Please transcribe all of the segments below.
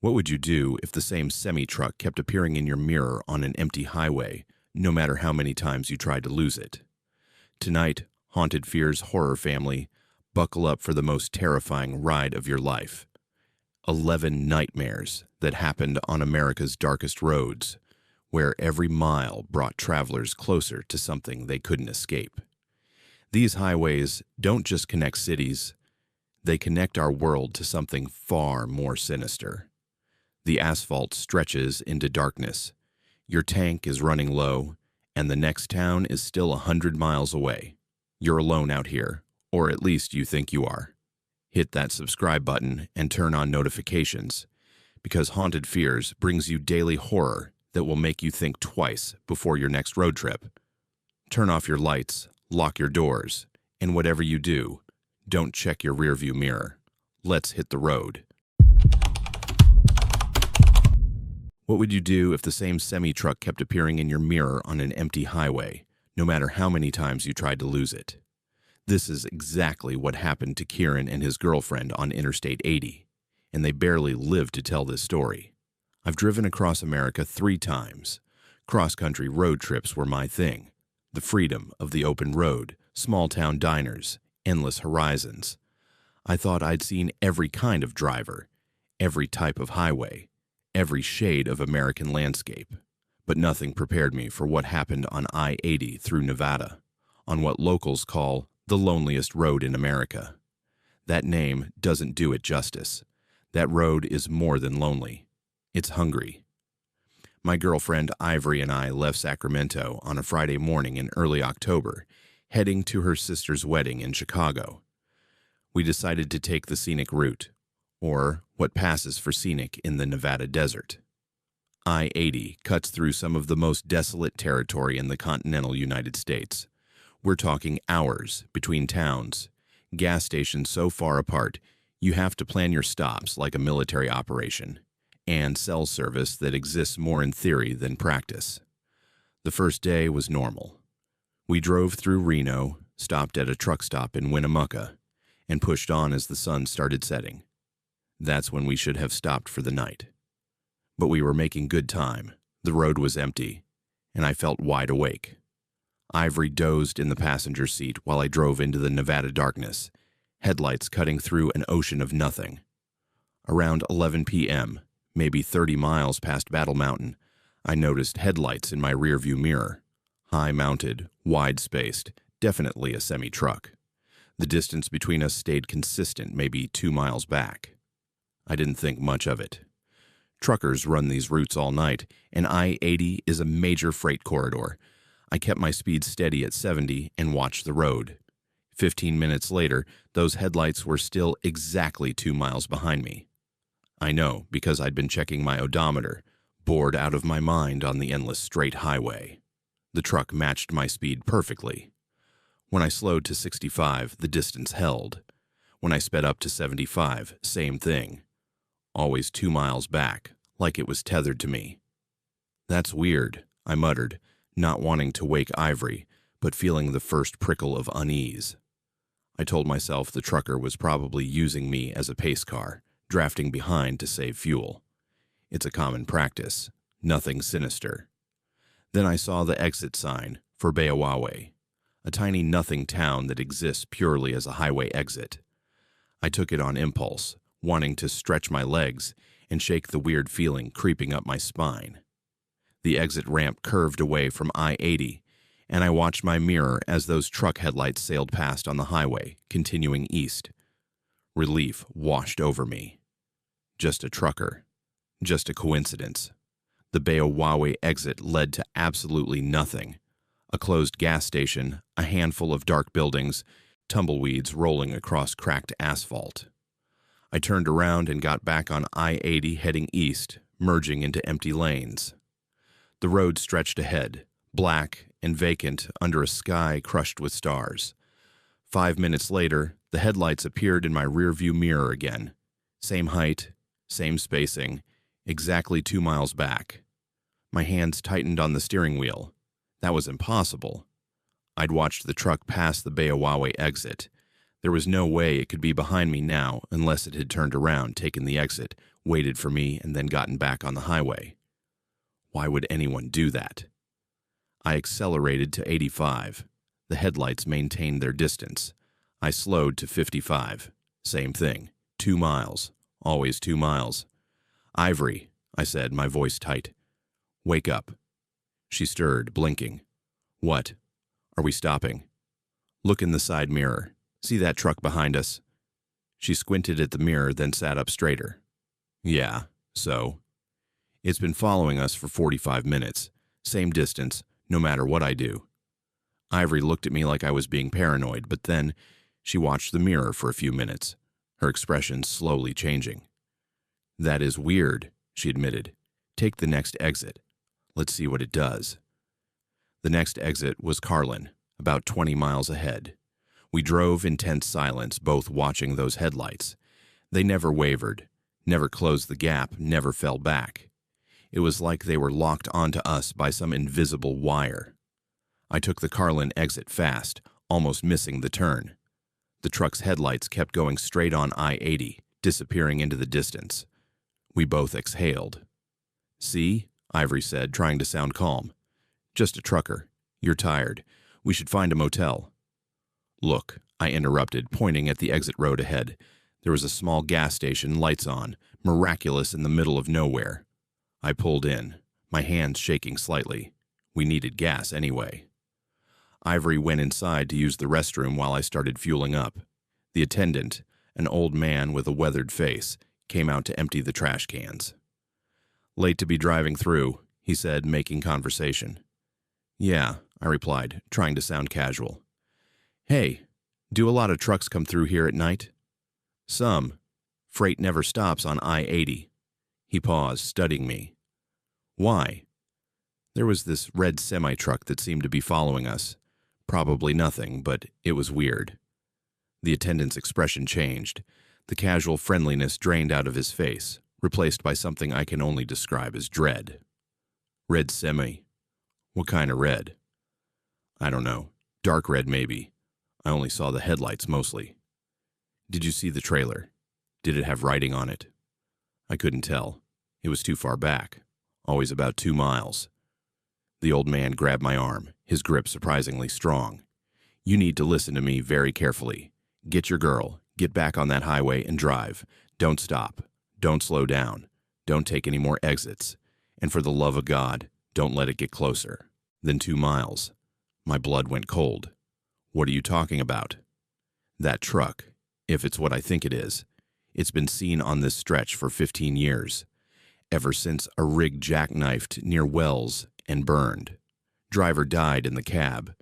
What would you do if the same semi-truck kept appearing in your mirror on an empty highway, no matter how many times you tried to lose it? Tonight, Haunted Fears horror family, buckle up for the most terrifying ride of your life. 11 nightmares that happened on America's darkest roads, where every mile brought travelers closer to something they couldn't escape. These highways don't just connect cities, they connect our world to something far more sinister. The asphalt stretches into darkness. Your tank is running low, and the next town is still 100 miles away. You're alone out here, or at least you think you are. Hit that subscribe button and turn on notifications, because Haunted Fears brings you daily horror that will make you think twice before your next road trip. Turn off your lights, lock your doors, and whatever you do, don't check your rearview mirror. Let's hit the road. What would you do if the same semi-truck kept appearing in your mirror on an empty highway, no matter how many times you tried to lose it? This is exactly what happened to Kieran and his girlfriend on Interstate 80, and they barely lived to tell this story. I've driven across America 3 times. Cross-country road trips were my thing. The freedom of the open road, small-town diners, endless horizons. I thought I'd seen every kind of driver, every type of highway, every shade of American landscape. But nothing prepared me for what happened on I-80 through Nevada, on what locals call the loneliest road in America. That name doesn't do it justice. That road is more than lonely. It's hungry. My girlfriend Ivory and I left Sacramento on a Friday morning in early October, heading to her sister's wedding in Chicago. We decided to take the scenic route, or what passes for scenic in the Nevada desert. I-80 cuts through some of the most desolate territory in the continental United States. We're talking hours between towns, gas stations so far apart you have to plan your stops like a military operation, and cell service that exists more in theory than practice. The first day was normal. We drove through Reno, stopped at a truck stop in Winnemucca, and pushed on as the sun started setting. That's when we should have stopped for the night. But we were making good time. The road was empty, and I felt wide awake. Ivory dozed in the passenger seat while I drove into the Nevada darkness, headlights cutting through an ocean of nothing. Around 11 p.m., maybe 30 miles past Battle Mountain, I noticed headlights in my rearview mirror. High-mounted, wide-spaced, definitely a semi-truck. The distance between us stayed consistent, maybe 2 miles back. I didn't think much of it. Truckers run these routes all night, and I-80 is a major freight corridor. I kept my speed steady at 70 and watched the road. 15 minutes later, those headlights were still exactly 2 miles behind me. I know because I'd been checking my odometer, bored out of my mind on the endless straight highway. The truck matched my speed perfectly. When I slowed to 65, the distance held. When I sped up to 75, same thing. Always 2 miles back, like it was tethered to me. That's weird, I muttered, not wanting to wake Ivory, but feeling the first prickle of unease. I told myself the trucker was probably using me as a pace car, drafting behind to save fuel. It's a common practice, nothing sinister. Then I saw the exit sign for Beowawe, a tiny nothing town that exists purely as a highway exit. I took it on impulse, wanting to stretch my legs and shake the weird feeling creeping up my spine. The exit ramp curved away from I-80, and I watched my mirror as those truck headlights sailed past on the highway, continuing east. Relief washed over me. Just a trucker. Just a coincidence. The Beowawe exit led to absolutely nothing. A closed gas station, a handful of dark buildings, tumbleweeds rolling across cracked asphalt. I turned around and got back on I-80 heading east, merging into empty lanes. The road stretched ahead, black and vacant under a sky crushed with stars. 5 minutes later, the headlights appeared in my rearview mirror again. Same height, same spacing, exactly 2 miles back. My hands tightened on the steering wheel. That was impossible. I'd watched the truck pass the Beowawe exit. There was no way it could be behind me now unless it had turned around, taken the exit, waited for me, and then gotten back on the highway. Why would anyone do that? I accelerated to 85. The headlights maintained their distance. I slowed to 55. Same thing. 2 miles. Always 2 miles. "Ivory," I said, my voice tight. "Wake up." She stirred, blinking. "What? Are we stopping?" "Look in the side mirror. See that truck behind us?" She squinted at the mirror, then sat up straighter. "Yeah, so?" "It's been following us for 45 minutes. Same distance, no matter what I do." Ivory looked at me like I was being paranoid, but then she watched the mirror for a few minutes, her expression slowly changing. "That is weird," she admitted. "Take the next exit. Let's see what it does." The next exit was Carlin, about 20 miles ahead. We drove in tense silence, both watching those headlights. They never wavered, never closed the gap, never fell back. It was like they were locked onto us by some invisible wire. I took the Carlin exit fast, almost missing the turn. The truck's headlights kept going straight on I-80, disappearing into the distance. We both exhaled. "See?" Ivory said, trying to sound calm. "Just a trucker. You're tired. We should find a motel." "Look," I interrupted, pointing at the exit road ahead. There was a small gas station, lights on, miraculous in the middle of nowhere. I pulled in, my hands shaking slightly. We needed gas anyway. Ivory went inside to use the restroom while I started fueling up. The attendant, an old man with a weathered face, came out to empty the trash cans. "Late to be driving through," he said, making conversation. "Yeah," I replied, trying to sound casual. "Hey, do a lot of trucks come through here at night?" "Some. Freight never stops on I-80. He paused, studying me. "Why?" "There was this red semi-truck that seemed to be following us. Probably nothing, but it was weird." The attendant's expression changed. The casual friendliness drained out of his face, replaced by something I can only describe as dread. "Red semi. What kind of red?" "I don't know. Dark red, maybe. I only saw the headlights mostly." "Did you see the trailer? Did it have writing on it?" "I couldn't tell. It was too far back. Always about 2 miles. The old man grabbed my arm, his grip surprisingly strong. "You need to listen to me very carefully. Get your girl, get back on that highway and drive. Don't stop. Don't slow down. Don't take any more exits. And for the love of God, don't let it get closer than 2 miles. My blood went cold. "What are you talking about?" "That truck, if it's what I think it is. It's been seen on this stretch for 15 years. Ever since a rig jackknifed near Wells and burned. Driver died in the cab.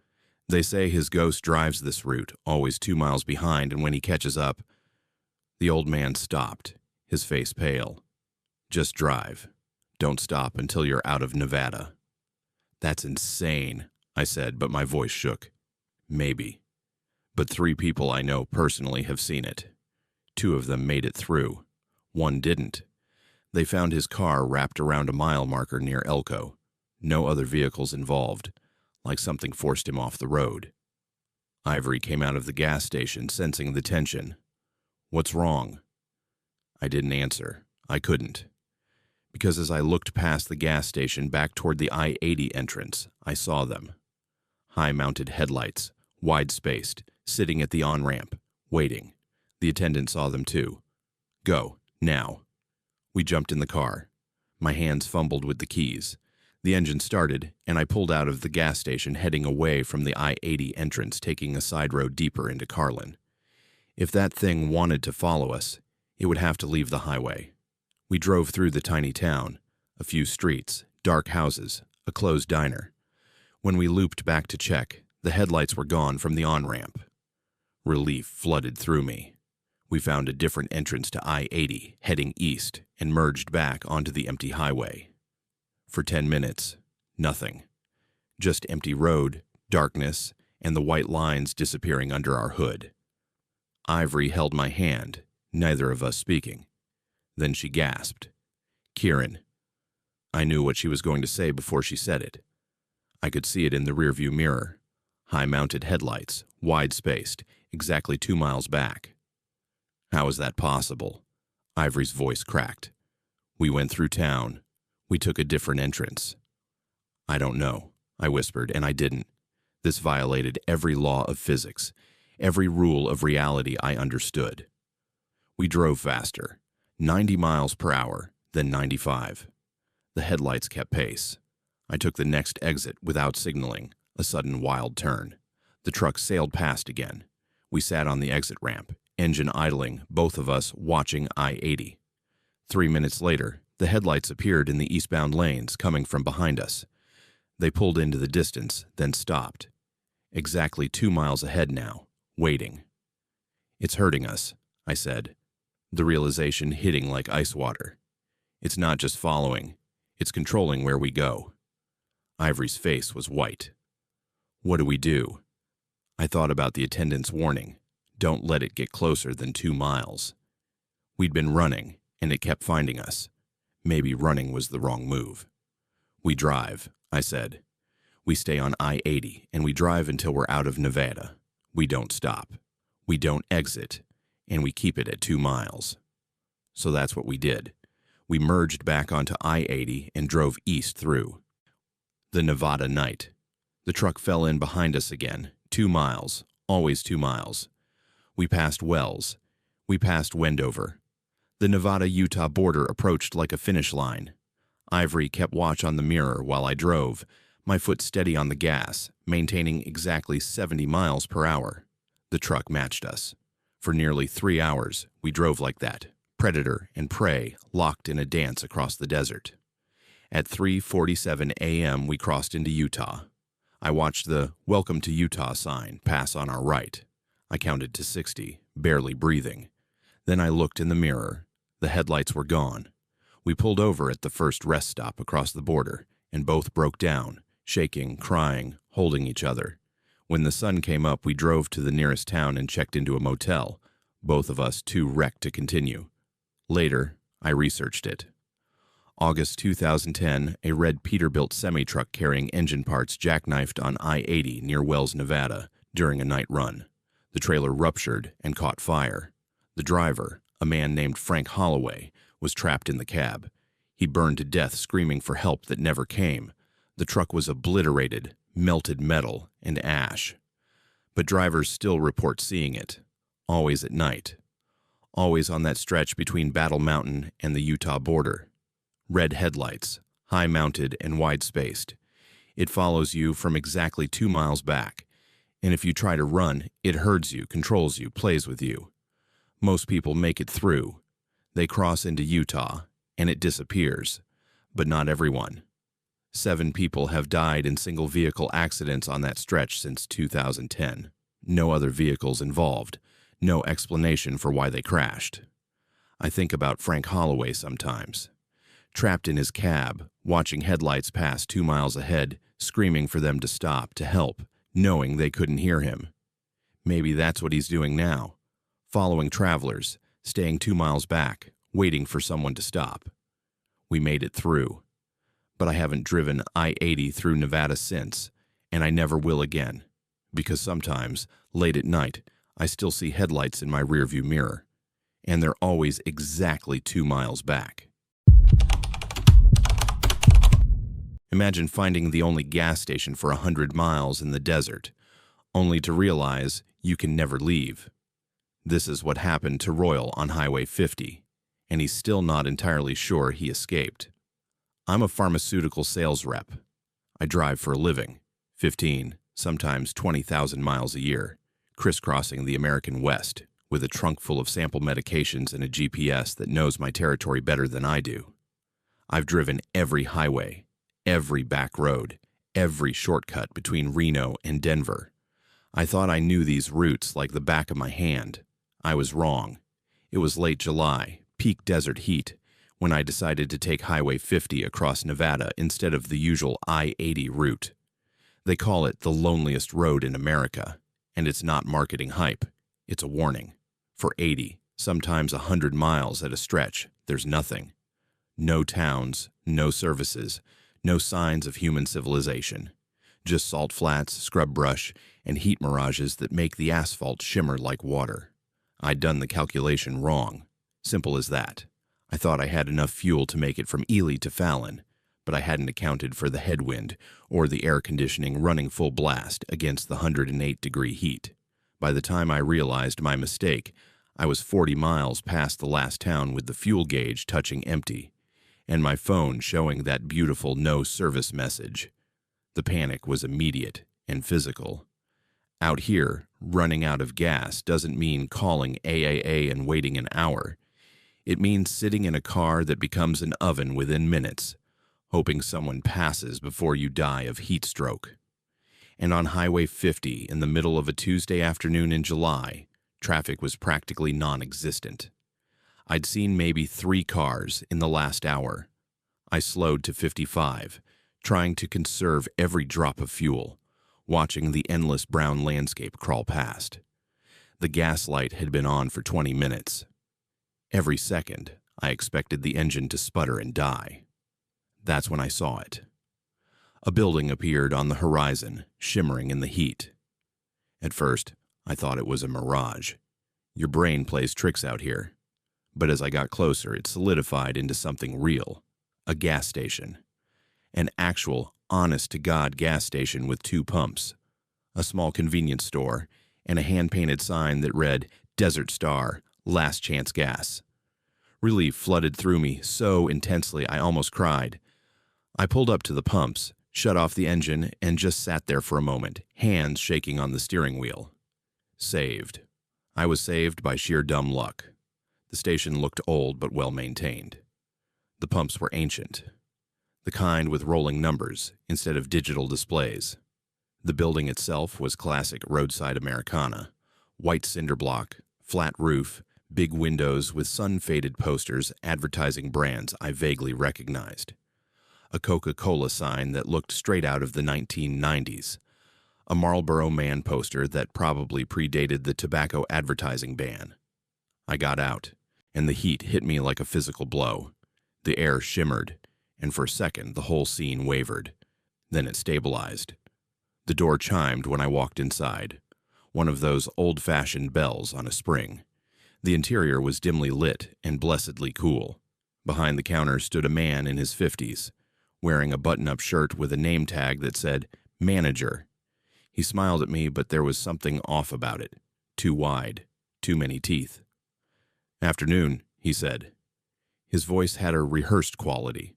They say his ghost drives this route, always 2 miles behind, and when he catches up..." The old man stopped, his face pale. "Just drive. Don't stop until you're out of Nevada." "That's insane," I said, but my voice shook. "Maybe. But 3 people I know personally have seen it. 2 of them made it through. 1 didn't. They found his car wrapped around a mile marker near Elko. No other vehicles involved, like something forced him off the road." Ivory came out of the gas station, sensing the tension. "What's wrong?" I didn't answer. I couldn't. Because as I looked past the gas station back toward the I-80 entrance, I saw them. High-mounted headlights, wide-spaced, sitting at the on-ramp, waiting. The attendant saw them too. "Go, now." We jumped in the car. My hands fumbled with the keys. The engine started, and I pulled out of the gas station, heading away from the I-80 entrance, taking a side road deeper into Carlin. If that thing wanted to follow us, it would have to leave the highway. We drove through the tiny town, a few streets, dark houses, a closed diner. When we looped back to check, the headlights were gone from the on-ramp. Relief flooded through me. We found a different entrance to I-80, heading east, and merged back onto the empty highway. For 10 minutes, nothing. Just empty road, darkness, and the white lines disappearing under our hood. Ivory held my hand, neither of us speaking. Then she gasped. "Kieran." I knew what she was going to say before she said it. I could see it in the rearview mirror. High-mounted headlights, wide-spaced, exactly 2 miles back. How is that possible? Ivory's voice cracked. We went through town. We took a different entrance. I don't know, I whispered, and I didn't. This violated every law of physics, every rule of reality I understood. We drove faster, 90 miles per hour, then 95. The headlights kept pace. I took the next exit without signaling, a sudden wild turn. The truck sailed past again. We sat on the exit ramp, engine idling, both of us watching I-80. 3 minutes later, the headlights appeared in the eastbound lanes coming from behind us. They pulled into the distance, then stopped. Exactly 2 miles ahead now, waiting. It's hurting us, I said, the realization hitting like ice water. It's not just following, it's controlling where we go. Ivory's face was white. What do we do? I thought about the attendant's warning. Don't let it get closer than 2 miles. We'd been running, and it kept finding us. Maybe running was the wrong move. We drive, I said. We stay on I-80, and we drive until we're out of Nevada. We don't stop. We don't exit, and we keep it at 2 miles. So that's what we did. We merged back onto I-80 and drove east through. The Nevada night. The truck fell in behind us again, 2 miles, always 2 miles. We passed Wells. We passed Wendover. The Nevada-Utah border approached like a finish line. Ivory kept watch on the mirror while I drove, my foot steady on the gas, maintaining exactly 70 miles per hour. The truck matched us. For nearly 3 hours, we drove like that, predator and prey locked in a dance across the desert. At 3:47 a.m., we crossed into Utah. I watched the "Welcome to Utah" sign pass on our right. I counted to 60, barely breathing. Then I looked in the mirror. The headlights were gone. We pulled over at the first rest stop across the border, and both broke down, shaking, crying, holding each other. When the sun came up, we drove to the nearest town and checked into a motel, both of us too wrecked to continue. Later, I researched it. August 2010, a red Peterbilt semi-truck carrying engine parts jackknifed on I-80 near Wells, Nevada, during a night run. The trailer ruptured and caught fire. The driver, a man named Frank Holloway, was trapped in the cab. He burned to death screaming for help that never came. The truck was obliterated, melted metal, and ash. But drivers still report seeing it, always at night. Always on that stretch between Battle Mountain and the Utah border. Red headlights, high-mounted and wide-spaced. It follows you from exactly 2 miles back, and if you try to run, it herds you, controls you, plays with you. Most people make it through. They cross into Utah, and it disappears, but not everyone. 7 people have died in single-vehicle accidents on that stretch since 2010. No other vehicles involved, no explanation for why they crashed. I think about Frank Holloway sometimes. Trapped in his cab, watching headlights pass 2 miles ahead, screaming for them to stop, to help, knowing they couldn't hear him. Maybe that's what he's doing now, following travelers, staying 2 miles back, waiting for someone to stop. We made it through. But I haven't driven I-80 through Nevada since, and I never will again, because sometimes, late at night, I still see headlights in my rearview mirror, and they're always exactly 2 miles back. Imagine finding the only gas station for 100 miles in the desert, only to realize you can never leave. This is what happened to Royal on Highway 50, and he's still not entirely sure he escaped. I'm a pharmaceutical sales rep. I drive for a living, 15, sometimes 20,000 miles a year, crisscrossing the American West with a trunk full of sample medications and a GPS that knows my territory better than I do. I've driven every highway, every back road, every shortcut between Reno and Denver. I thought I knew these routes like the back of my hand. I was wrong. It was late July, peak desert heat, when I decided to take Highway 50 across Nevada instead of the usual I-80 route. They call it the loneliest road in America, and it's not marketing hype. It's a warning. For 80, sometimes 100 miles at a stretch, there's nothing. No towns, no services, no signs of human civilization. Just salt flats, scrub brush, and heat mirages that make the asphalt shimmer like water. I'd done the calculation wrong. Simple as that. I thought I had enough fuel to make it from Ely to Fallon, but I hadn't accounted for the headwind or the air conditioning running full blast against the 108-degree heat. By the time I realized my mistake, I was 40 miles past the last town with the fuel gauge touching empty, and my phone showing that beautiful no service message. The panic was immediate and physical. Out here, running out of gas doesn't mean calling AAA and waiting an hour. It means sitting in a car that becomes an oven within minutes, hoping someone passes before you die of heat stroke. And on Highway 50, in the middle of a Tuesday afternoon in July, traffic was practically non-existent. I'd seen maybe 3 cars in the last hour. I slowed to 55, trying to conserve every drop of fuel, watching the endless brown landscape crawl past. The gas light had been on for 20 minutes. Every second, I expected the engine to sputter and die. That's when I saw it. A building appeared on the horizon, shimmering in the heat. At first, I thought it was a mirage. Your brain plays tricks out here. But as I got closer, it solidified into something real. A gas station. An actual, honest-to-God gas station with 2 pumps. A small convenience store, and a hand-painted sign that read, Desert Star, Last Chance Gas. Relief flooded through me so intensely I almost cried. I pulled up to the pumps, shut off the engine, and just sat there for a moment, hands shaking on the steering wheel. Saved. I was saved by sheer dumb luck. The station looked old but well-maintained. The pumps were ancient. The kind with rolling numbers instead of digital displays. The building itself was classic roadside Americana. White cinder block, flat roof, big windows with sun-faded posters advertising brands I vaguely recognized. A Coca-Cola sign that looked straight out of the 1990s. A Marlboro Man poster that probably predated the tobacco advertising ban. I got out, and the heat hit me like a physical blow. The air shimmered, and for a second the whole scene wavered. Then it stabilized. The door chimed when I walked inside. One of those old-fashioned bells on a spring. The interior was dimly lit and blessedly cool. Behind the counter stood a man in his 50s, wearing a button-up shirt with a name tag that said, Manager. He smiled at me, but there was something off about it. Too wide. Too many teeth. Afternoon, he said. His voice had a rehearsed quality,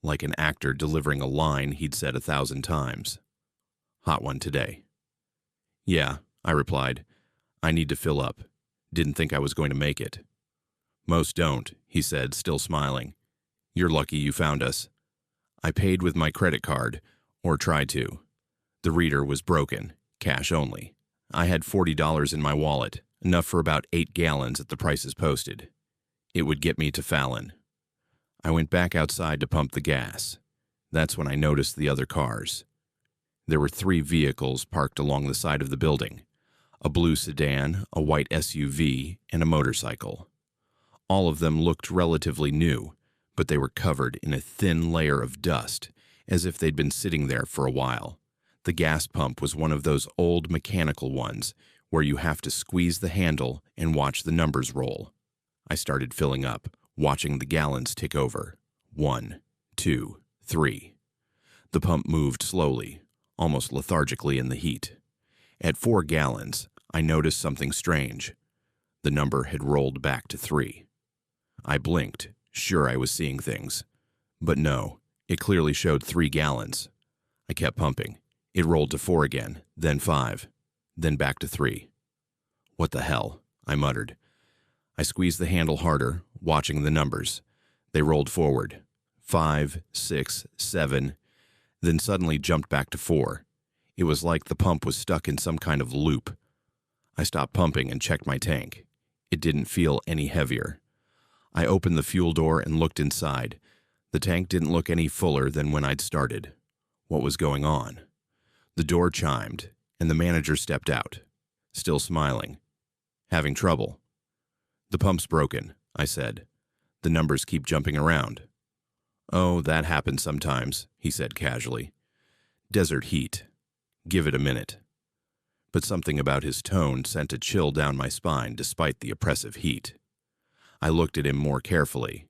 like an actor delivering a line he'd said 1,000 times. Hot one today. Yeah, I replied. I need to fill up. Didn't think I was going to make it. Most don't, he said, still smiling. You're lucky you found us. I paid with my credit card, or tried to. The reader was broken, cash only. I had $40 in my wallet, enough for about 8 gallons at the prices posted. It would get me to Fallon. I went back outside to pump the gas. That's when I noticed the other cars. There were 3 vehicles parked along the side of the building. A blue sedan, a white SUV, and a motorcycle. All of them looked relatively new, but they were covered in a thin layer of dust, as if they'd been sitting there for a while. The gas pump was one of those old mechanical ones where you have to squeeze the handle and watch the numbers roll. I started filling up, watching the gallons tick over. 1, 2, 3. The pump moved slowly, almost lethargically in the heat. At 4 gallons, I noticed something strange. The number had rolled back to 3. I blinked, sure I was seeing things. But no, it clearly showed 3 gallons. I kept pumping. It rolled to 4 again, then 5, then back to 3. What the hell? I muttered. I squeezed the handle harder, watching the numbers. They rolled forward. 5, 6, 7, then suddenly jumped back to 4. It was like the pump was stuck in some kind of loop. I stopped pumping and checked my tank. It didn't feel any heavier. I opened the fuel door and looked inside. The tank didn't look any fuller than when I'd started. What was going on? The door chimed, and the manager stepped out, still smiling. Having trouble. The pump's broken, I said. The numbers keep jumping around. Oh, that happens sometimes, he said casually. Desert heat. Give it a minute. But something about his tone sent a chill down my spine despite the oppressive heat. I looked at him more carefully.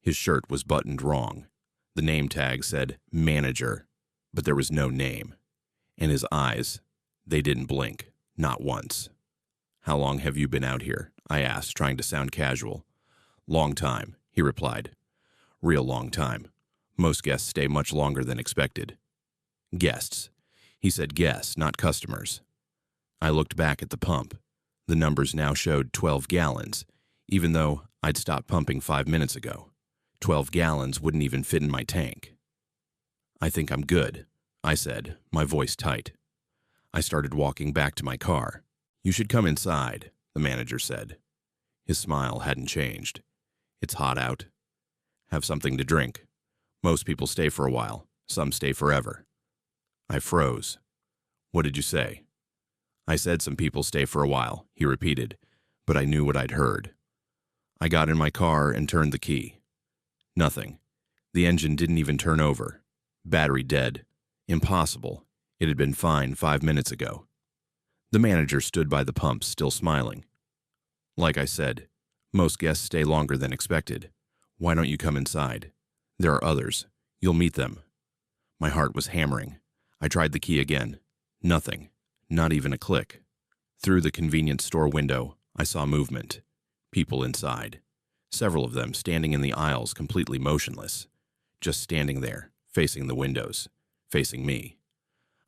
His shirt was buttoned wrong. The name tag said manager, but there was no name. And his eyes, they didn't blink, not once. How long have you been out here? I asked, trying to sound casual. Long time, he replied. Real long time. Most guests stay much longer than expected. Guests. He said guests, not customers. I looked back at the pump. The numbers now showed 12 gallons, even though I'd stopped pumping 5 minutes ago. 12 gallons wouldn't even fit in my tank. I think I'm good, I said, my voice tight. I started walking back to my car. You should come inside, the manager said. His smile hadn't changed. It's hot out. Have something to drink. Most people stay for a while. Some stay forever. I froze. What did you say? I said some people stay for a while, he repeated, but I knew what I'd heard. I got in my car and turned the key. Nothing. The engine didn't even turn over. Battery dead. Impossible. It had been fine 5 minutes ago. The manager stood by the pump, still smiling. Like I said, most guests stay longer than expected. Why don't you come inside? There are others. You'll meet them. My heart was hammering. I tried the key again. Nothing. Not even a click. Through the convenience store window, I saw movement. People inside. Several of them standing in the aisles completely motionless. Just standing there, facing the windows, facing me.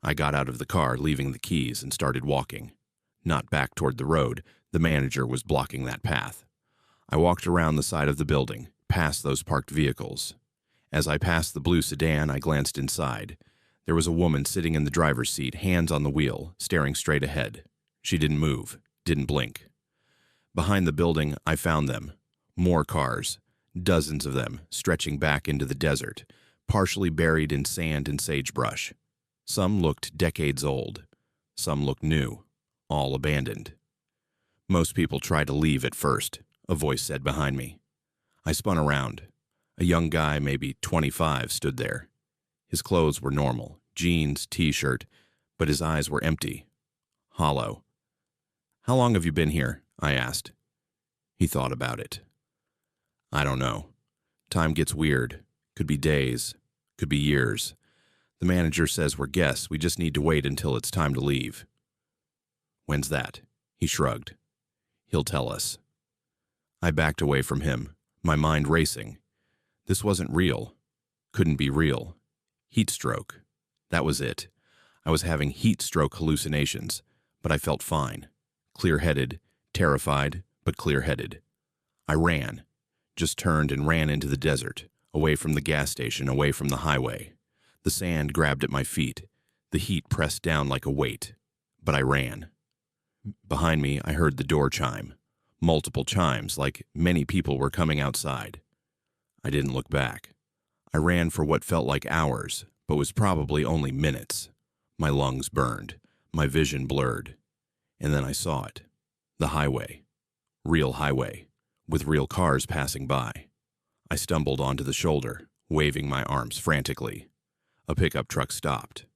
I got out of the car, leaving the keys, and started walking. Not back toward the road. The manager was blocking that path. I walked around the side of the building, past those parked vehicles. As I passed the blue sedan, I glanced inside. There was a woman sitting in the driver's seat, hands on the wheel, staring straight ahead. She didn't move, didn't blink. Behind the building, I found them. More cars, dozens of them, stretching back into the desert, partially buried in sand and sagebrush. Some looked decades old. Some looked new, all abandoned. Most people try to leave at first, a voice said behind me. I spun around. A young guy, maybe 25, stood there. His clothes were normal, jeans, t-shirt, but his eyes were empty, hollow. How long have you been here? I asked. He thought about it. I don't know. Time gets weird. Could be days, could be years. The manager says we're guests. We just need to wait until it's time to leave. When's that? He shrugged. He'll tell us. I backed away from him, my mind racing. This wasn't real. Couldn't be real. Heat stroke. That was it. I was having heat stroke hallucinations, but I felt fine. Clear-headed, terrified, but clear-headed. I ran. Just turned and ran into the desert, away from the gas station, away from the highway. The sand grabbed at my feet. The heat pressed down like a weight. But I ran. Behind me, I heard the door chime. Multiple chimes, like many people were coming outside. I didn't look back. I ran for what felt like hours, but was probably only minutes. My lungs burned. My vision blurred. And then I saw it. The highway. Real highway, with real cars passing by. I stumbled onto the shoulder, waving my arms frantically. A pickup truck stopped.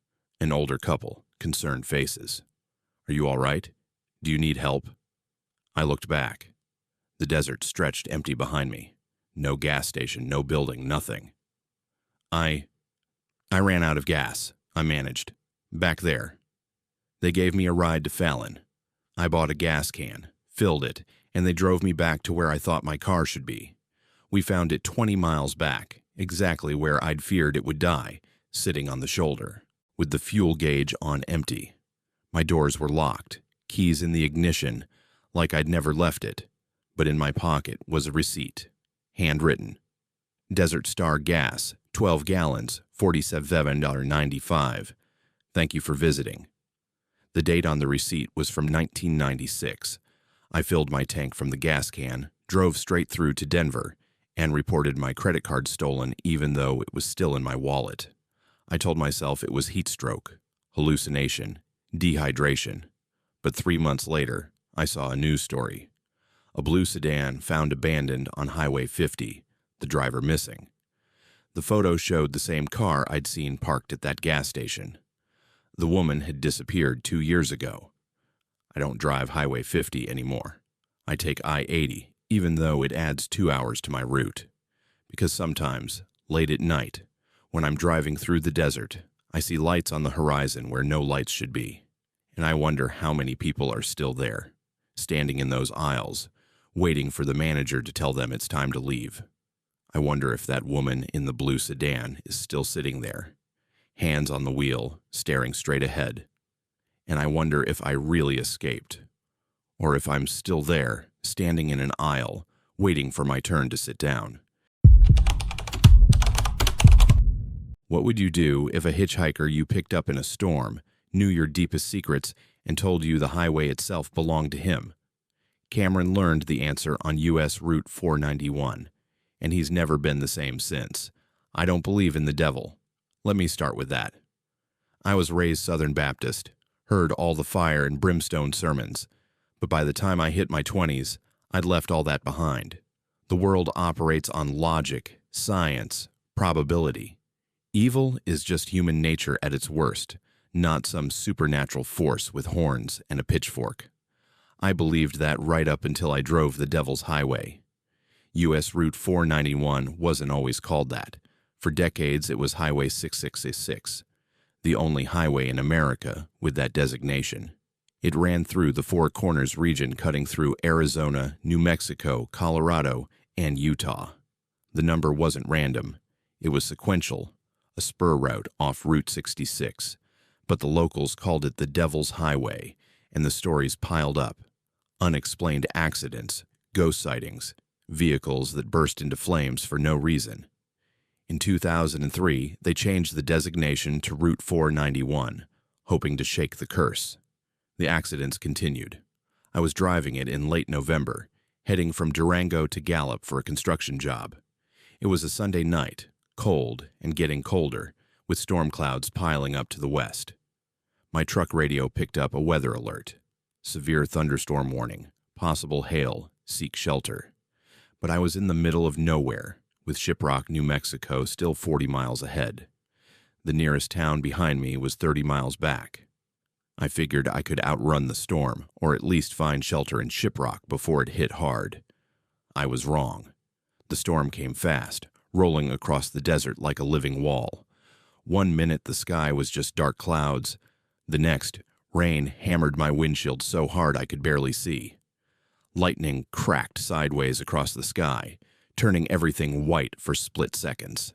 An older couple, concerned faces. Are you all right? Do you need help? I looked back. The desert stretched empty behind me. No gas station, no building, nothing. I ran out of gas, I managed. Back there. They gave me a ride to Fallon. I bought a gas can, filled it, and they drove me back to where I thought my car should be. We found it 20 miles back, exactly where I'd feared it would die, sitting on the shoulder, with the fuel gauge on empty. My doors were locked, keys in the ignition, like I'd never left it, but in my pocket was a receipt, handwritten. Desert Star Gas, 12 gallons, $47.95. Thank you for visiting. The date on the receipt was from 1996. I filled my tank from the gas can, drove straight through to Denver, and reported my credit card stolen even though it was still in my wallet. I told myself it was heat stroke, hallucination, dehydration. But 3 months later, I saw a news story. A blue sedan found abandoned on Highway 50, the driver missing. The photo showed the same car I'd seen parked at that gas station. The woman had disappeared 2 years ago. I don't drive Highway 50 anymore. I take I-80, even though it adds 2 hours to my route. Because sometimes, late at night, when I'm driving through the desert, I see lights on the horizon where no lights should be. And I wonder how many people are still there, standing in those aisles, waiting for the manager to tell them it's time to leave. I wonder if that woman in the blue sedan is still sitting there, hands on the wheel, staring straight ahead. And I wonder if I really escaped, or if I'm still there, standing in an aisle, waiting for my turn to sit down. What would you do if a hitchhiker you picked up in a storm knew your deepest secrets and told you the highway itself belonged to him? Cameron learned the answer on U.S. Route 491, and he's never been the same since. I don't believe in the devil. Let me start with that. I was raised Southern Baptist, heard all the fire and brimstone sermons, but by the time I hit my 20s, I'd left all that behind. The world operates on logic, science, probability. Evil is just human nature at its worst, not some supernatural force with horns and a pitchfork. I believed that right up until I drove the Devil's Highway. U.S. Route 491 wasn't always called that. For decades, it was Highway 6666, the only highway in America with that designation. It ran through the Four Corners region, cutting through Arizona, New Mexico, Colorado, and Utah. The number wasn't random. It was sequential, a spur route off Route 66, but the locals called it the Devil's Highway, and the stories piled up. Unexplained accidents, ghost sightings, vehicles that burst into flames for no reason. In 2003, they changed the designation to Route 491, hoping to shake the curse. The accidents continued. I was driving it in late November, heading from Durango to Gallup for a construction job. It was a Sunday night, cold and getting colder, with storm clouds piling up to the west. My truck radio picked up a weather alert. Severe thunderstorm warning, possible hail, seek shelter. But I was in the middle of nowhere, with Shiprock, New Mexico still 40 miles ahead. The nearest town behind me was 30 miles back. I figured I could outrun the storm, or at least find shelter in Shiprock before it hit hard. I was wrong. The storm came fast, rolling across the desert like a living wall. 1 minute the sky was just dark clouds. The next, rain hammered my windshield so hard I could barely see. Lightning cracked sideways across the sky, turning everything white for split seconds.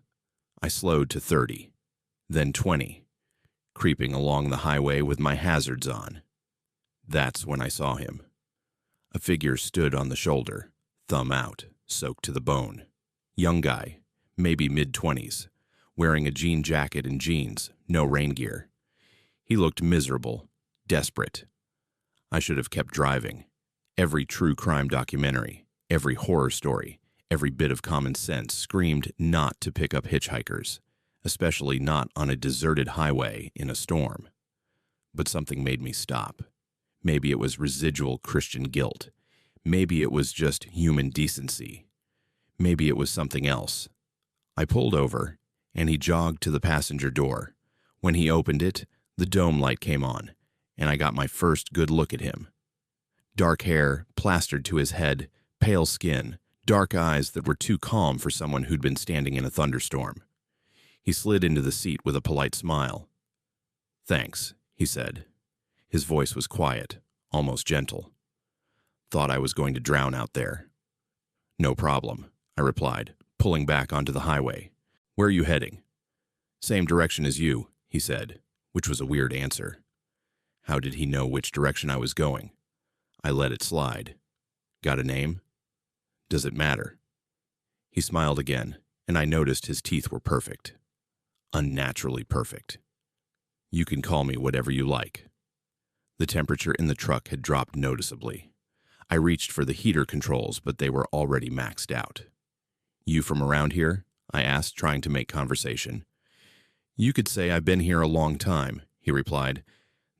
I slowed to 30, then 20, creeping along the highway with my hazards on. That's when I saw him. A figure stood on the shoulder, thumb out, soaked to the bone. Young guy, maybe mid-20s, wearing a jean jacket and jeans, no rain gear. He looked miserable, desperate. I should have kept driving. Every true crime documentary, every horror story, every bit of common sense screamed not to pick up hitchhikers, especially not on a deserted highway in a storm. But something made me stop. Maybe it was residual Christian guilt. Maybe it was just human decency. Maybe it was something else. I pulled over, and he jogged to the passenger door. When he opened it, the dome light came on, and I got my first good look at him. Dark hair plastered to his head, pale skin, dark eyes that were too calm for someone who'd been standing in a thunderstorm. He slid into the seat with a polite smile. "Thanks," he said. His voice was quiet, almost gentle. "Thought I was going to drown out there." "No problem," I replied, pulling back onto the highway. "Where are you heading?" "Same direction as you," he said, which was a weird answer. How did he know which direction I was going? I let it slide. "Got a name?" "Does it matter?" He smiled again, and I noticed his teeth were perfect. Unnaturally perfect. "You can call me whatever you like." The temperature in the truck had dropped noticeably. I reached for the heater controls, but they were already maxed out. "You from around here?" I asked, trying to make conversation. "You could say I've been here a long time," he replied.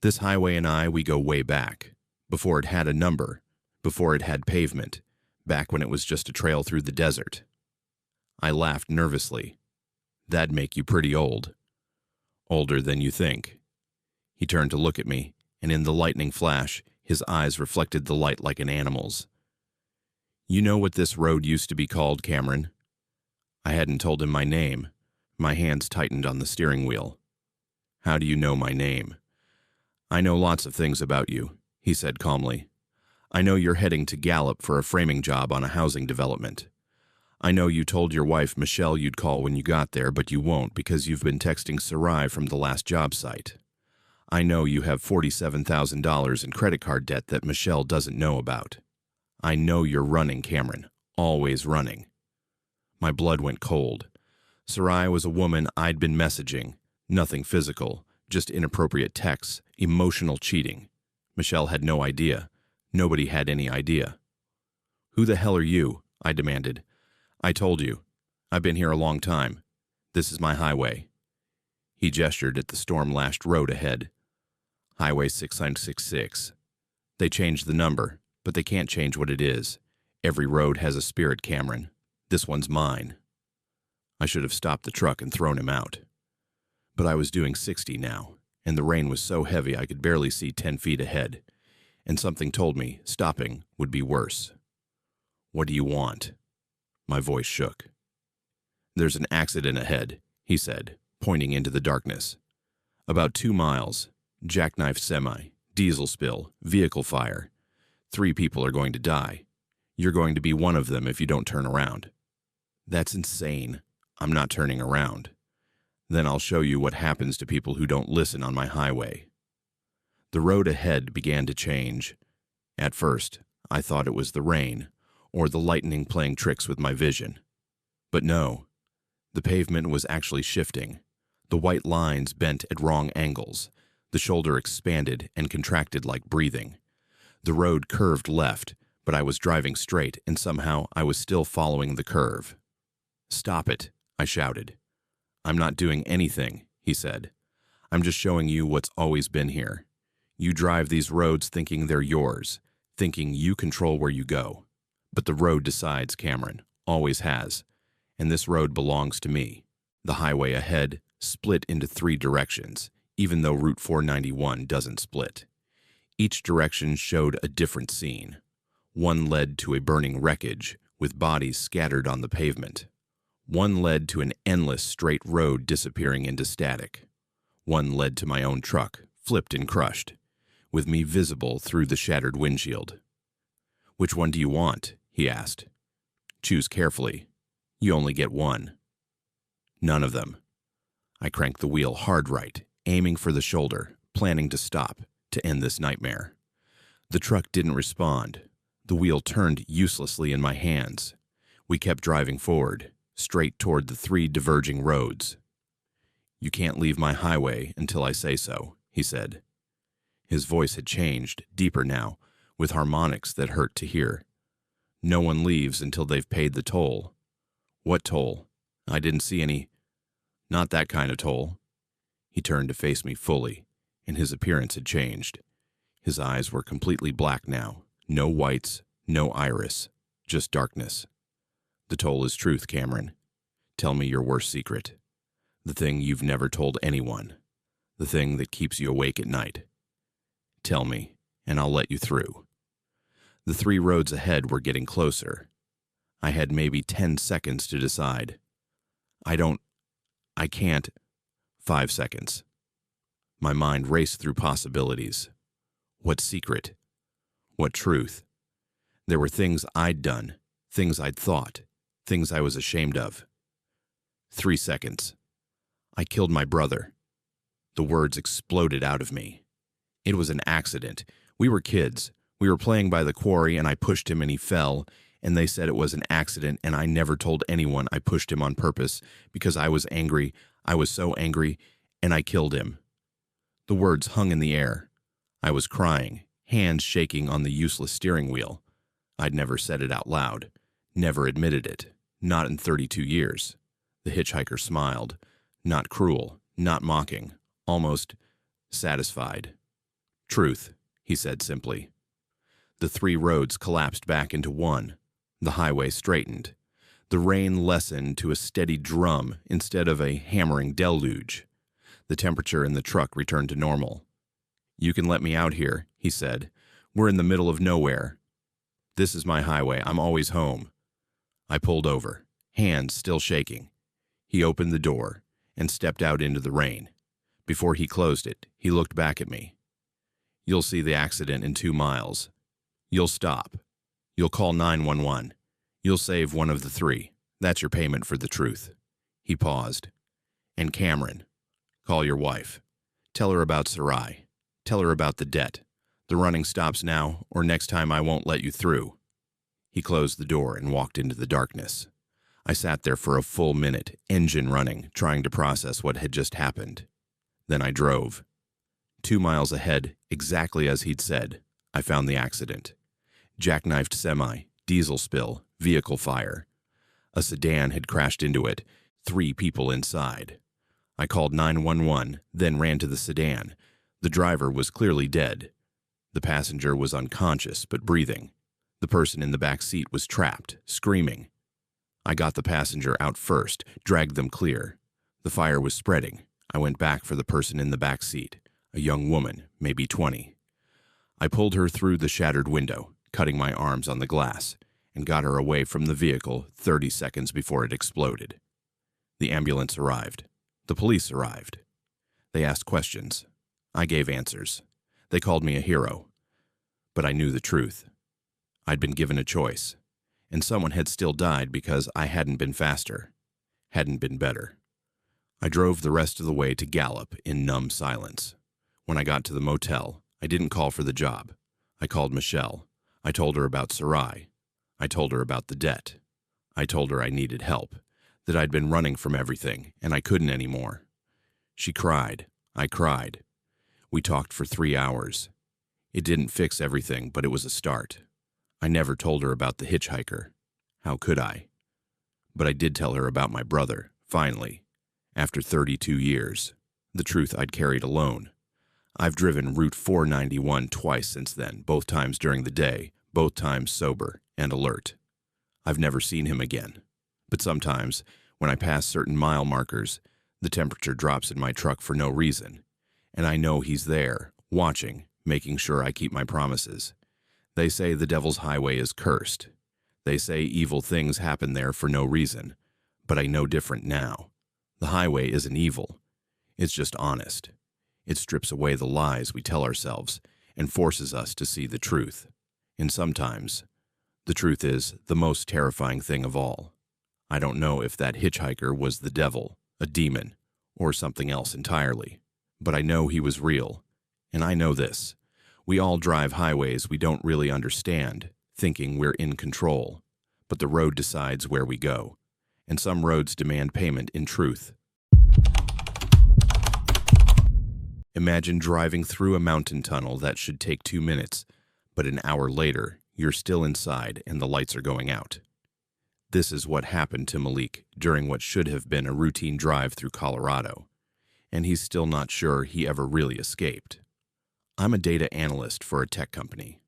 "This highway and we go way back. Before it had a number, before it had pavement, back when it was just a trail through the desert." I laughed nervously. "That'd make you pretty old." "Older than you think." He turned to look at me, and in the lightning flash, his eyes reflected the light like an animal's. You know what this road used to be called, Cameron? I hadn't told him my name. My hands tightened on the steering wheel. How do you know my name? I know lots of things about you, he said calmly. I know you're heading to Gallup for a framing job on a housing development. I know you told your wife Michelle you'd call when you got there, but you won't because you've been texting Sarai from the last job site. I know you have $47,000 in credit card debt that Michelle doesn't know about. I know you're running, Cameron, always running. My blood went cold. Sarai was a woman I'd been messaging, nothing physical, just inappropriate texts, emotional cheating. Michelle had no idea. Nobody had any idea. Who the hell are you? I demanded. I told you. I've been here a long time. This is my highway. He gestured at the storm-lashed road ahead. Highway 666. They changed the number, but they can't change what it is. Every road has a spirit, Cameron. This one's mine. I should have stopped the truck and thrown him out. But I was doing 60 now, and the rain was so heavy I could barely see 10 feet ahead, and something told me stopping would be worse. What do you want? My voice shook. There's an accident ahead, he said, pointing into the darkness. About 2 miles, jackknife semi, diesel spill, vehicle fire. 3 people are going to die. You're going to be one of them if you don't turn around. That's insane. I'm not turning around. Then I'll show you what happens to people who don't listen on my highway. The road ahead began to change. At first, I thought it was the rain, or the lightning playing tricks with my vision. But no, the pavement was actually shifting. The white lines bent at wrong angles. The shoulder expanded and contracted like breathing. The road curved left, but I was driving straight, and somehow I was still following the curve. Stop it, I shouted. I'm not doing anything, he said. I'm just showing you what's always been here. You drive these roads thinking they're yours, thinking you control where you go. But the road decides, Cameron, always has. And this road belongs to me. The highway ahead split into 3 directions, even though Route 491 doesn't split. Each direction showed a different scene. One led to a burning wreckage, with bodies scattered on the pavement. One led to an endless straight road disappearing into static. One led to my own truck, flipped and crushed, with me visible through the shattered windshield. Which one do you want? He asked. Choose carefully. You only get one. None of them. I cranked the wheel hard right, aiming for the shoulder, planning to stop, to end this nightmare. The truck didn't respond. The wheel turned uselessly in my hands. We kept driving forward, straight toward the 3 diverging roads. You can't leave my highway until I say so, he said. His voice had changed, deeper now, with harmonics that hurt to hear. No one leaves until they've paid the toll. What toll? I didn't see any. Not that kind of toll. He turned to face me fully, and his appearance had changed. His eyes were completely black now. No whites, no iris, just darkness. The toll is truth, Cameron. Tell me your worst secret. The thing you've never told anyone. The thing that keeps you awake at night. Tell me, and I'll let you through. The 3 roads ahead were getting closer. I had maybe 10 seconds to decide. I can't. 5 seconds. My mind raced through possibilities. What secret? What truth? There were things I'd done, things I'd thought, things I was ashamed of. 3 seconds. I killed my brother. The words exploded out of me. It was an accident. We were kids. We were playing by the quarry, and I pushed him and he fell, and they said it was an accident, and I never told anyone I pushed him on purpose because I was angry. I was so angry, and I killed him. The words hung in the air. I was crying, hands shaking on the useless steering wheel. I'd never said it out loud, never admitted it, not in 32 years. The hitchhiker smiled, not cruel, not mocking, almost satisfied. Truth, he said simply. The 3 roads collapsed back into one. The highway straightened. The rain lessened to a steady drum instead of a hammering deluge. The temperature in the truck returned to normal. "You can let me out here," he said. "We're in the middle of nowhere. This is my highway. I'm always home." I pulled over, hands still shaking. He opened the door and stepped out into the rain. Before he closed it, he looked back at me. "You'll see the accident in 2 miles. You'll stop. You'll call 911. You'll save one of the 3. That's your payment for the truth." He paused. "And Cameron, call your wife. Tell her about Sarai. Tell her about the debt. The running stops now, or next time I won't let you through." He closed the door and walked into the darkness. I sat there for a full minute, engine running, trying to process what had just happened. Then I drove. 2 miles ahead, exactly as he'd said, I found the accident. Jackknifed semi, diesel spill, vehicle fire. A sedan had crashed into it, 3 people inside. I called 911, then ran to the sedan. The driver was clearly dead. The passenger was unconscious but breathing. The person in the back seat was trapped, screaming. I got the passenger out first, dragged them clear. The fire was spreading. I went back for the person in the back seat, a young woman, maybe 20. I pulled her through the shattered window, cutting my arms on the glass, and got her away from the vehicle 30 seconds before it exploded. The ambulance arrived. The police arrived. They asked questions. I gave answers. They called me a hero. But I knew the truth. I'd been given a choice, and someone had still died because I hadn't been faster, hadn't been better. I drove the rest of the way to Gallup in numb silence. When I got to the motel, I didn't call for the job. I called Michelle. I told her about Sarai. I told her about the debt. I told her I needed help, that I'd been running from everything and I couldn't anymore. She cried. I cried. We talked for 3 hours. It didn't fix everything, but it was a start. I never told her about the hitchhiker. How could I? But I did tell her about my brother, finally, after 32 years, the truth I'd carried alone. I've driven Route 491 twice since then, both times during the day, both times sober and alert. I've never seen him again. But sometimes, when I pass certain mile markers, the temperature drops in my truck for no reason, and I know he's there, watching, making sure I keep my promises. They say the devil's highway is cursed. They say evil things happen there for no reason, but I know different now. The highway isn't evil. It's just honest. It strips away the lies we tell ourselves and forces us to see the truth. And sometimes, the truth is the most terrifying thing of all. I don't know if that hitchhiker was the devil, a demon, or something else entirely, but I know he was real. And I know this. We all drive highways we don't really understand, thinking we're in control. But the road decides where we go. And some roads demand payment in truth. Imagine driving through a mountain tunnel that should take 2 minutes, but an hour later, you're still inside and the lights are going out. This is what happened to Malik during what should have been a routine drive through Colorado, and he's still not sure he ever really escaped. I'm a data analyst for a tech company.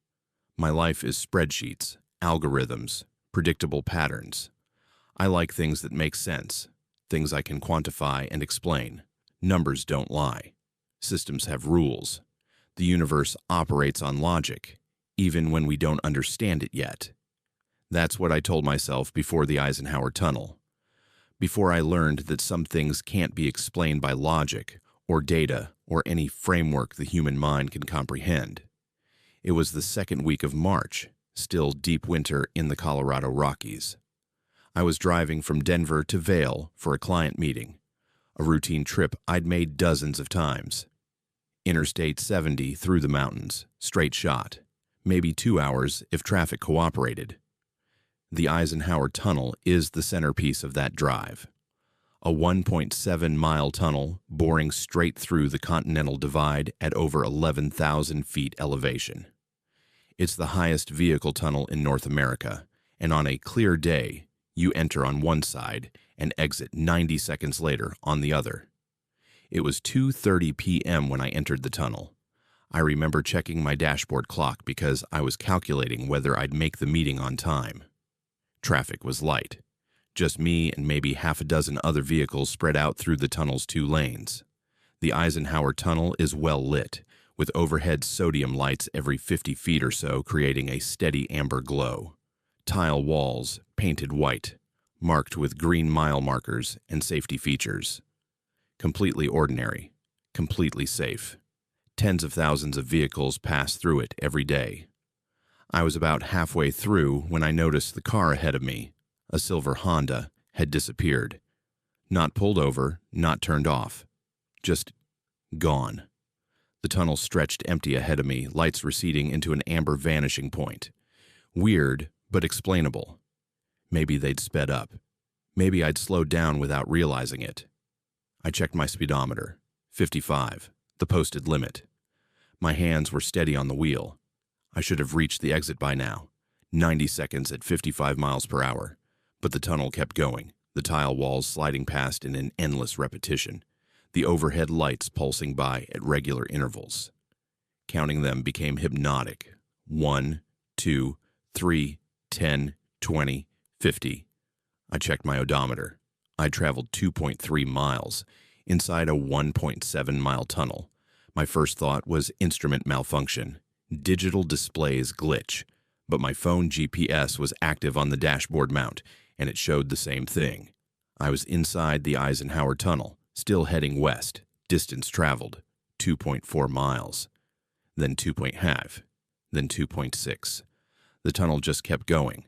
My life is spreadsheets, algorithms, predictable patterns. I like things that make sense, things I can quantify and explain. Numbers don't lie. Systems have rules. The universe operates on logic, even when we don't understand it yet. That's what I told myself before the Eisenhower Tunnel. Before I learned that some things can't be explained by logic or data or any framework the human mind can comprehend. It was the second week of March, still deep winter in the Colorado Rockies. I was driving from Denver to Vail for a client meeting, a routine trip I'd made dozens of times. Interstate 70 through the mountains, straight shot, maybe 2 hours if traffic cooperated. The Eisenhower Tunnel is the centerpiece of that drive. A 1.7-mile tunnel boring straight through the Continental Divide at over 11,000 feet elevation. It's the highest vehicle tunnel in North America, and on a clear day, you enter on one side and exit 90 seconds later on the other. It was 2:30 p.m. when I entered the tunnel. I remember checking my dashboard clock because I was calculating whether I'd make the meeting on time. Traffic was light. Just me and maybe half a dozen other vehicles spread out through the tunnel's 2 lanes. The Eisenhower Tunnel is well lit, with overhead sodium lights every 50 feet or so creating a steady amber glow. Tile walls, painted white, marked with green mile markers and safety features. Completely ordinary, completely safe. Tens of thousands of vehicles pass through it every day. I was about halfway through when I noticed the car ahead of me, a silver Honda, had disappeared. Not pulled over, not turned off. Just gone. The tunnel stretched empty ahead of me, lights receding into an amber vanishing point. Weird, but explainable. Maybe they'd sped up. Maybe I'd slowed down without realizing it. I checked my speedometer. 55, the posted limit. My hands were steady on the wheel. I should have reached the exit by now. 90 seconds at 55 miles per hour. But the tunnel kept going, the tile walls sliding past in an endless repetition, the overhead lights pulsing by at regular intervals. Counting them became hypnotic. 1, 2, 3, 10, 20, 50. I checked my odometer. I traveled 2.3 miles inside a 1.7-mile tunnel. My first thought was instrument malfunction, digital displays glitch, but my phone GPS was active on the dashboard mount, and it showed the same thing. I was inside the Eisenhower Tunnel, still heading west, distance traveled, 2.4 miles, then 2.5, then 2.6. The tunnel just kept going.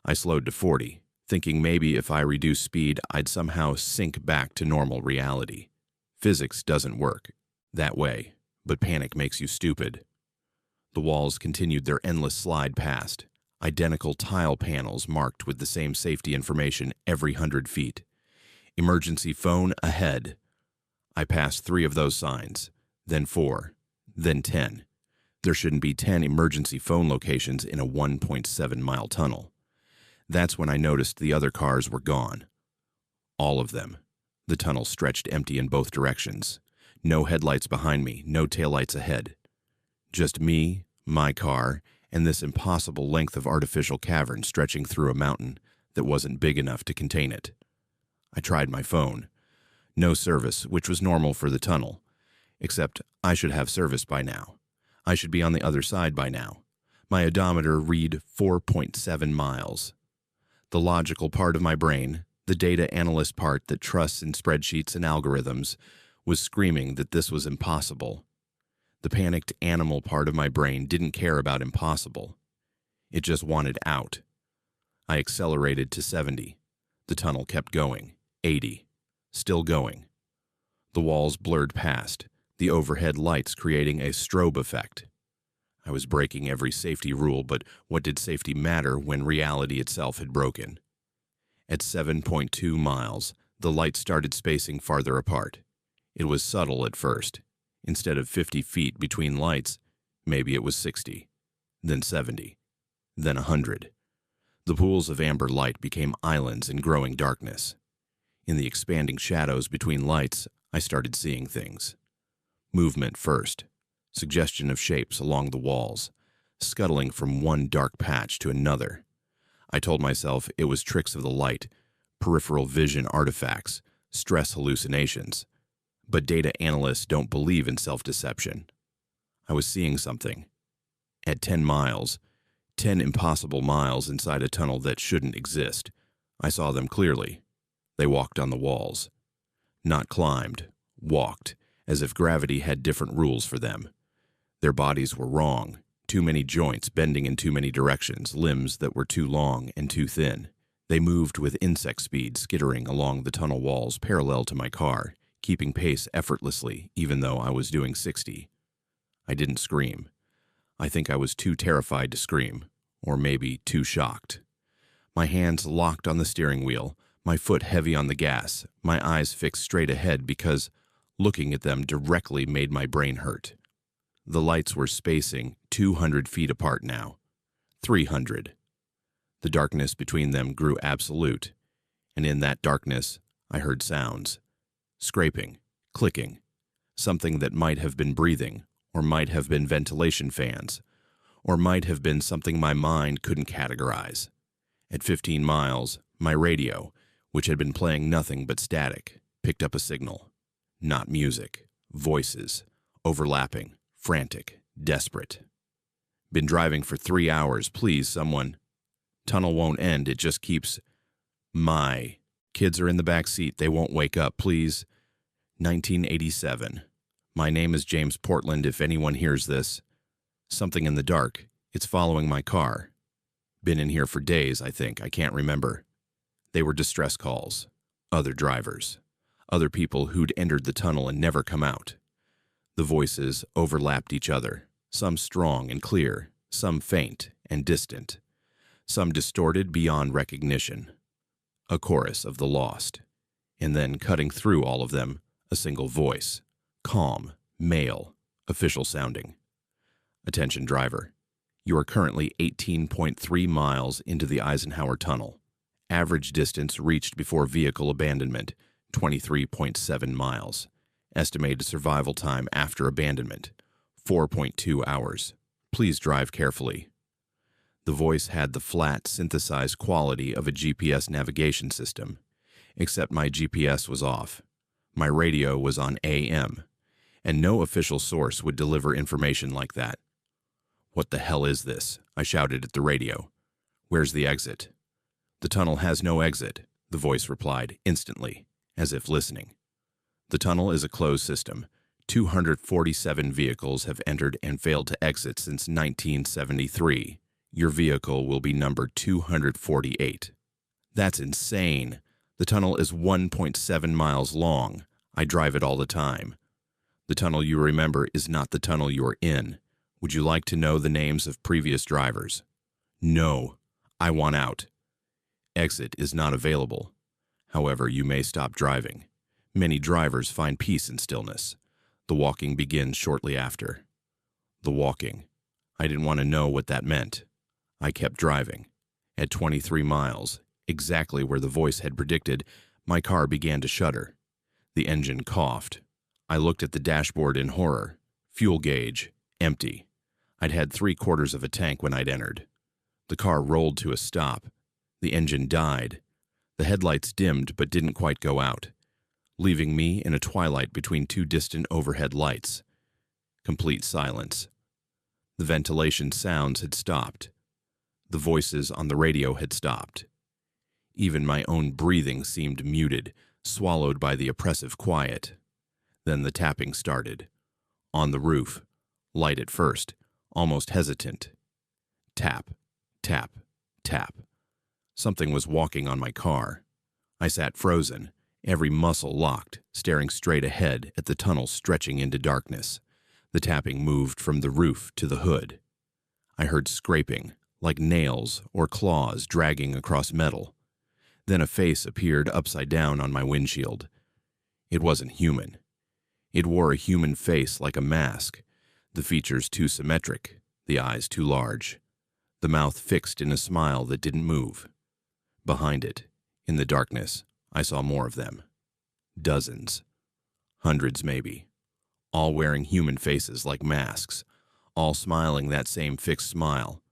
I slowed to 40, thinking maybe if I reduced speed, I'd somehow sink back to normal reality. Physics doesn't work that way, but panic makes you stupid. The walls continued their endless slide past, identical tile panels marked with the same safety information every 100 feet. Emergency phone ahead. I passed 3 of those signs, then 4, then 10. There shouldn't be 10 emergency phone locations in a 1.7-mile tunnel. That's when I noticed the other cars were gone. All of them. The tunnel stretched empty in both directions. No headlights behind me, no taillights ahead. Just me, my car, and this impossible length of artificial cavern stretching through a mountain that wasn't big enough to contain it. I tried my phone. No service, which was normal for the tunnel. Except I should have service by now. I should be on the other side by now. My odometer read 4.7 miles. The logical part of my brain, the data analyst part that trusts in spreadsheets and algorithms, was screaming that this was impossible. The panicked animal part of my brain didn't care about impossible. It just wanted out. I accelerated to 70. The tunnel kept going. 80. Still going. The walls blurred past, the overhead lights creating a strobe effect. I was breaking every safety rule, but what did safety matter when reality itself had broken? At 7.2 miles, the lights started spacing farther apart. It was subtle at first. Instead of 50 feet between lights, maybe it was 60, then 70, then 100. The pools of amber light became islands in growing darkness. In the expanding shadows between lights, I started seeing things. Movement first, suggestion of shapes along the walls, scuttling from one dark patch to another. I told myself it was tricks of the light, peripheral vision artifacts, stress hallucinations. But data analysts don't believe in self-deception. I was seeing something. At 10 miles, 10 impossible miles inside a tunnel that shouldn't exist, I saw them clearly. They walked on the walls. Not climbed, walked, as if gravity had different rules for them. Their bodies were wrong, too many joints bending in too many directions, limbs that were too long and too thin. They moved with insect speed, skittering along the tunnel walls parallel to my car, keeping pace effortlessly even though I was doing 60. I didn't scream. I think I was too terrified to scream, or maybe too shocked. My hands locked on the steering wheel, my foot heavy on the gas, my eyes fixed straight ahead because looking at them directly made my brain hurt. The lights were spacing 200 feet apart now. 300. The darkness between them grew absolute, and in that darkness I heard sounds. Scraping, clicking, something that might have been breathing, or might have been ventilation fans, or might have been something my mind couldn't categorize. At 15 miles, my radio, which had been playing nothing but static, picked up a signal. Not music, voices, overlapping, frantic, desperate. Been driving for 3 hours, please, someone. Tunnel won't end, it just keeps. My. Kids are in the back seat, they won't wake up, please. 1987. My name is James Portland, if anyone hears this. Something in the dark. It's following my car. Been in here for days, I think. I can't remember. They were distress calls. Other drivers. Other people who'd entered the tunnel and never come out. The voices overlapped each other, some strong and clear, some faint and distant, some distorted beyond recognition. A chorus of the lost. And then, cutting through all of them, a single voice. Calm, male, official sounding. Attention driver. You are currently 18.3 miles into the Eisenhower Tunnel. Average distance reached before vehicle abandonment, 23.7 miles. Estimated survival time after abandonment, 4.2 hours. Please drive carefully. The voice had the flat, synthesized quality of a GPS navigation system, except my GPS was off. My radio was on AM, and no official source would deliver information like that. What the hell is this? I shouted at the radio. Where's the exit? The tunnel has no exit, the voice replied instantly, as if listening. The tunnel is a closed system. 247 vehicles have entered and failed to exit since 1973. Your vehicle will be number 248. That's insane. The tunnel is 1.7 miles long. I drive it all the time. The tunnel you remember is not the tunnel you are in. Would you like to know the names of previous drivers? No. I want out. Exit is not available. However, you may stop driving. Many drivers find peace in stillness. The walking begins shortly after. The walking. I didn't want to know what that meant. I kept driving. At 23 miles, exactly where the voice had predicted, my car began to shudder. The engine coughed. I looked at the dashboard in horror. Fuel gauge, empty. I'd had 3/4 of a tank when I'd entered. The car rolled to a stop. The engine died. The headlights dimmed but didn't quite go out, leaving me in a twilight between two distant overhead lights. Complete silence. The ventilation sounds had stopped. The voices on the radio had stopped. Even my own breathing seemed muted, swallowed by the oppressive quiet. Then the tapping started. On the roof. Light at first, almost hesitant. Tap, tap, tap. Something was walking on my car. I sat frozen, every muscle locked, staring straight ahead at the tunnel stretching into darkness. The tapping moved from the roof to the hood. I heard scraping, like nails or claws dragging across metal. Then a face appeared upside down on my windshield. It wasn't human. It wore a human face like a mask, the features too symmetric, the eyes too large, the mouth fixed in a smile that didn't move. Behind it, in the darkness, I saw more of them. Dozens. Hundreds, maybe. All wearing human faces like masks, all smiling that same fixed smile.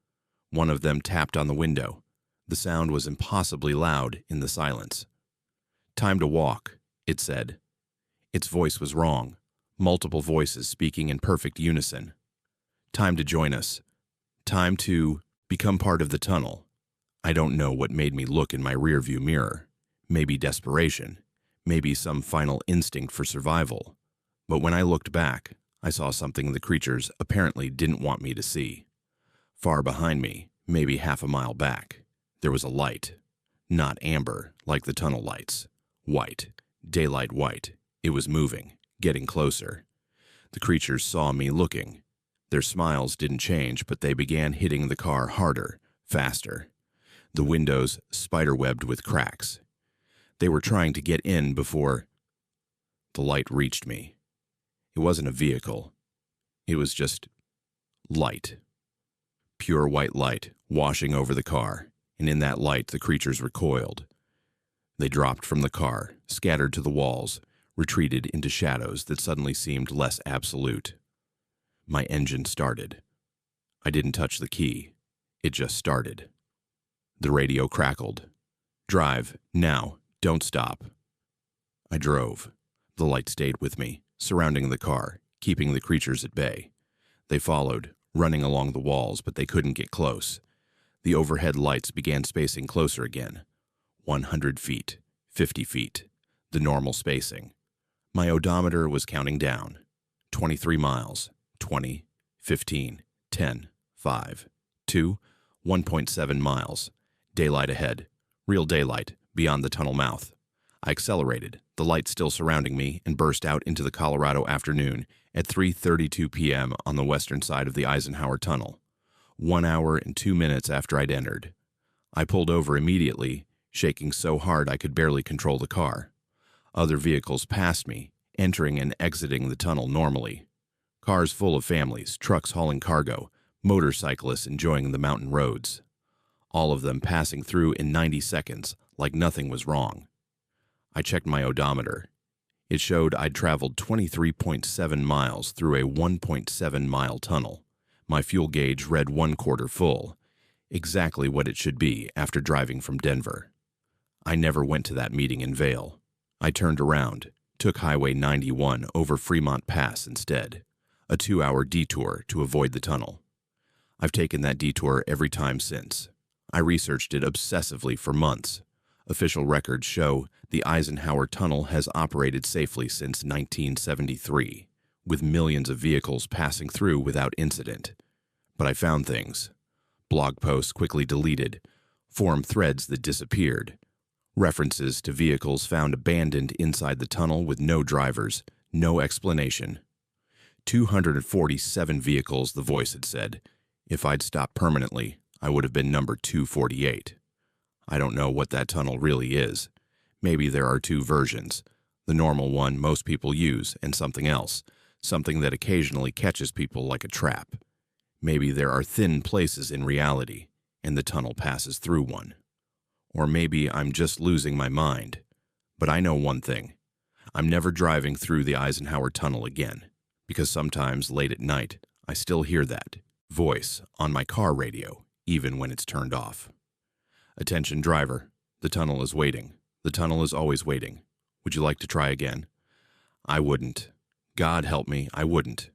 One of them tapped on the window. The sound was impossibly loud in the silence. "Time to walk," it said. Its voice was wrong, multiple voices speaking in perfect unison. Time to join us. Time to become part of the tunnel. I don't know what made me look in my rearview mirror. Maybe desperation, maybe some final instinct for survival. But when I looked back, I saw something the creatures apparently didn't want me to see. Far behind me, maybe half a mile back, there was a light. Not amber, like the tunnel lights. White, daylight white. It was moving, getting closer. The creatures saw me looking. Their smiles didn't change, but they began hitting the car harder, faster. The windows spiderwebbed with cracks. They were trying to get in before the light reached me. It wasn't a vehicle. It was just light. Pure white light washing over the car, and in that light the creatures recoiled. They dropped from the car, scattered to the walls, retreated into shadows that suddenly seemed less absolute. My engine started. I didn't touch the key. It just started. The radio crackled. "Drive, now, don't stop." I drove. The light stayed with me, surrounding the car, keeping the creatures at bay. They followed, running along the walls, but they couldn't get close. The overhead lights began spacing closer again. 100 feet, 50 feet, the normal spacing. My odometer was counting down. 23 miles, 20, 15, 10, 5, 2, 1.7 miles. Daylight ahead. Real daylight, beyond the tunnel mouth. I accelerated, the light still surrounding me, and burst out into the Colorado afternoon at 3:32 p.m. on the western side of the Eisenhower Tunnel. 1 hour and 2 minutes after I'd entered. I pulled over immediately, shaking so hard I could barely control the car. Other vehicles passed me, entering and exiting the tunnel normally. Cars full of families, trucks hauling cargo, motorcyclists enjoying the mountain roads. All of them passing through in 90 seconds, like nothing was wrong. I checked my odometer. It showed I'd traveled 23.7 miles through a 1.7-mile tunnel. My fuel gauge read 1/4 full, exactly what it should be after driving from Denver. I never went to that meeting in Vail. I turned around, took Highway 91 over Fremont Pass instead, a 2-hour detour to avoid the tunnel. I've taken that detour every time since. I researched it obsessively for months. Official records show the Eisenhower Tunnel has operated safely since 1973, with millions of vehicles passing through without incident. But I found things. Blog posts quickly deleted, forum threads that disappeared, references to vehicles found abandoned inside the tunnel with no drivers, no explanation. 247 vehicles, the voice had said. If I'd stopped permanently, I would have been number 248. I don't know what that tunnel really is. Maybe there are two versions. The normal one most people use and something else, something that occasionally catches people like a trap. Maybe there are thin places in reality, and the tunnel passes through one. Or maybe I'm just losing my mind. But I know one thing. I'm never driving through the Eisenhower Tunnel again, because sometimes late at night, I still hear that voice on my car radio, even when it's turned off. Attention driver, the tunnel is waiting. The tunnel is always waiting. Would you like to try again? I wouldn't. God help me, I wouldn't.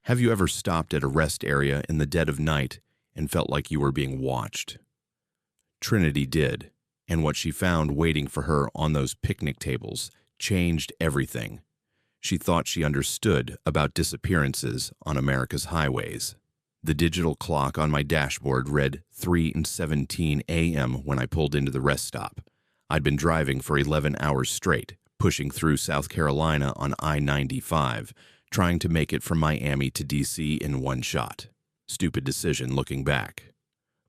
Have you ever stopped at a rest area in the dead of night and felt like you were being watched? Trinity did, and what she found waiting for her on those picnic tables changed everything. She thought she understood about disappearances on America's highways. The digital clock on my dashboard read 3:17 a.m. when I pulled into the rest stop. I'd been driving for 11 hours straight, pushing through South Carolina on I-95, trying to make it from Miami to D.C. in one shot. Stupid decision looking back.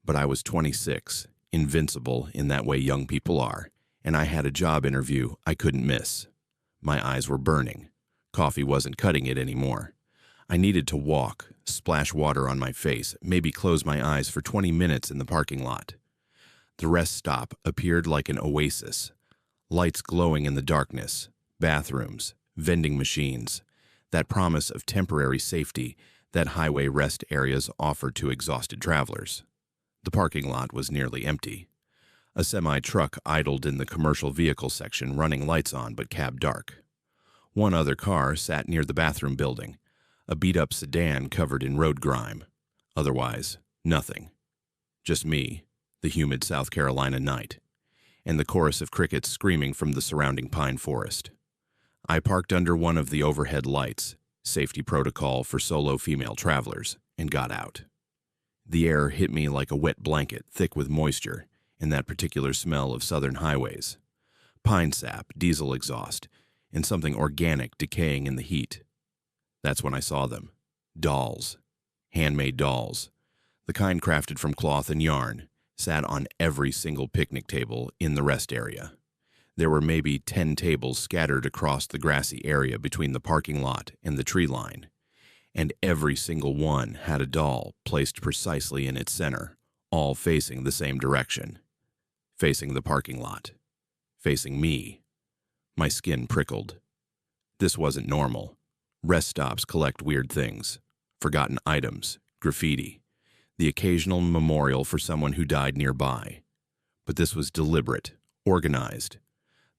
But I was 26, invincible in that way young people are, and I had a job interview I couldn't miss. My eyes were burning. Coffee wasn't cutting it anymore. I needed to walk, splash water on my face, maybe close my eyes for 20 minutes in the parking lot. The rest stop appeared like an oasis. Lights glowing in the darkness, bathrooms, vending machines, that promise of temporary safety that highway rest areas offer to exhausted travelers. The parking lot was nearly empty. A semi-truck idled in the commercial vehicle section, running lights on but cab dark. One other car sat near the bathroom building, a beat-up sedan covered in road grime. Otherwise, nothing. Just me, the humid South Carolina night, and the chorus of crickets screaming from the surrounding pine forest. I parked under one of the overhead lights, safety protocol for solo female travelers, and got out. The air hit me like a wet blanket, thick with moisture, and that particular smell of southern highways. Pine sap, diesel exhaust, and something organic decaying in the heat. That's when I saw them. Dolls. Handmade dolls. The kind crafted from cloth and yarn, sat on every single picnic table in the rest area. There were maybe 10 tables scattered across the grassy area between the parking lot and the tree line, and every single one had a doll placed precisely in its center, all facing the same direction. Facing the parking lot. Facing me. My skin prickled. This wasn't normal. Rest stops collect weird things. Forgotten items, graffiti, the occasional memorial for someone who died nearby. But this was deliberate, organized.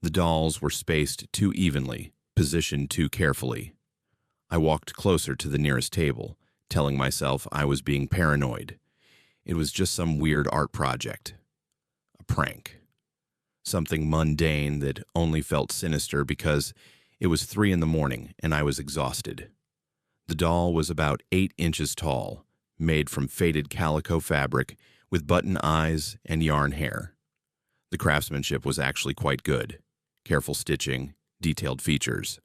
The dolls were spaced too evenly, positioned too carefully. I walked closer to the nearest table, telling myself I was being paranoid. It was just some weird art project. A prank. Something mundane that only felt sinister because it was 3 in the morning and I was exhausted. The doll was about 8 inches tall, made from faded calico fabric with button eyes and yarn hair. The craftsmanship was actually quite good. Careful stitching, detailed features.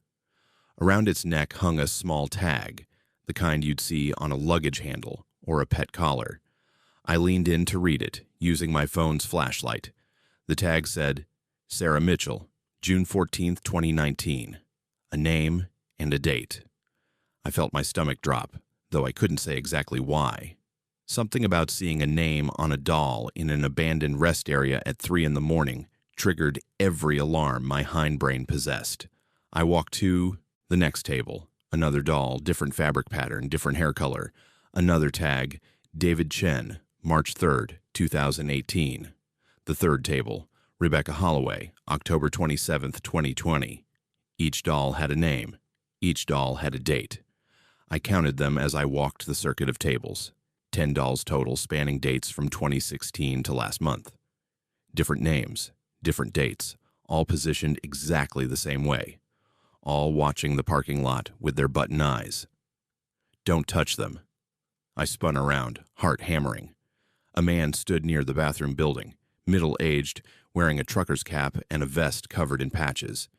Around its neck hung a small tag, the kind you'd see on a luggage handle or a pet collar. I leaned in to read it, using my phone's flashlight. The tag said, Sarah Mitchell, June 14th, 2019. A name and a date. I felt my stomach drop, though I couldn't say exactly why. Something about seeing a name on a doll in an abandoned rest area at 3 in the morning triggered every alarm my hindbrain possessed. I walked to the next table. Another doll, different fabric pattern, different hair color. Another tag, David Chen, March 3rd, 2018. The third table, Rebecca Holloway, October 27th, 2020. Each doll had a name. Each doll had a date. I counted them as I walked the circuit of tables. 10 dolls total, spanning dates from 2016 to last month. Different names, different dates, all positioned exactly the same way. All watching the parking lot with their button eyes. Don't touch them. I spun around, heart hammering. A man stood near the bathroom building, middle-aged, wearing a trucker's cap and a vest covered in patches.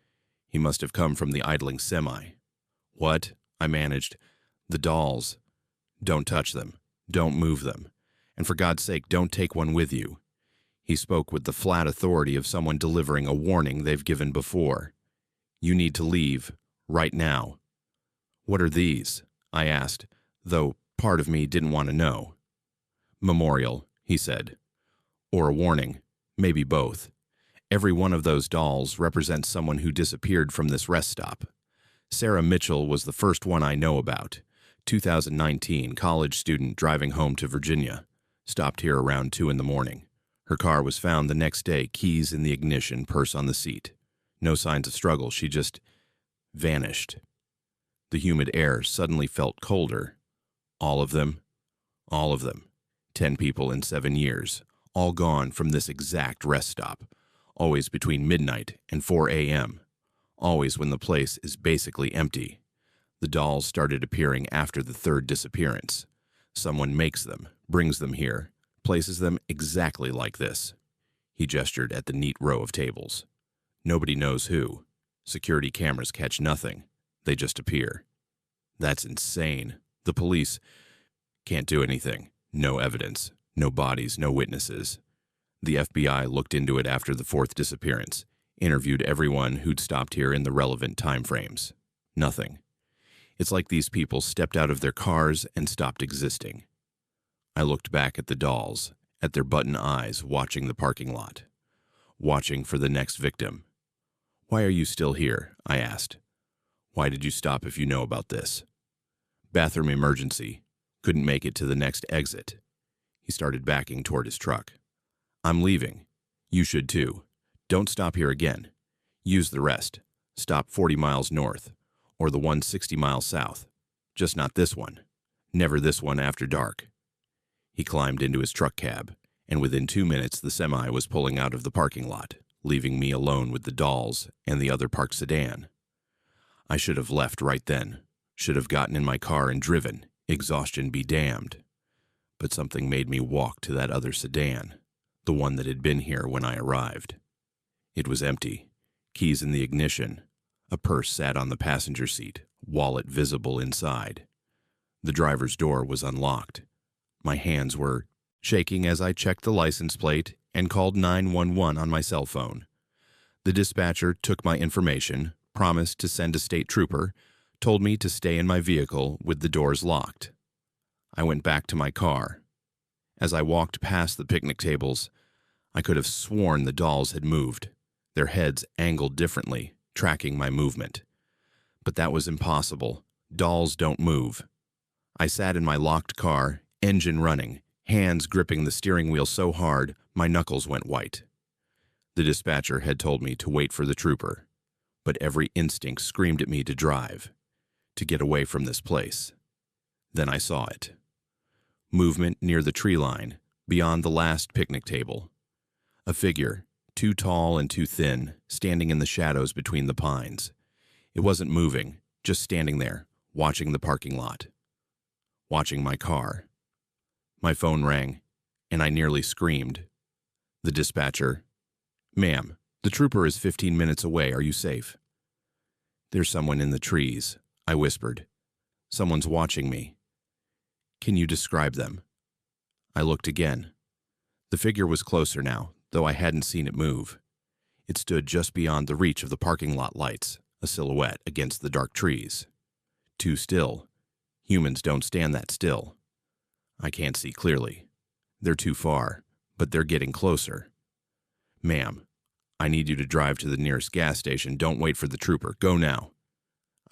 He must have come from the idling semi. What? I managed. The dolls. Don't touch them. Don't move them. And for God's sake, don't take one with you. He spoke with the flat authority of someone delivering a warning they've given before. You need to leave, right now. What are these? I asked, though part of me didn't want to know. Memorial, he said. Or a warning, maybe both. Every one of those dolls represents someone who disappeared from this rest stop. Sarah Mitchell was the first one I know about. 2019, college student driving home to Virginia. Stopped here around 2 in the morning. Her car was found the next day, keys in the ignition, purse on the seat. No signs of struggle, she just vanished. The humid air suddenly felt colder. All of them. 10 people in 7 years, all gone from this exact rest stop, always between midnight and 4 a.m., always when the place is basically empty. The dolls started appearing after the third disappearance. Someone makes them, brings them here, places them exactly like this. He gestured at the neat row of tables. Nobody knows who. Security cameras catch nothing. They just appear. That's insane. The police can't do anything. No evidence. No bodies, no witnesses. The FBI looked into it after the fourth disappearance, interviewed everyone who'd stopped here in the relevant time frames. Nothing. It's like these people stepped out of their cars and stopped existing. I looked back at the dolls, at their button eyes watching the parking lot, watching for the next victim. Why are you still here? I asked. Why did you stop if you know about this? Bathroom emergency. Couldn't make it to the next exit. He started backing toward his truck. I'm leaving. You should too. Don't stop here again. Use the rest. Stop 40 miles north, or the one 60 miles south. Just not this one. Never this one after dark. He climbed into his truck cab, and within 2 minutes the semi was pulling out of the parking lot, leaving me alone with the dolls and the other parked sedan. I should have left right then. Should have gotten in my car and driven. Exhaustion be damned. But something made me walk to that other sedan, the one that had been here when I arrived. It was empty. Keys in the ignition. A purse sat on the passenger seat, wallet visible inside. The driver's door was unlocked. My hands were shaking as I checked the license plate and called 911 on my cell phone. The dispatcher took my information, promised to send a state trooper, told me to stay in my vehicle with the doors locked. I went back to my car. As I walked past the picnic tables, I could have sworn the dolls had moved, their heads angled differently, tracking my movement. But that was impossible. Dolls don't move. I sat in my locked car, engine running, hands gripping the steering wheel so hard my knuckles went white. The dispatcher had told me to wait for the trooper, but every instinct screamed at me to drive to get away from this place. Then I saw it. Movement near the tree line, beyond the last picnic table. A figure, too tall and too thin, standing in the shadows between the pines. It wasn't moving, just standing there, watching the parking lot. Watching my car. My phone rang, and I nearly screamed. The dispatcher, "Ma'am, the trooper is 15 minutes away. Are you safe?" "There's someone in the trees," I whispered. "Someone's watching me." "Can you describe them?" I looked again. The figure was closer now, though I hadn't seen it move. It stood just beyond the reach of the parking lot lights, a silhouette against the dark trees. Too still. Humans don't stand that still. I can't see clearly. They're too far, but they're getting closer. "Ma'am, I need you to drive to the nearest gas station. Don't wait for the trooper. Go now."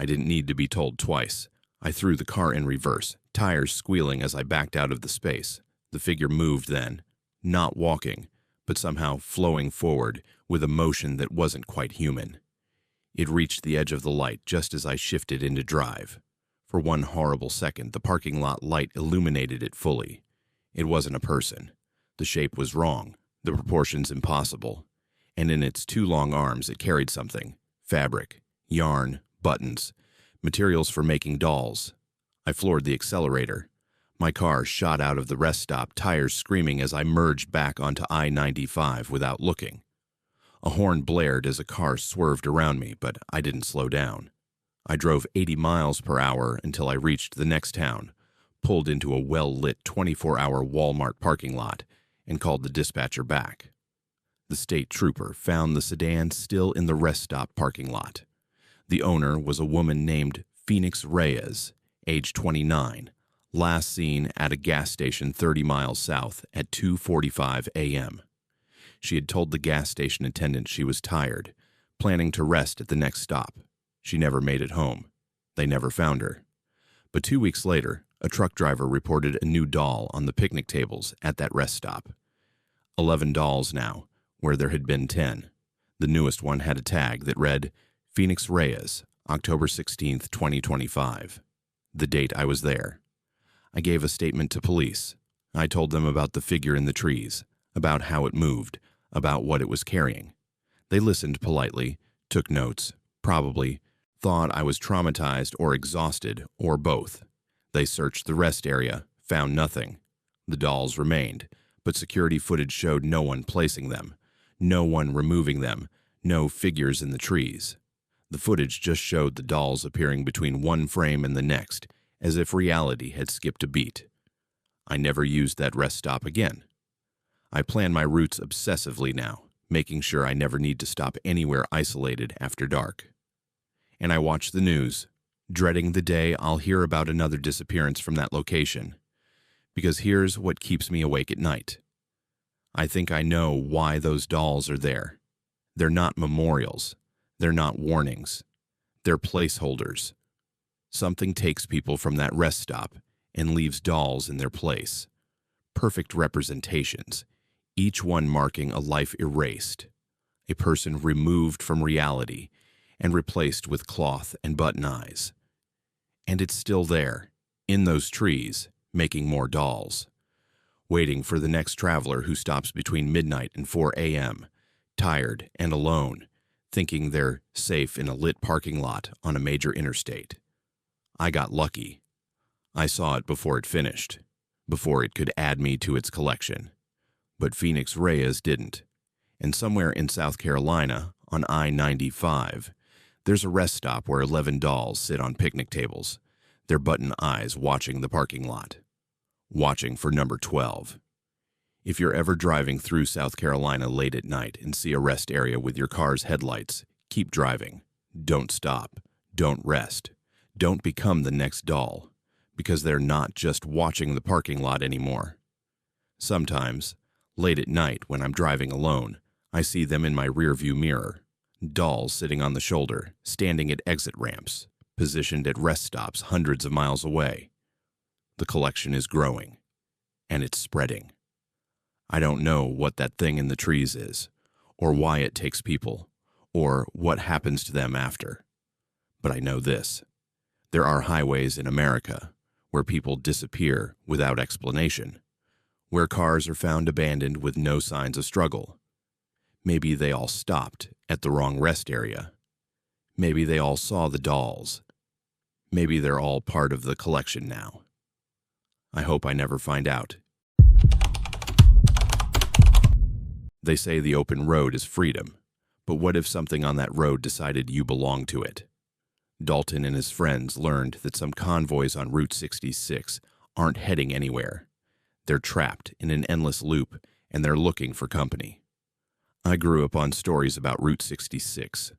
I didn't need to be told twice. I threw the car in reverse, tires squealing as I backed out of the space. The figure moved then, not walking, but somehow flowing forward with a motion that wasn't quite human. It reached the edge of the light just as I shifted into drive. For one horrible second, the parking lot light illuminated it fully. It wasn't a person. The shape was wrong, the proportions impossible, and in its two long arms it carried something: fabric, yarn, buttons, materials for making dolls. I floored the accelerator. My car shot out of the rest stop, tires screaming as I merged back onto I-95 without looking. A horn blared as a car swerved around me, but I didn't slow down. I drove 80 miles per hour until I reached the next town, pulled into a well-lit 24-hour Walmart parking lot, and called the dispatcher back. The state trooper found the sedan still in the rest stop parking lot. The owner was a woman named Phoenix Reyes, age 29, last seen at a gas station 30 miles south at 2:45 a.m. She had told the gas station attendant she was tired, planning to rest at the next stop. She never made it home. They never found her. But 2 weeks later, a truck driver reported a new doll on the picnic tables at that rest stop. 11 dolls now, where there had been 10. The newest one had a tag that read, "Phoenix Reyes, October 16th, 2025. The date I was there. I gave a statement to police. I told them about the figure in the trees, about how it moved, about what it was carrying. They listened politely, took notes, probably thought I was traumatized or exhausted or both. They searched the rest area, found nothing. The dolls remained, but security footage showed no one placing them, no one removing them, no figures in the trees. The footage just showed the dolls appearing between one frame and the next, as if reality had skipped a beat. I never used that rest stop again. I plan my routes obsessively now, making sure I never need to stop anywhere isolated after dark. And I watch the news, dreading the day I'll hear about another disappearance from that location. Because here's what keeps me awake at night. I think I know why those dolls are there. They're not memorials. They're not warnings. They're placeholders. Something takes people from that rest stop and leaves dolls in their place. Perfect representations, each one marking a life erased, a person removed from reality and replaced with cloth and button eyes. And it's still there, in those trees, making more dolls, waiting for the next traveler who stops between midnight and 4 a.m., tired and alone, thinking they're safe in a lit parking lot on a major interstate. I got lucky. I saw it before it finished, before it could add me to its collection. But Phoenix Reyes didn't. And somewhere in South Carolina, on I-95, there's a rest stop where 11 dolls sit on picnic tables, their button eyes watching the parking lot, watching for number 12. If you're ever driving through South Carolina late at night and see a rest area with your car's headlights, keep driving. Don't stop. Don't rest. Don't become the next doll, because they're not just watching the parking lot anymore. Sometimes, late at night when I'm driving alone, I see them in my rearview mirror, dolls sitting on the shoulder, standing at exit ramps, positioned at rest stops hundreds of miles away. The collection is growing, and it's spreading. I don't know what that thing in the trees is, or why it takes people, or what happens to them after. But I know this. There are highways in America where people disappear without explanation, where cars are found abandoned with no signs of struggle. Maybe they all stopped at the wrong rest area. Maybe they all saw the dolls. Maybe they're all part of the collection now. I hope I never find out. They say the open road is freedom, but what if something on that road decided you belong to it? Dalton and his friends learned that some convoys on Route 66 aren't heading anywhere. They're trapped in an endless loop, and they're looking for company. I grew up on stories about Route 66.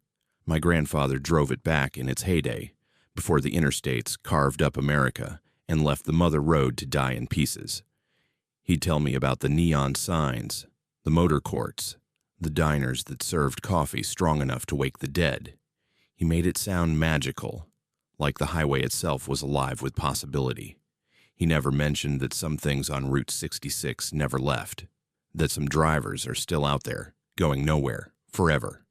My grandfather drove it back in its heyday, before the interstates carved up America and left the mother road to die in pieces. He'd tell me about the neon signs, the motor courts, the diners that served coffee strong enough to wake the dead. He made it sound magical, like the highway itself was alive with possibility. He never mentioned that some things on Route 66 never left, that some drivers are still out there, going nowhere, forever.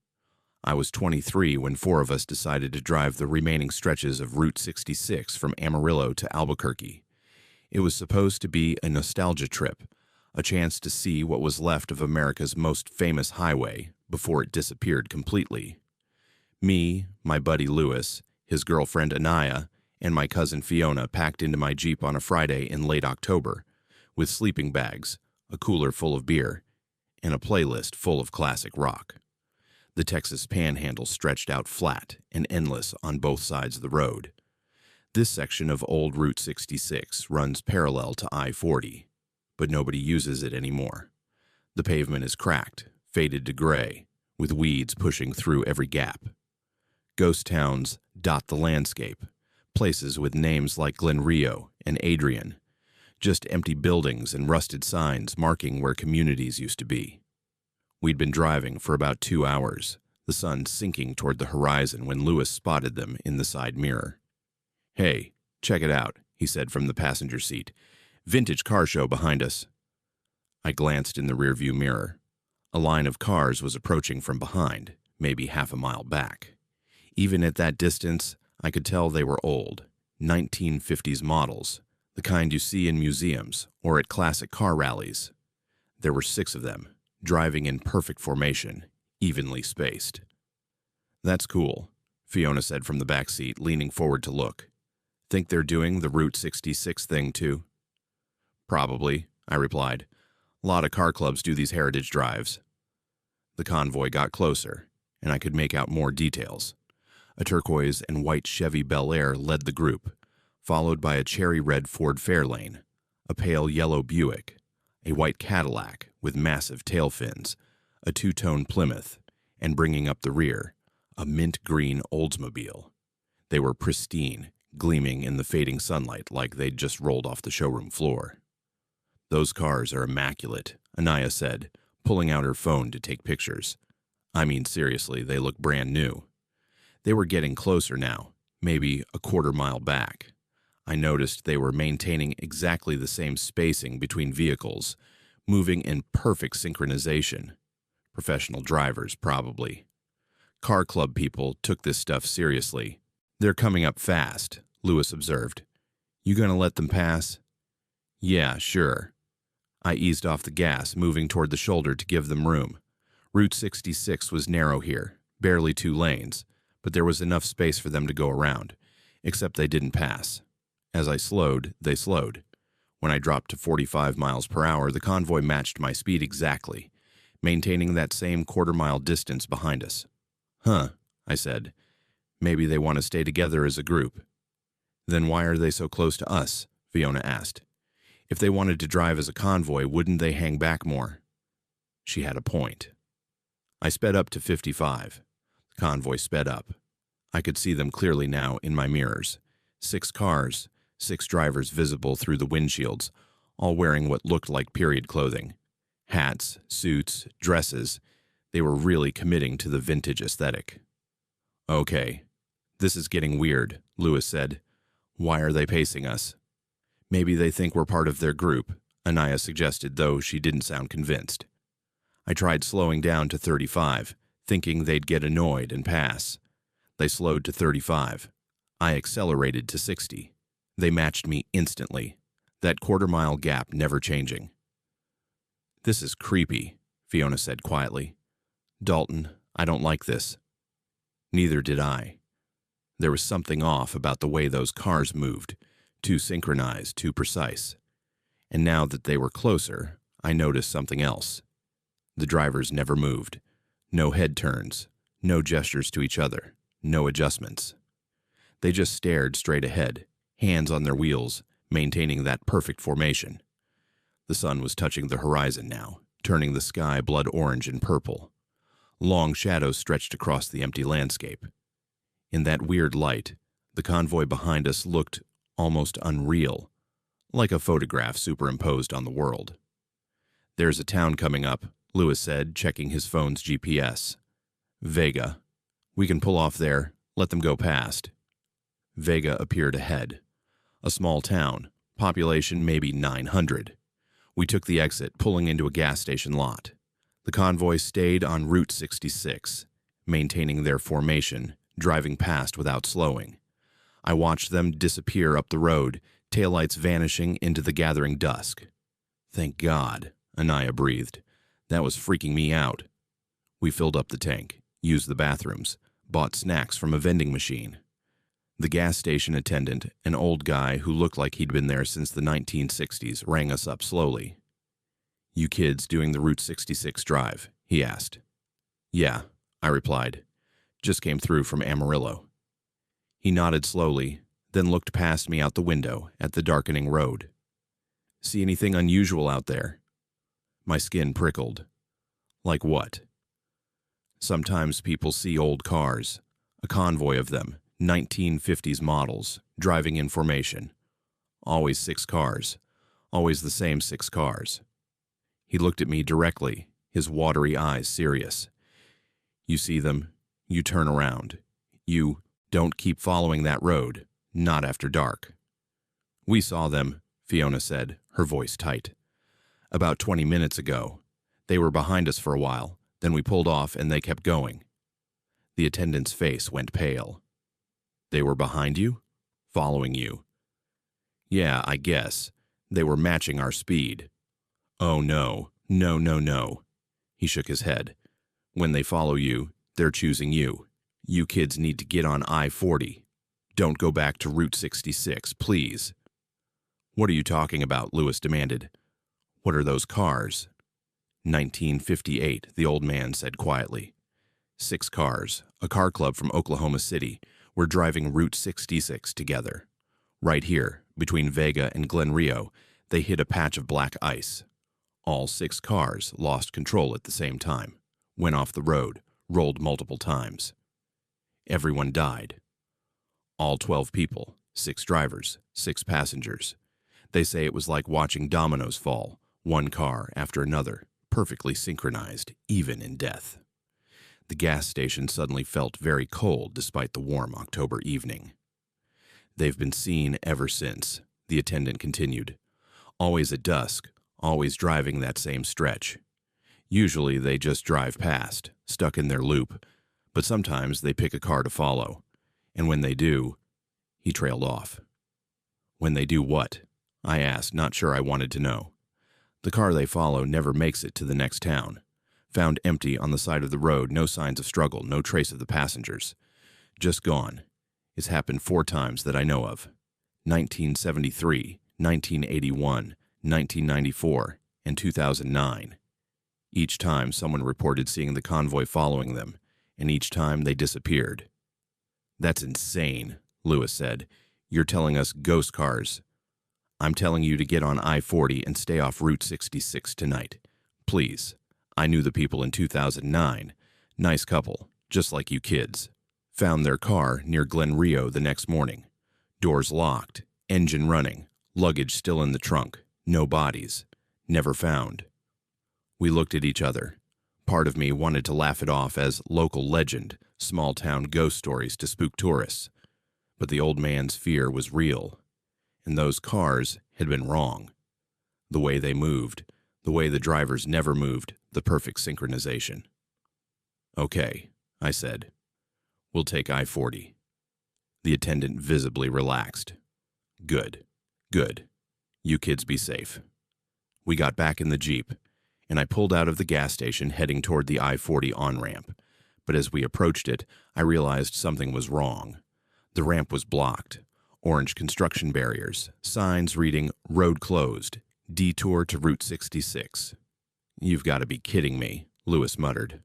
I was 23 when 4 of us decided to drive the remaining stretches of Route 66 from Amarillo to Albuquerque. It was supposed to be a nostalgia trip, a chance to see what was left of America's most famous highway before it disappeared completely. Me, my buddy Louis, his girlfriend Anaya, and my cousin Fiona packed into my Jeep on a Friday in late October, with sleeping bags, a cooler full of beer, and a playlist full of classic rock. The Texas Panhandle stretched out flat and endless on both sides of the road. This section of old Route 66 runs parallel to I-40, but nobody uses it anymore. The pavement is cracked, faded to gray, with weeds pushing through every gap. Ghost towns dot the landscape, places with names like Glen Rio and Adrian, just empty buildings and rusted signs marking where communities used to be. We'd been driving for about 2 hours, the sun sinking toward the horizon when Louis spotted them in the side mirror. "Hey, check it out," he said from the passenger seat. "Vintage car show behind us." I glanced in the rearview mirror. A line of cars was approaching from behind, maybe half a mile back. Even at that distance, I could tell they were old, 1950s models, the kind you see in museums or at classic car rallies. There were 6 of them, driving in perfect formation, evenly spaced. "That's cool," Fiona said from the back seat, leaning forward to look. "Think they're doing the Route 66 thing too?" "Probably," I replied. "A lot of car clubs do these heritage drives." The convoy got closer, and I could make out more details. A turquoise and white Chevy Bel Air led the group, followed by a cherry-red Ford Fairlane, a pale yellow Buick, a white Cadillac with massive tail fins, a 2-tone Plymouth, and bringing up the rear, a mint-green Oldsmobile. They were pristine, gleaming in the fading sunlight like they'd just rolled off the showroom floor. "Those cars are immaculate," Anaya said, pulling out her phone to take pictures. "I mean, seriously, they look brand new." They were getting closer now, maybe a quarter mile back. I noticed they were maintaining exactly the same spacing between vehicles, moving in perfect synchronization. Professional drivers, probably. Car club people took this stuff seriously. "They're coming up fast," Louis observed. "You gonna let them pass?" "Yeah, sure." I eased off the gas, moving toward the shoulder to give them room. Route 66 was narrow here, barely 2 lanes, but there was enough space for them to go around, except they didn't pass. As I slowed, they slowed. When I dropped to 45 miles per hour, the convoy matched my speed exactly, maintaining that same quarter-mile distance behind us. "Huh," I said. "Maybe they want to stay together as a group." "Then why are they so close to us?" Fiona asked. "If they wanted to drive as a convoy, wouldn't they hang back more?" She had a point. I sped up to 55. The convoy sped up. I could see them clearly now in my mirrors. 6 cars, 6 drivers visible through the windshields, all wearing what looked like period clothing. Hats, suits, dresses. They were really committing to the vintage aesthetic. "Okay, this is getting weird," Louis said. "Why are they pacing us?" "Maybe they think we're part of their group," Anaya suggested, though she didn't sound convinced. I tried slowing down to 35, thinking they'd get annoyed and pass. They slowed to 35. I accelerated to 60. They matched me instantly, that quarter-mile gap never changing. "This is creepy," Fiona said quietly. "Dalton, I don't like this." Neither did I. There was something off about the way those cars moved, too synchronized, too precise. And now that they were closer, I noticed something else. The drivers never moved. No head turns, no gestures to each other, no adjustments. They just stared straight ahead, hands on their wheels, maintaining that perfect formation. The sun was touching the horizon now, turning the sky blood orange and purple. Long shadows stretched across the empty landscape. In that weird light, the convoy behind us looked almost unreal, like a photograph superimposed on the world. "There's a town coming up," Lewis said, checking his phone's GPS. "Vega. We can pull off there, let them go past." Vega appeared ahead. A small town, population maybe 900. We took the exit, pulling into a gas station lot. The convoy stayed on Route 66, maintaining their formation, driving past without slowing. I watched them disappear up the road, taillights vanishing into the gathering dusk. "Thank God," Anaya breathed. "That was freaking me out." We filled up the tank, used the bathrooms, bought snacks from a vending machine. The gas station attendant, an old guy who looked like he'd been there since the 1960s, rang us up slowly. "You kids doing the Route 66 drive?" he asked. "Yeah," I replied. "Just came through from Amarillo." He nodded slowly, then looked past me out the window at the darkening road. "See anything unusual out there?" My skin prickled. "Like what?" "Sometimes people see old cars, a convoy of them, 1950s models, driving in formation. Always 6 cars, always the same 6 cars." He looked at me directly, his watery eyes serious. "You see them, you turn around. You don't keep following that road, not after dark." "We saw them," Fiona said, her voice tight. "About 20 minutes ago. They were behind us for a while, then we pulled off and they kept going." The attendant's face went pale. "They were behind you? Following you?" "Yeah, I guess. They were matching our speed." "Oh no, no, no, no." He shook his head. "When they follow you, they're choosing you. You kids need to get on I-40. Don't go back to Route 66, please." "What are you talking about?" Lewis demanded. "What are those cars?" 1958, the old man said quietly. 6 cars, a car club from Oklahoma City, were driving Route 66 together. Right here, between Vega and Glen Rio, they hit a patch of black ice. All 6 cars lost control at the same time, went off the road, rolled multiple times. Everyone died. All 12 people, 6 drivers, 6 passengers. They say it was like watching dominoes fall, one car after another, perfectly synchronized, even in death. The gas station suddenly felt very cold despite the warm October evening. "They've been seen ever since," the attendant continued. "Always at dusk, always driving that same stretch. Usually they just drive past, stuck in their loop, but sometimes they pick a car to follow. And when they do," he trailed off. "When they do what?" I asked, not sure I wanted to know. "The car they follow never makes it to the next town. Found empty on the side of the road, no signs of struggle, no trace of the passengers. Just gone. It's happened 4 times that I know of. 1973, 1981, 1994, and 2009. Each time someone reported seeing the convoy following them, and each time they disappeared." "That's insane," Lewis said. "You're telling us ghost cars." "I'm telling you to get on I-40 and stay off Route 66 tonight. Please. I knew the people in 2009. Nice couple, just like you kids. Found their car near Glen Rio the next morning. Doors locked, engine running, luggage still in the trunk, no bodies. Never found." We looked at each other. Part of me wanted to laugh it off as local legend, small-town ghost stories to spook tourists. But the old man's fear was real. And those cars had been wrong. The way they moved, the way the drivers never moved, the perfect synchronization. "Okay," I said. "We'll take I-40." The attendant visibly relaxed. Good. Good. You kids be safe. We got back in the Jeep, and I pulled out of the gas station heading toward the I-40 on-ramp. But as we approached it, I realized something was wrong. The ramp was blocked. Orange construction barriers, signs reading "Road closed, detour to Route 66. You've got to be kidding me, Lewis muttered.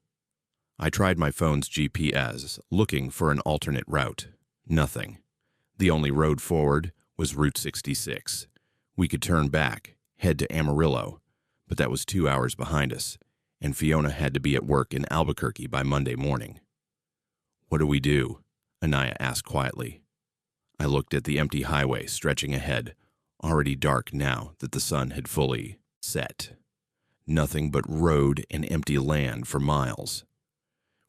I tried my phone's GPS, looking for an alternate route. Nothing. The only road forward was Route 66. We could turn back, head to Amarillo, but that was 2 hours behind us, and Fiona had to be at work in Albuquerque by Monday morning. What do we do? Anaya asked quietly. I looked at the empty highway stretching ahead, already dark now that the sun had fully set. Nothing but road and empty land for miles.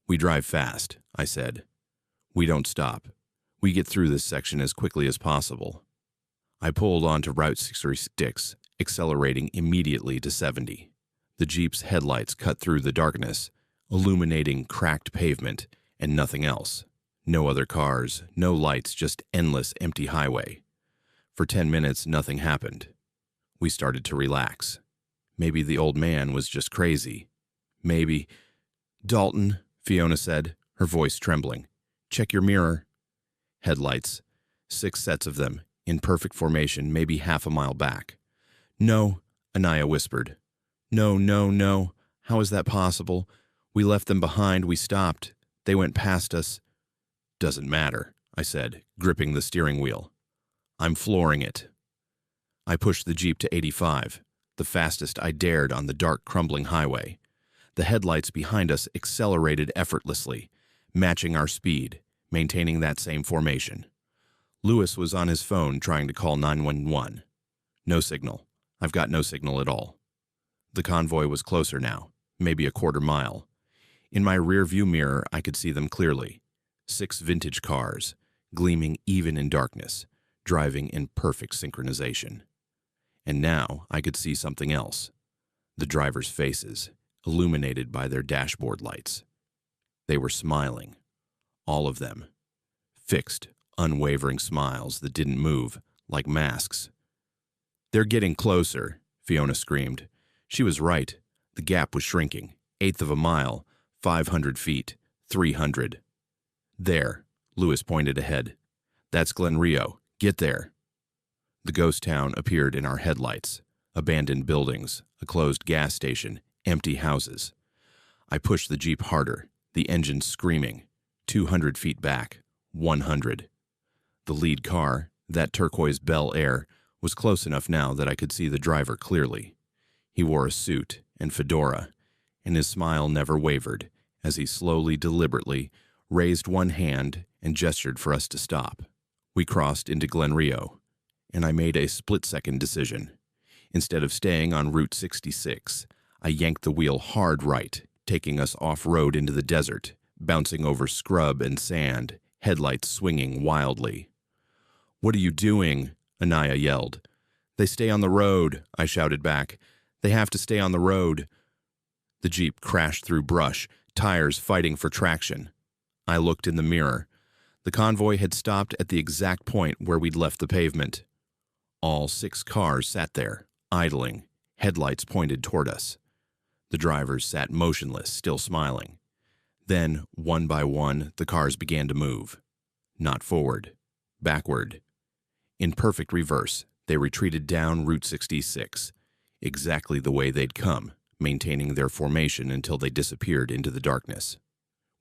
We drive fast, I said. We don't stop. We get through this section as quickly as possible. I pulled onto Route 66, accelerating immediately to 70. The Jeep's headlights cut through the darkness, illuminating cracked pavement and nothing else. No other cars, no lights, just endless empty highway. For 10 minutes, nothing happened. We started to relax. Maybe the old man was just crazy. Maybe... Dalton, Fiona said, her voice trembling. Check your mirror. Headlights. 6 sets of them, in perfect formation, maybe half a mile back. No, Anaya whispered. No, no, no. How is that possible? We left them behind, we stopped. They went past us. Doesn't matter, I said, gripping the steering wheel. I'm flooring it. I pushed the Jeep to 85, the fastest I dared on the dark, crumbling highway. The headlights behind us accelerated effortlessly, matching our speed, maintaining that same formation. Lewis was on his phone trying to call 911. No signal. I've got no signal at all. The convoy was closer now, maybe a quarter mile. In my rear-view mirror, I could see them clearly. 6 vintage cars, gleaming even in darkness, driving in perfect synchronization. And now I could see something else. The drivers' faces, illuminated by their dashboard lights. They were smiling. All of them. Fixed, unwavering smiles that didn't move, like masks. They're getting closer, Fiona screamed. She was right. The gap was shrinking. 1/8 of a mile, 500 feet, 300. There, Lewis pointed ahead. That's Glen Rio. Get there. The ghost town appeared in our headlights. Abandoned buildings, a closed gas station, empty houses. I pushed the Jeep harder, the engine screaming. 200 feet back, 100. The lead car, that turquoise Bel Air, was close enough now that I could see the driver clearly. He wore a suit and fedora, and his smile never wavered as he slowly, deliberately raised one hand and gestured for us to stop. We crossed into Glen Rio, and I made a split-second decision. Instead of staying on Route 66, I yanked the wheel hard right, taking us off-road into the desert, bouncing over scrub and sand, headlights swinging wildly. "What are you doing?" Anaya yelled. "They stay on the road," I shouted back. "They have to stay on the road." The Jeep crashed through brush, tires fighting for traction. I looked in the mirror. The convoy had stopped at the exact point where we'd left the pavement. All 6 cars sat there, idling, headlights pointed toward us. The drivers sat motionless, still smiling. Then, one by one, the cars began to move. Not forward, backward. In perfect reverse, they retreated down Route 66, exactly the way they'd come, maintaining their formation until they disappeared into the darkness.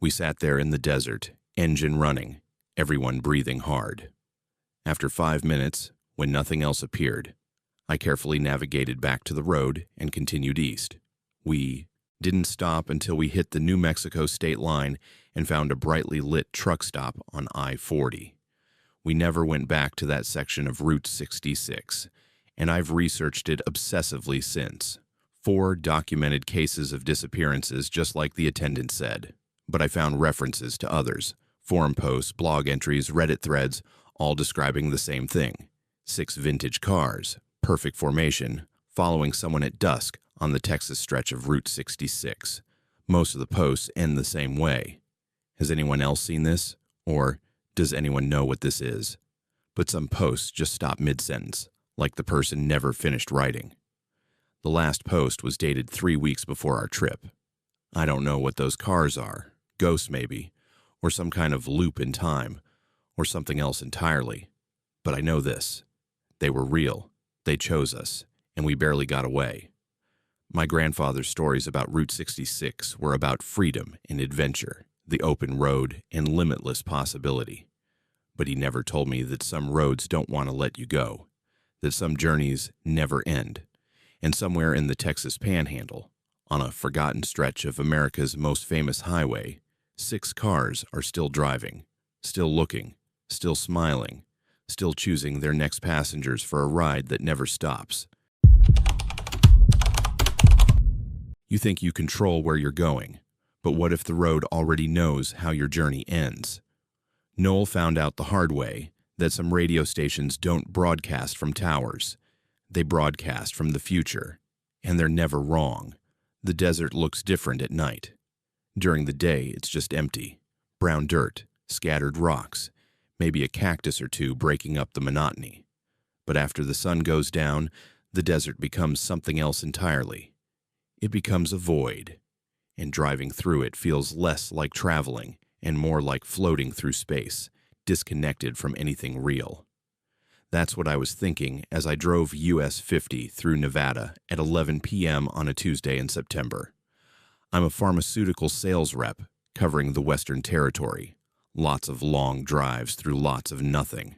We sat there in the desert, engine running, everyone breathing hard. After 5 minutes, when nothing else appeared, I carefully navigated back to the road and continued east. We didn't stop until we hit the New Mexico state line and found a brightly lit truck stop on I-40. We never went back to that section of Route 66, and I've researched it obsessively since. 4 documented cases of disappearances, just like the attendant said. But I found references to others, forum posts, blog entries, Reddit threads, all describing the same thing. 6 vintage cars, perfect formation, following someone at dusk on the Texas stretch of Route 66. Most of the posts end the same way. Has anyone else seen this? Or Does anyone know what this is? But some posts just stop mid-sentence, like the person never finished writing. The last post was dated 3 weeks before our trip. I don't know what those cars are, ghosts maybe, or some kind of loop in time, or something else entirely. But I know this. They were real, they chose us, and we barely got away. My grandfather's stories about Route 66 were about freedom and adventure, the open road, and limitless possibility. But he never told me that some roads don't want to let you go, that some journeys never end, and somewhere in the Texas Panhandle, on a forgotten stretch of America's most famous highway, 6 cars are still driving, still looking, still smiling, still choosing their next passengers for a ride that never stops. You think you control where you're going, but what if the road already knows how your journey ends? Noel found out the hard way that some radio stations don't broadcast from towers. They broadcast from the future, and they're never wrong. The desert looks different at night. During the day, it's just empty. Brown dirt, scattered rocks, maybe a cactus or two breaking up the monotony. But after the sun goes down, the desert becomes something else entirely. It becomes a void, and driving through it feels less like traveling and more like floating through space, disconnected from anything real. That's what I was thinking as I drove US 50 through Nevada at 11 p.m. on a Tuesday in September. I'm a pharmaceutical sales rep covering the Western Territory. Lots of long drives through lots of nothing.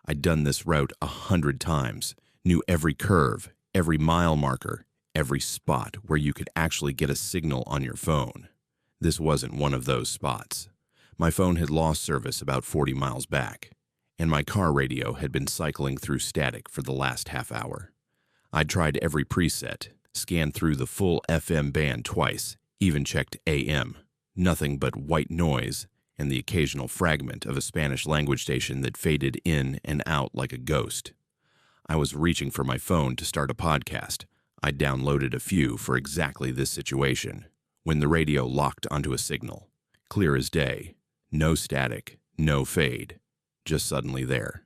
I'd done this route 100 times, knew every curve, every mile marker, every spot where you could actually get a signal on your phone. This wasn't one of those spots. My phone had lost service about 40 miles back, and my car radio had been cycling through static for the last half hour. I'd tried every preset, scanned through the full FM band twice, even checked AM. Nothing but white noise and the occasional fragment of a Spanish language station that faded in and out like a ghost. I was reaching for my phone to start a podcast. I'd downloaded a few for exactly this situation, when the radio locked onto a signal. Clear as day. No static, no fade. Just suddenly there.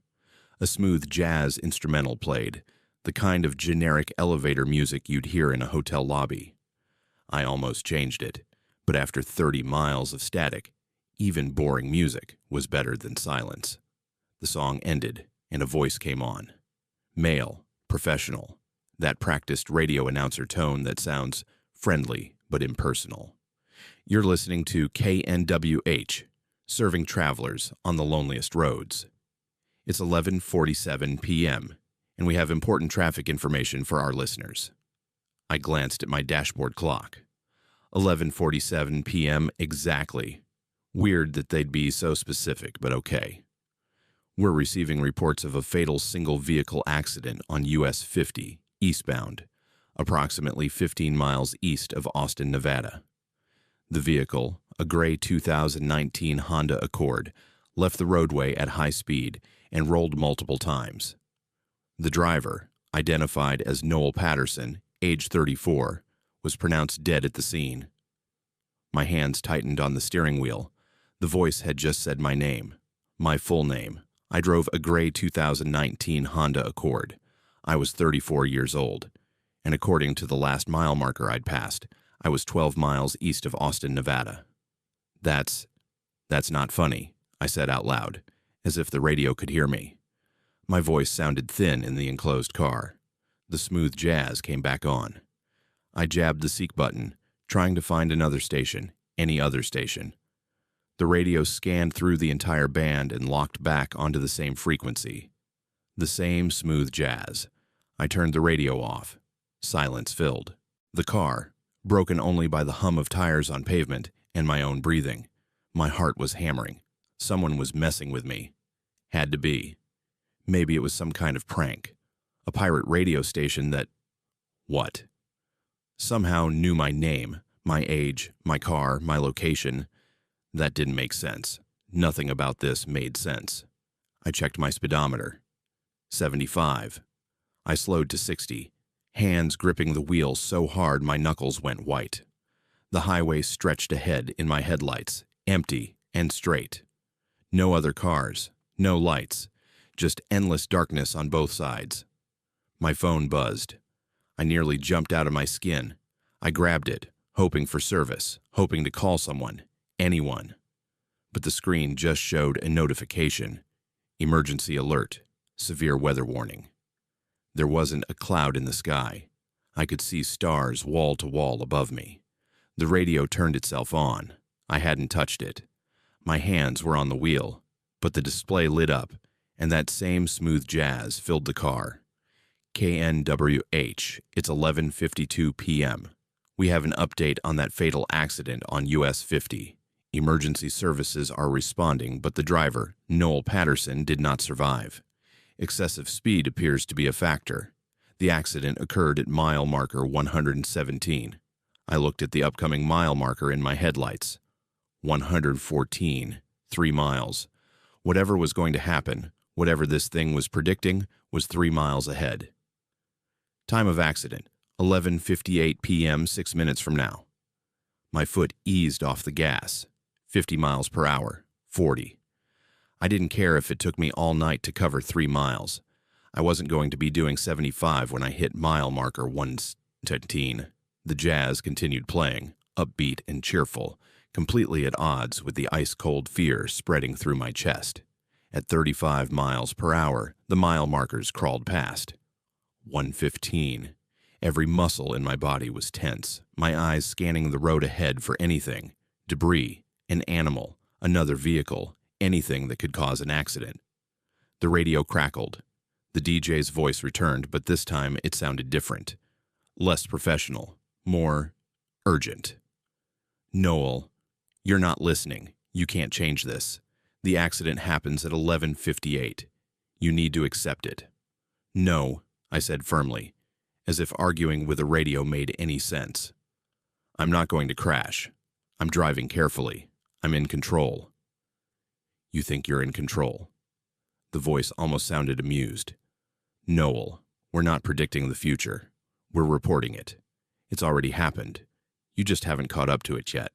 A smooth jazz instrumental played, the kind of generic elevator music you'd hear in a hotel lobby. I almost changed it, but after 30 miles of static, even boring music was better than silence. The song ended, and a voice came on. Male, professional, that practiced radio announcer tone that sounds friendly but impersonal. You're listening to KNWH, serving travelers on the loneliest roads. It's 11:47 p.m., and we have important traffic information for our listeners. I glanced at my dashboard clock. 11:47 p.m. exactly. Weird that they'd be so specific, but okay. We're receiving reports of a fatal single-vehicle accident on US 50, eastbound, approximately 15 miles east of Austin, Nevada. The vehicle, a gray 2019 Honda Accord, left the roadway at high speed and rolled multiple times. The driver, identified as Noel Patterson, age 34, was pronounced dead at the scene. My hands tightened on the steering wheel. The voice had just said my name, my full name. I drove a gray 2019 Honda Accord. I was 34 years old, and according to the last mile marker I'd passed, I was 12 miles east of Austin, Nevada. That's not funny, I said out loud, as if the radio could hear me. My voice sounded thin in the enclosed car. The smooth jazz came back on. I jabbed the seek button, trying to find another station, any other station. The radio scanned through the entire band and locked back onto the same frequency. The same smooth jazz. I turned the radio off. Silence filled. The car, broken only by the hum of tires on pavement and my own breathing. My heart was hammering. Someone was messing with me. Had to be. Maybe it was some kind of prank. A pirate radio station that... What? Somehow knew my name, my age, my car, my location. That didn't make sense. Nothing about this made sense. I checked my speedometer. 75. I slowed to 60, hands gripping the wheel so hard my knuckles went white. The highway stretched ahead in my headlights, empty and straight. No other cars, no lights, just endless darkness on both sides. My phone buzzed. I nearly jumped out of my skin. I grabbed it, hoping for service, hoping to call someone, anyone. But the screen just showed a notification. Emergency alert, severe weather warning. There wasn't a cloud in the sky. I could see stars wall to wall above me. The radio turned itself on. I hadn't touched it. My hands were on the wheel, but the display lit up, and that same smooth jazz filled the car. KNWH, it's 11:52 p.m. We have an update on that fatal accident on US 50. Emergency services are responding, but the driver, Noel Patterson, did not survive. Excessive speed appears to be a factor. The accident occurred at mile marker 117. I looked at the upcoming mile marker in my headlights. 114, 3 miles. Whatever was going to happen, whatever this thing was predicting, was 3 miles ahead. Time of accident, 11:58 p.m., 6 minutes from now. My foot eased off the gas. 50 miles per hour, 40. I didn't care if it took me all night to cover 3 miles. I wasn't going to be doing 75 when I hit mile marker 117. The jazz continued playing, upbeat and cheerful, completely at odds with the ice-cold fear spreading through my chest. At 35 miles per hour, the mile markers crawled past. 115. Every muscle in my body was tense, my eyes scanning the road ahead for anything, debris, an animal, another vehicle, anything that could cause an accident. The radio crackled. The DJ's voice returned, but this time it sounded different. Less professional, more urgent. Noel, you're not listening. You can't change this. The accident happens at 11:58. You need to accept it. No, I said firmly, as if arguing with a radio made any sense. I'm not going to crash. I'm driving carefully. I'm in control. You think you're in control? The voice almost sounded amused. Noel, we're not predicting the future. We're reporting it. It's already happened. You just haven't caught up to it yet.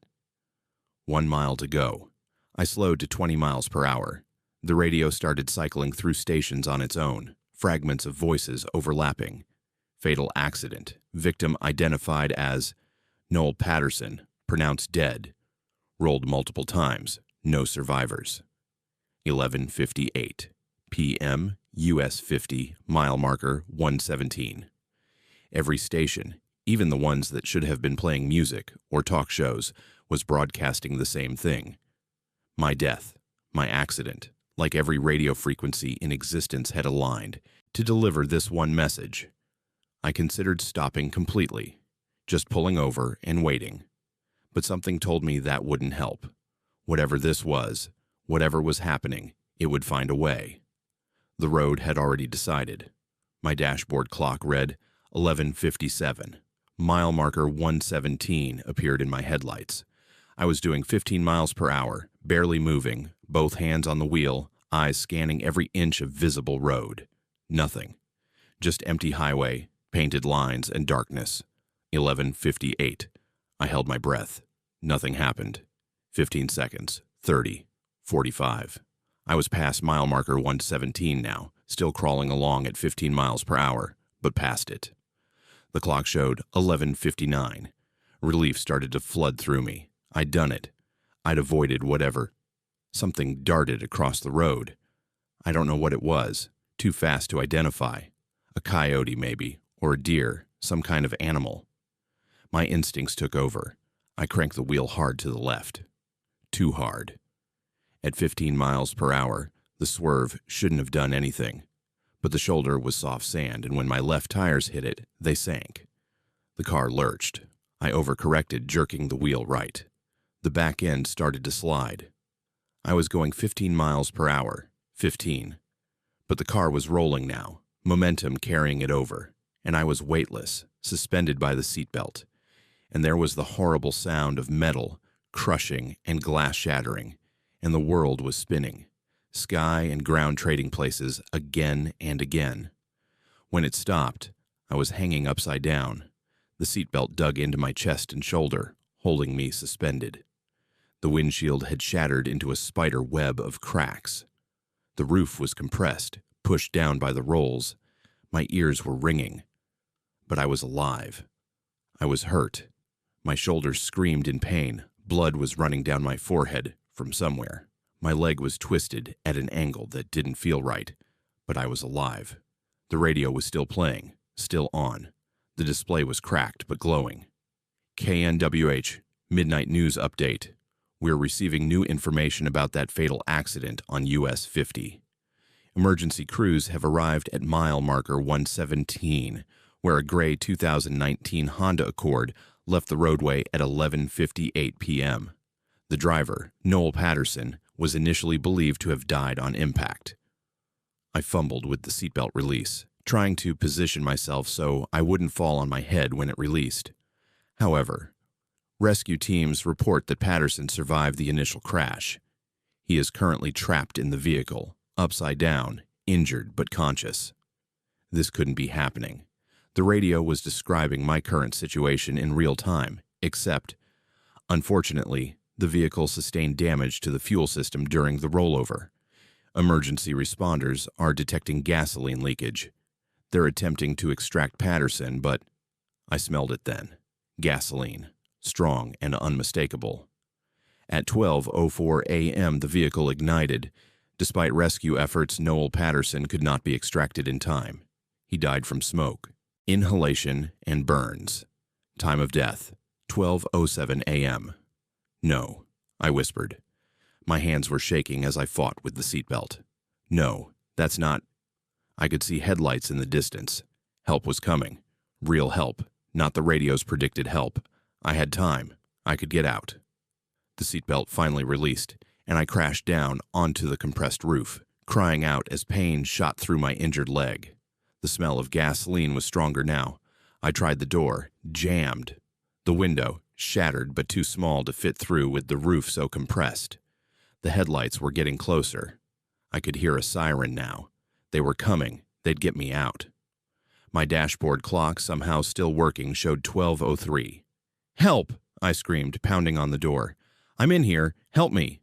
1 mile to go. I slowed to 20 miles per hour. The radio started cycling through stations on its own, fragments of voices overlapping. Fatal accident. Victim identified as Noel Patterson, pronounced dead. Rolled multiple times. No survivors. 11:58 p.m. US 50, mile marker 117. Every station, even the ones that should have been playing music or talk shows, was broadcasting the same thing. My death, my accident, like every radio frequency in existence had aligned to deliver this one message. I considered stopping completely, just pulling over and waiting. But something told me that wouldn't help. Whatever this was, whatever was happening, it would find a way. The road had already decided. My dashboard clock read 11:57. Mile marker 117 appeared in my headlights. I was doing 15 miles per hour, barely moving, both hands on the wheel, eyes scanning every inch of visible road. Nothing. Just empty highway, painted lines, and darkness. 11:58. I held my breath. Nothing happened. 15 seconds. 30. 45. I was past mile marker 117 now, still crawling along at 15 miles per hour, but past it. The clock showed 11:59. Relief started to flood through me. I'd done it. I'd avoided whatever. Something darted across the road. I don't know what it was. Too fast to identify. A coyote, maybe, or a deer, some kind of animal. My instincts took over. I cranked the wheel hard to the left. Too hard. At 15 miles per hour, the swerve shouldn't have done anything. But the shoulder was soft sand, and when my left tires hit it, they sank. The car lurched. I overcorrected, jerking the wheel right. The back end started to slide. I was going 15 miles per hour, 15. But the car was rolling now, momentum carrying it over, and I was weightless, suspended by the seatbelt. And there was the horrible sound of metal crushing and glass shattering, and the world was spinning. Sky and ground trading places again and again. When it stopped, I was hanging upside down. The seatbelt dug into my chest and shoulder, holding me suspended. The windshield had shattered into a spider web of cracks. The roof was compressed, pushed down by the rolls. My ears were ringing. But I was alive. I was hurt. My shoulders screamed in pain. Blood was running down my forehead from somewhere. My leg was twisted at an angle that didn't feel right, but I was alive. The radio was still playing, still on. The display was cracked but glowing. KNWH, Midnight News Update. We're receiving new information about that fatal accident on US 50. Emergency crews have arrived at mile marker 117, where a gray 2019 Honda Accord left the roadway at 11:58 p.m. The driver, Noel Patterson, was initially believed to have died on impact. I fumbled with the seatbelt release, trying to position myself so I wouldn't fall on my head when it released. However, rescue teams report that Patterson survived the initial crash. He is currently trapped in the vehicle, upside down, injured but conscious. This couldn't be happening. The radio was describing my current situation in real time, except, unfortunately, the vehicle sustained damage to the fuel system during the rollover. Emergency responders are detecting gasoline leakage. They're attempting to extract Patterson, but I smelled it then. Gasoline. Strong and unmistakable. At 12:04 a.m., the vehicle ignited. Despite rescue efforts, Noel Patterson could not be extracted in time. He died from smoke, inhalation, and burns. Time of death, 12:07 a.m. No, I whispered. My hands were shaking as I fought with the seatbelt. No, that's not... I could see headlights in the distance. Help was coming. Real help, not the radio's predicted help. I had time. I could get out. The seatbelt finally released, and I crashed down onto the compressed roof, crying out as pain shot through my injured leg. The smell of gasoline was stronger now. I tried the door, jammed. The window, shattered but too small to fit through with the roof so compressed. The headlights were getting closer. I could hear a siren now. They were coming. They'd get me out. My dashboard clock, somehow still working, showed 12:03. "Help!" I screamed, pounding on the door. "I'm in here. Help me!"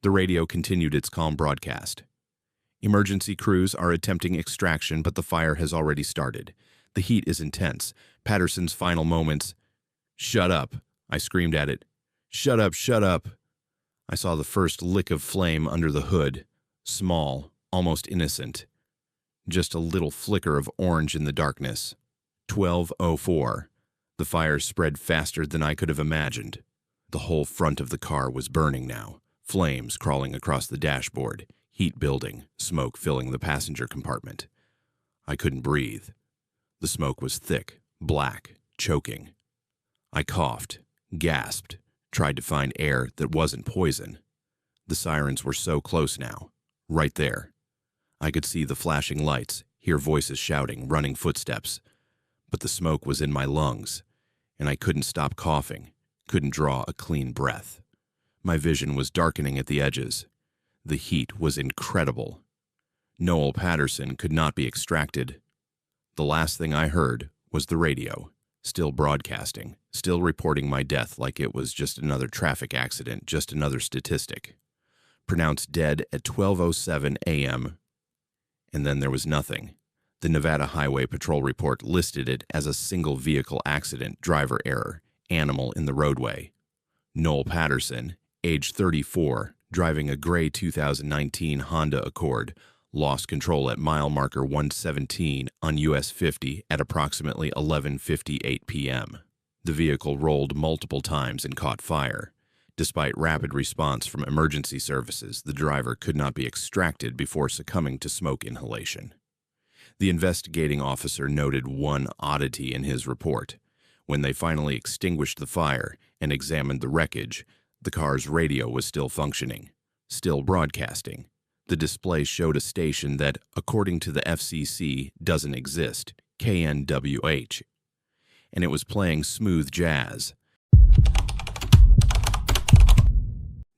The radio continued its calm broadcast. Emergency crews are attempting extraction, but the fire has already started. The heat is intense. Patterson's final moments. "Shut up!" I screamed at it. "Shut up, shut up!" I saw the first lick of flame under the hood. Small, almost innocent. Just a little flicker of orange in the darkness. 12:04. The fire spread faster than I could have imagined. The whole front of the car was burning now, flames crawling across the dashboard, heat building, smoke filling the passenger compartment. I couldn't breathe. The smoke was thick, black, choking. I coughed, gasped, tried to find air that wasn't poison. The sirens were so close now, right there. I could see the flashing lights, hear voices shouting, running footsteps. But the smoke was in my lungs, and I couldn't stop coughing, couldn't draw a clean breath. My vision was darkening at the edges. The heat was incredible. Noel Patterson could not be extracted. The last thing I heard was the radio, still broadcasting, still reporting my death like it was just another traffic accident, just another statistic. Pronounced dead at 12:07 a.m., and then there was nothing. The Nevada Highway Patrol report listed it as a single vehicle accident, driver error, animal in the roadway. Noel Patterson, age 34, driving a gray 2019 Honda Accord, lost control at mile marker 117 on US 50 at approximately 11:58 p.m. The vehicle rolled multiple times and caught fire. Despite rapid response from emergency services, the driver could not be extracted before succumbing to smoke inhalation. The investigating officer noted one oddity in his report. When they finally extinguished the fire and examined the wreckage, the car's radio was still functioning, still broadcasting. The display showed a station that, according to the FCC, doesn't exist, KNWH, and it was playing smooth jazz.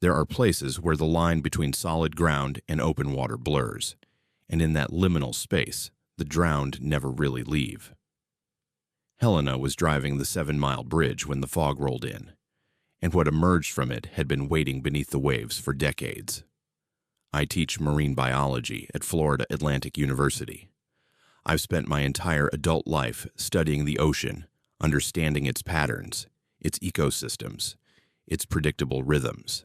There are places where the line between solid ground and open water blurs, and in that liminal space, the drowned never really leave. Helena was driving the 7-mile bridge when the fog rolled in, and what emerged from it had been waiting beneath the waves for decades. I teach marine biology at Florida Atlantic University. I've spent my entire adult life studying the ocean, understanding its patterns, its ecosystems, its predictable rhythms.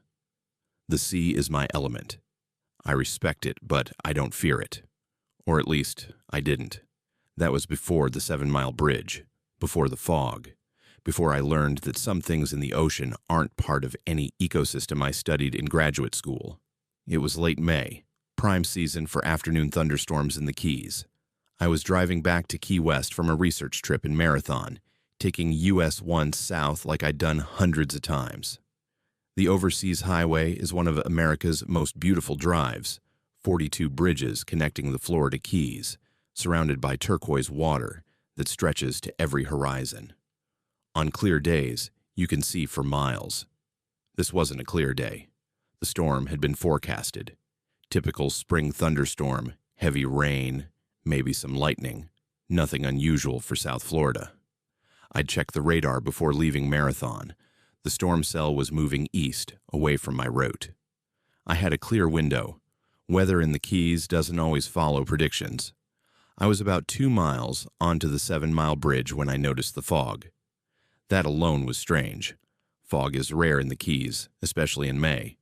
The sea is my element. I respect it, but I don't fear it. Or at least, I didn't. That was before the 7-Mile Bridge, before the fog, before I learned that some things in the ocean aren't part of any ecosystem I studied in graduate school. It was late May, prime season for afternoon thunderstorms in the Keys. I was driving back to Key West from a research trip in Marathon, taking US 1 south like I'd done hundreds of times. The Overseas Highway is one of America's most beautiful drives, 42 bridges connecting the Florida Keys, surrounded by turquoise water that stretches to every horizon. On clear days, you can see for miles. This wasn't a clear day. The storm had been forecasted. Typical spring thunderstorm, heavy rain, maybe some lightning. Nothing unusual for South Florida. I'd checked the radar before leaving Marathon. The storm cell was moving east, away from my route. I had a clear window. Weather in the Keys doesn't always follow predictions. I was about 2 miles onto the 7-Mile Bridge when I noticed the fog. That alone was strange. Fog is rare in the Keys, especially in May.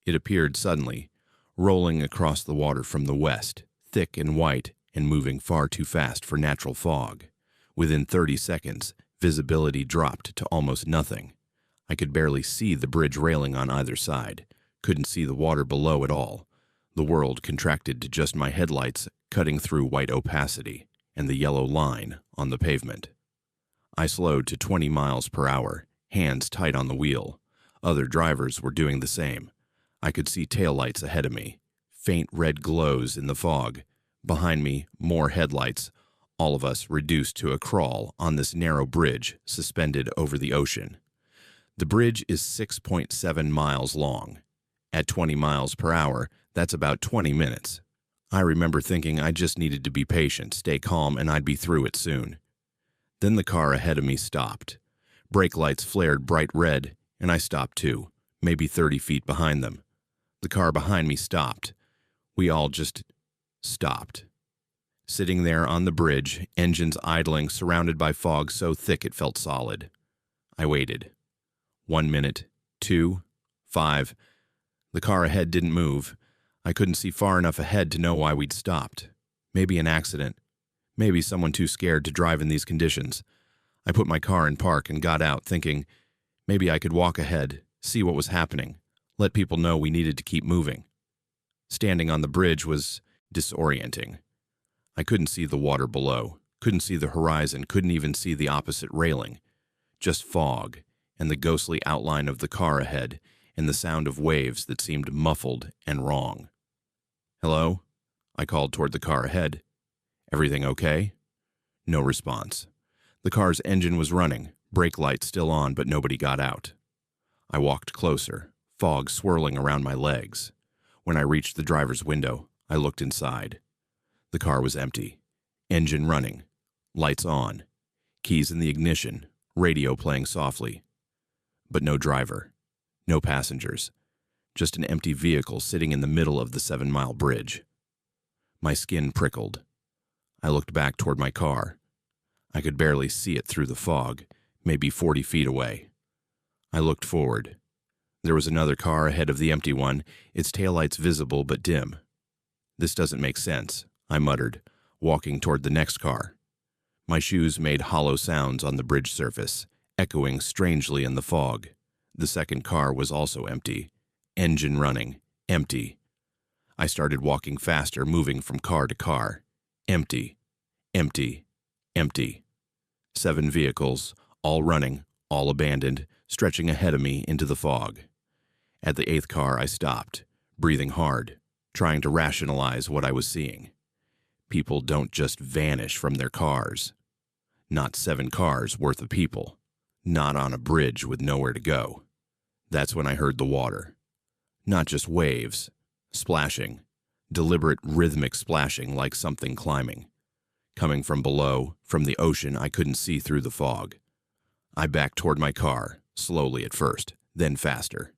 It appeared suddenly, rolling across the water from the west, thick and white and moving far too fast for natural fog. Within 30 seconds, visibility dropped to almost nothing. I could barely see the bridge railing on either side, couldn't see the water below at all. The world contracted to just my headlights cutting through white opacity and the yellow line on the pavement. I slowed to 20 miles per hour, hands tight on the wheel. Other drivers were doing the same. I could see taillights ahead of me, faint red glows in the fog. Behind me, more headlights, all of us reduced to a crawl on this narrow bridge suspended over the ocean. The bridge is 6.7 miles long. At 20 miles per hour, that's about 20 minutes. I remember thinking I just needed to be patient, stay calm, and I'd be through it soon. Then the car ahead of me stopped. Brake lights flared bright red, and I stopped too, maybe 30 feet behind them. The car behind me stopped. We all just stopped. Sitting there on the bridge, engines idling, surrounded by fog so thick it felt solid. I waited. 1 minute, 2, 5. The car ahead didn't move. I couldn't see far enough ahead to know why we'd stopped. Maybe an accident. Maybe someone too scared to drive in these conditions. I put my car in park and got out, thinking maybe I could walk ahead, see what was happening, let people know we needed to keep moving. Standing on the bridge was disorienting. I couldn't see the water below, couldn't see the horizon, couldn't even see the opposite railing. Just fog and the ghostly outline of the car ahead and the sound of waves that seemed muffled and wrong. "Hello?" I called toward the car ahead. "Everything okay?" No response. The car's engine was running, brake lights still on, but nobody got out. I walked closer, fog swirling around my legs. When I reached the driver's window, I looked inside. The car was empty, engine running, lights on, keys in the ignition, radio playing softly. But no driver, no passengers, just an empty vehicle sitting in the middle of the 7-Mile Bridge. My skin prickled. I looked back toward my car. I could barely see it through the fog, maybe 40 feet away. I looked forward. There was another car ahead of the empty one, its taillights visible but dim. "This doesn't make sense," I muttered, walking toward the next car. My shoes made hollow sounds on the bridge surface, echoing strangely in the fog. The second car was also empty. Engine running, empty. I started walking faster, moving from car to car. Empty, empty, empty. 7 vehicles, all running, all abandoned, stretching ahead of me into the fog. At the 8th car, I stopped, breathing hard, trying to rationalize what I was seeing. People don't just vanish from their cars. Not 7 cars worth of people. Not on a bridge with nowhere to go. That's when I heard the water. Not just waves, splashing, deliberate rhythmic splashing like something climbing. Coming from below, from the ocean I couldn't see through the fog. I backed toward my car, slowly at first, then faster.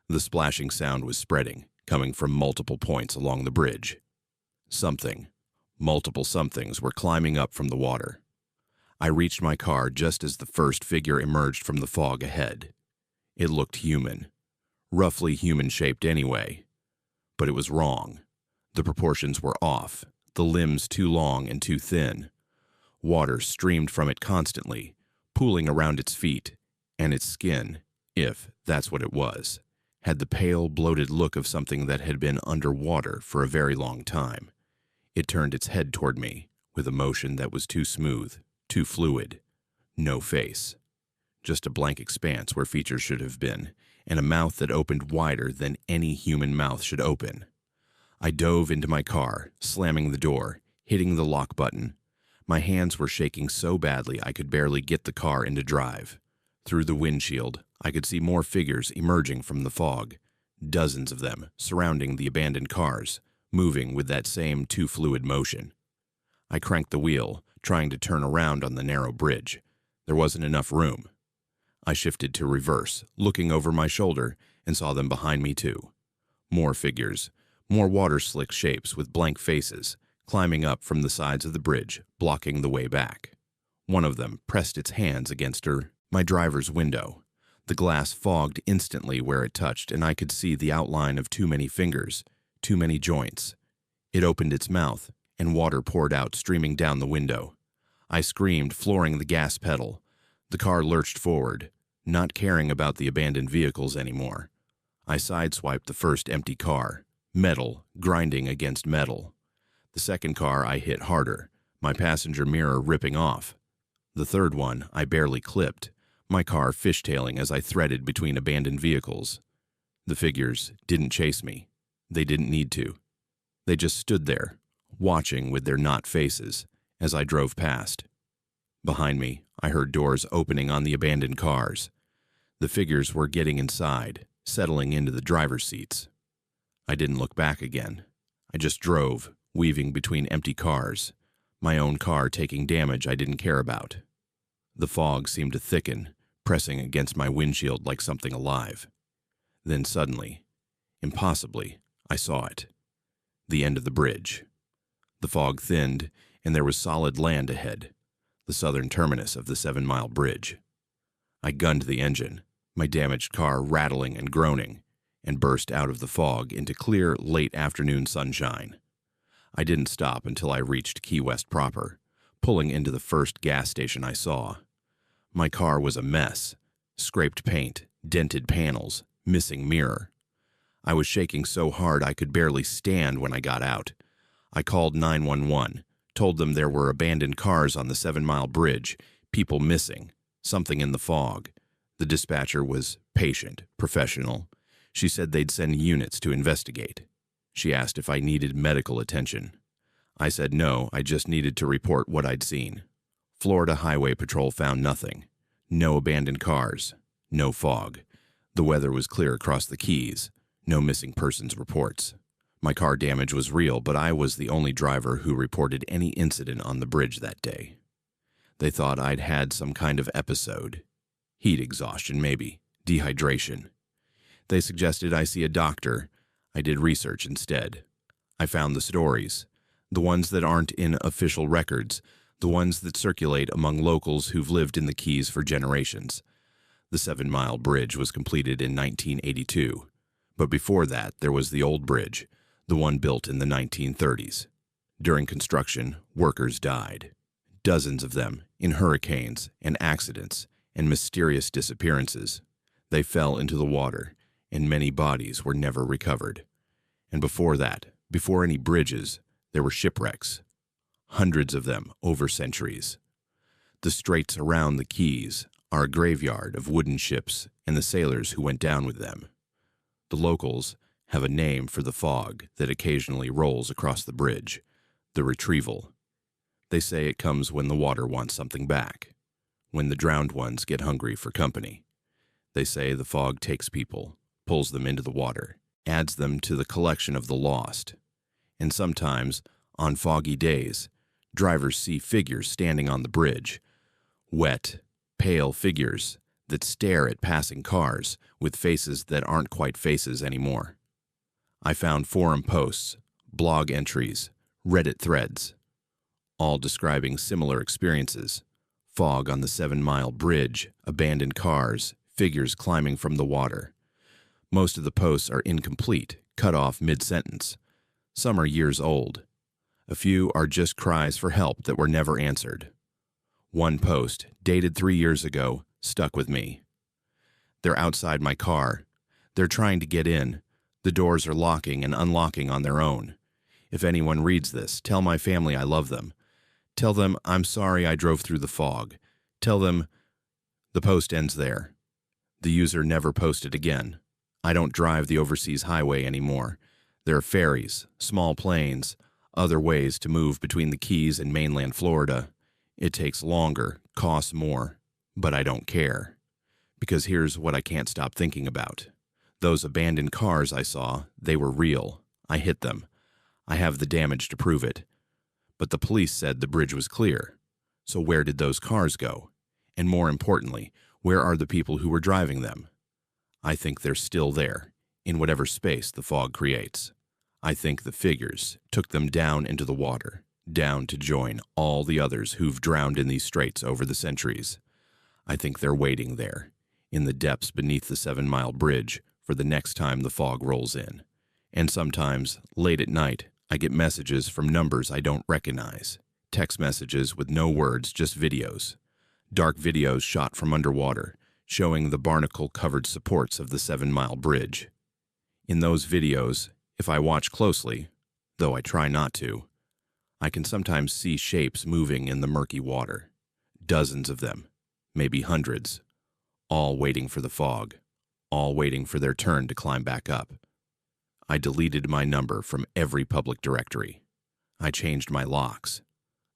The splashing sound was spreading, coming from multiple points along the bridge. Multiple somethings were climbing up from the water. I reached my car just as the first figure emerged from the fog ahead. It looked human, roughly human-shaped anyway. But it was wrong. The proportions were off, the limbs too long and too thin. Water streamed from it constantly, pooling around its feet, and its skin, if that's what it was, had the pale, bloated look of something that had been underwater for a very long time. It turned its head toward me, with a motion that was too smooth, too fluid. No face. Just a blank expanse where features should have been, and a mouth that opened wider than any human mouth should open. I dove into my car, slamming the door, hitting the lock button. My hands were shaking so badly I could barely get the car into drive. Through the windshield, I could see more figures emerging from the fog, dozens of them surrounding the abandoned cars, moving with that same too fluid motion. I cranked the wheel, trying to turn around on the narrow bridge. There wasn't enough room. I shifted to reverse, looking over my shoulder, and saw them behind me too. More figures, more water-slick shapes with blank faces, climbing up from the sides of the bridge, blocking the way back. One of them pressed its hands against my driver's window. The glass fogged instantly where it touched, and I could see the outline of too many fingers, too many joints. It opened its mouth, and water poured out, streaming down the window. I screamed, flooring the gas pedal. The car lurched forward, not caring about the abandoned vehicles anymore. I sideswiped the first empty car, metal grinding against metal. The second car I hit harder, my passenger mirror ripping off. The third one I barely clipped, my car fishtailing as I threaded between abandoned vehicles. The figures didn't chase me. They didn't need to. They just stood there, watching with their not faces, as I drove past. Behind me, I heard doors opening on the abandoned cars. The figures were getting inside, settling into the driver's seats. I didn't look back again. I just drove, weaving between empty cars, my own car taking damage I didn't care about. The fog seemed to thicken, pressing against my windshield like something alive. Then suddenly, impossibly, I saw it. The end of the bridge. The fog thinned, and there was solid land ahead, the southern terminus of the 7-mile bridge. I gunned the engine, my damaged car rattling and groaning, and burst out of the fog into clear, late afternoon sunshine. I didn't stop until I reached Key West proper, pulling into the first gas station I saw. My car was a mess. Scraped paint, dented panels, missing mirror. I was shaking so hard I could barely stand when I got out. I called 911, told them there were abandoned cars on the 7-mile bridge, people missing, something in the fog. The dispatcher was patient, professional. She said they'd send units to investigate. She asked if I needed medical attention. I said no, I just needed to report what I'd seen. Florida Highway Patrol found nothing. No abandoned cars. No fog. The weather was clear across the Keys. No missing persons reports. My car damage was real, but I was the only driver who reported any incident on the bridge that day. They thought I'd had some kind of episode. Heat exhaustion, maybe. Dehydration. They suggested I see a doctor. I did research instead. I found the stories. The ones that aren't in official records. The ones that circulate among locals who've lived in the Keys for generations. The 7-mile bridge was completed in 1982. But before that, there was the old bridge, the one built in the 1930s. During construction, workers died. Dozens of them, in hurricanes and accidents and mysterious disappearances. They fell into the water, and many bodies were never recovered. And before that, before any bridges, there were shipwrecks. Hundreds of them over centuries. The straits around the Keys are a graveyard of wooden ships and the sailors who went down with them. The locals have a name for the fog that occasionally rolls across the bridge, the retrieval. They say it comes when the water wants something back, when the drowned ones get hungry for company. They say the fog takes people, pulls them into the water, adds them to the collection of the lost. And sometimes, on foggy days, drivers see figures standing on the bridge, wet, pale figures that stare at passing cars with faces that aren't quite faces anymore. I found forum posts, blog entries, Reddit threads, all describing similar experiences. Fog on the 7-Mile Bridge, abandoned cars, figures climbing from the water. Most of the posts are incomplete, cut off mid-sentence. Some are years old. A few are just cries for help that were never answered. One post, dated 3 years ago, stuck with me. They're outside my car. They're trying to get in. The doors are locking and unlocking on their own. If anyone reads this, tell my family I love them. Tell them I'm sorry I drove through the fog. Tell them the post ends there. The user never posted again. I don't drive the overseas highway anymore. There are ferries, small planes, other ways to move between the Keys and mainland Florida. It takes longer, costs more, but I don't care. Because here's what I can't stop thinking about. Those abandoned cars I saw, they were real. I hit them. I have the damage to prove it. But the police said the bridge was clear. So where did those cars go? And more importantly, where are the people who were driving them? I think they're still there, in whatever space the fog creates. I think the figures took them down into the water, down to join all the others who've drowned in these straits over the centuries. I think they're waiting there, in the depths beneath the 7-Mile Bridge, for the next time the fog rolls in. And sometimes, late at night, I get messages from numbers I don't recognize. Text messages with no words, just videos. Dark videos shot from underwater, showing the barnacle-covered supports of the 7-Mile Bridge. In those videos, if I watch closely, though I try not to, I can sometimes see shapes moving in the murky water. Dozens of them, maybe hundreds, all waiting for the fog, all waiting for their turn to climb back up. I deleted my number from every public directory. I changed my locks.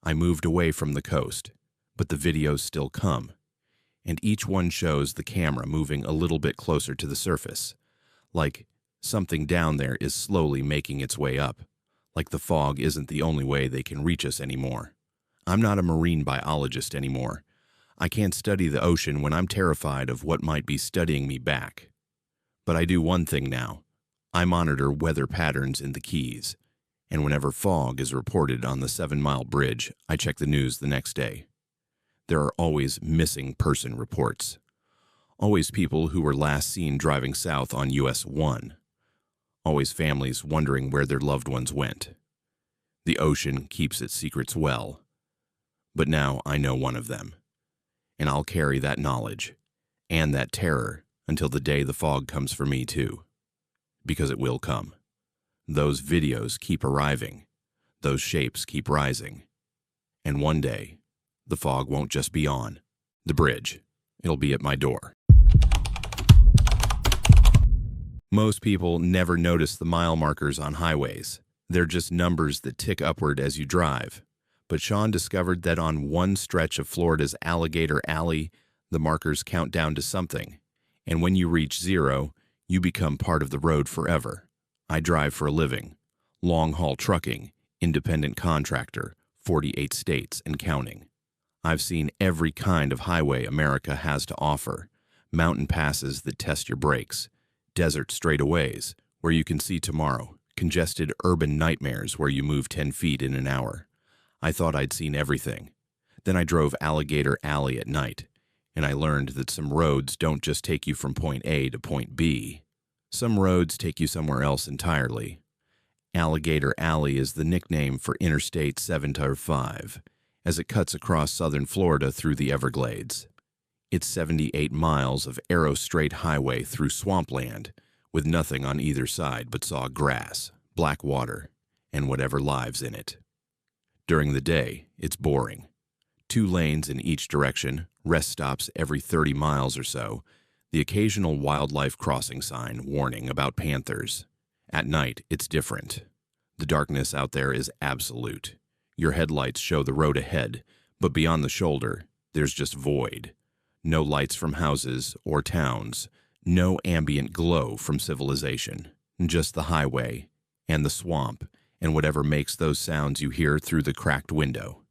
I moved away from the coast, but the videos still come. And each one shows the camera moving a little bit closer to the surface, like something down there is slowly making its way up, like the fog isn't the only way they can reach us anymore. I'm not a marine biologist anymore. I can't study the ocean when I'm terrified of what might be studying me back. But I do one thing now. I monitor weather patterns in the Keys, and whenever fog is reported on the 7-Mile Bridge, I check the news the next day. There are always missing person reports. Always people who were last seen driving south on US 1. Always families wondering where their loved ones went. The ocean keeps its secrets well. But now I know one of them. And I'll carry that knowledge and that terror until the day the fog comes for me too. Because it will come. Those videos keep arriving. Those shapes keep rising. And one day, the fog won't just be on the bridge. It'll be at my door. Most people never notice the mile markers on highways. They're just numbers that tick upward as you drive. But Sean discovered that on one stretch of Florida's Alligator Alley, the markers count down to something. And when you reach 0, you become part of the road forever. I drive for a living. Long-haul trucking, independent contractor, 48 states and counting. I've seen every kind of highway America has to offer. Mountain passes that test your brakes. Desert straightaways, where you can see tomorrow. Congested urban nightmares where you move 10 feet in an hour. I thought I'd seen everything. Then I drove Alligator Alley at night, and I learned that some roads don't just take you from point A to point B. Some roads take you somewhere else entirely. Alligator Alley is the nickname for Interstate 705, as it cuts across southern Florida through the Everglades. It's 78 miles of arrow straight highway through swampland, with nothing on either side but saw grass, black water, and whatever lives in it. During the day, it's boring. 2 lanes in each direction, rest stops every 30 miles or so, the occasional wildlife crossing sign warning about panthers. At night, it's different. The darkness out there is absolute. Your headlights show the road ahead, but beyond the shoulder, there's just void. No lights from houses or towns, no ambient glow from civilization, just the highway and the swamp and whatever makes those sounds you hear through the cracked window.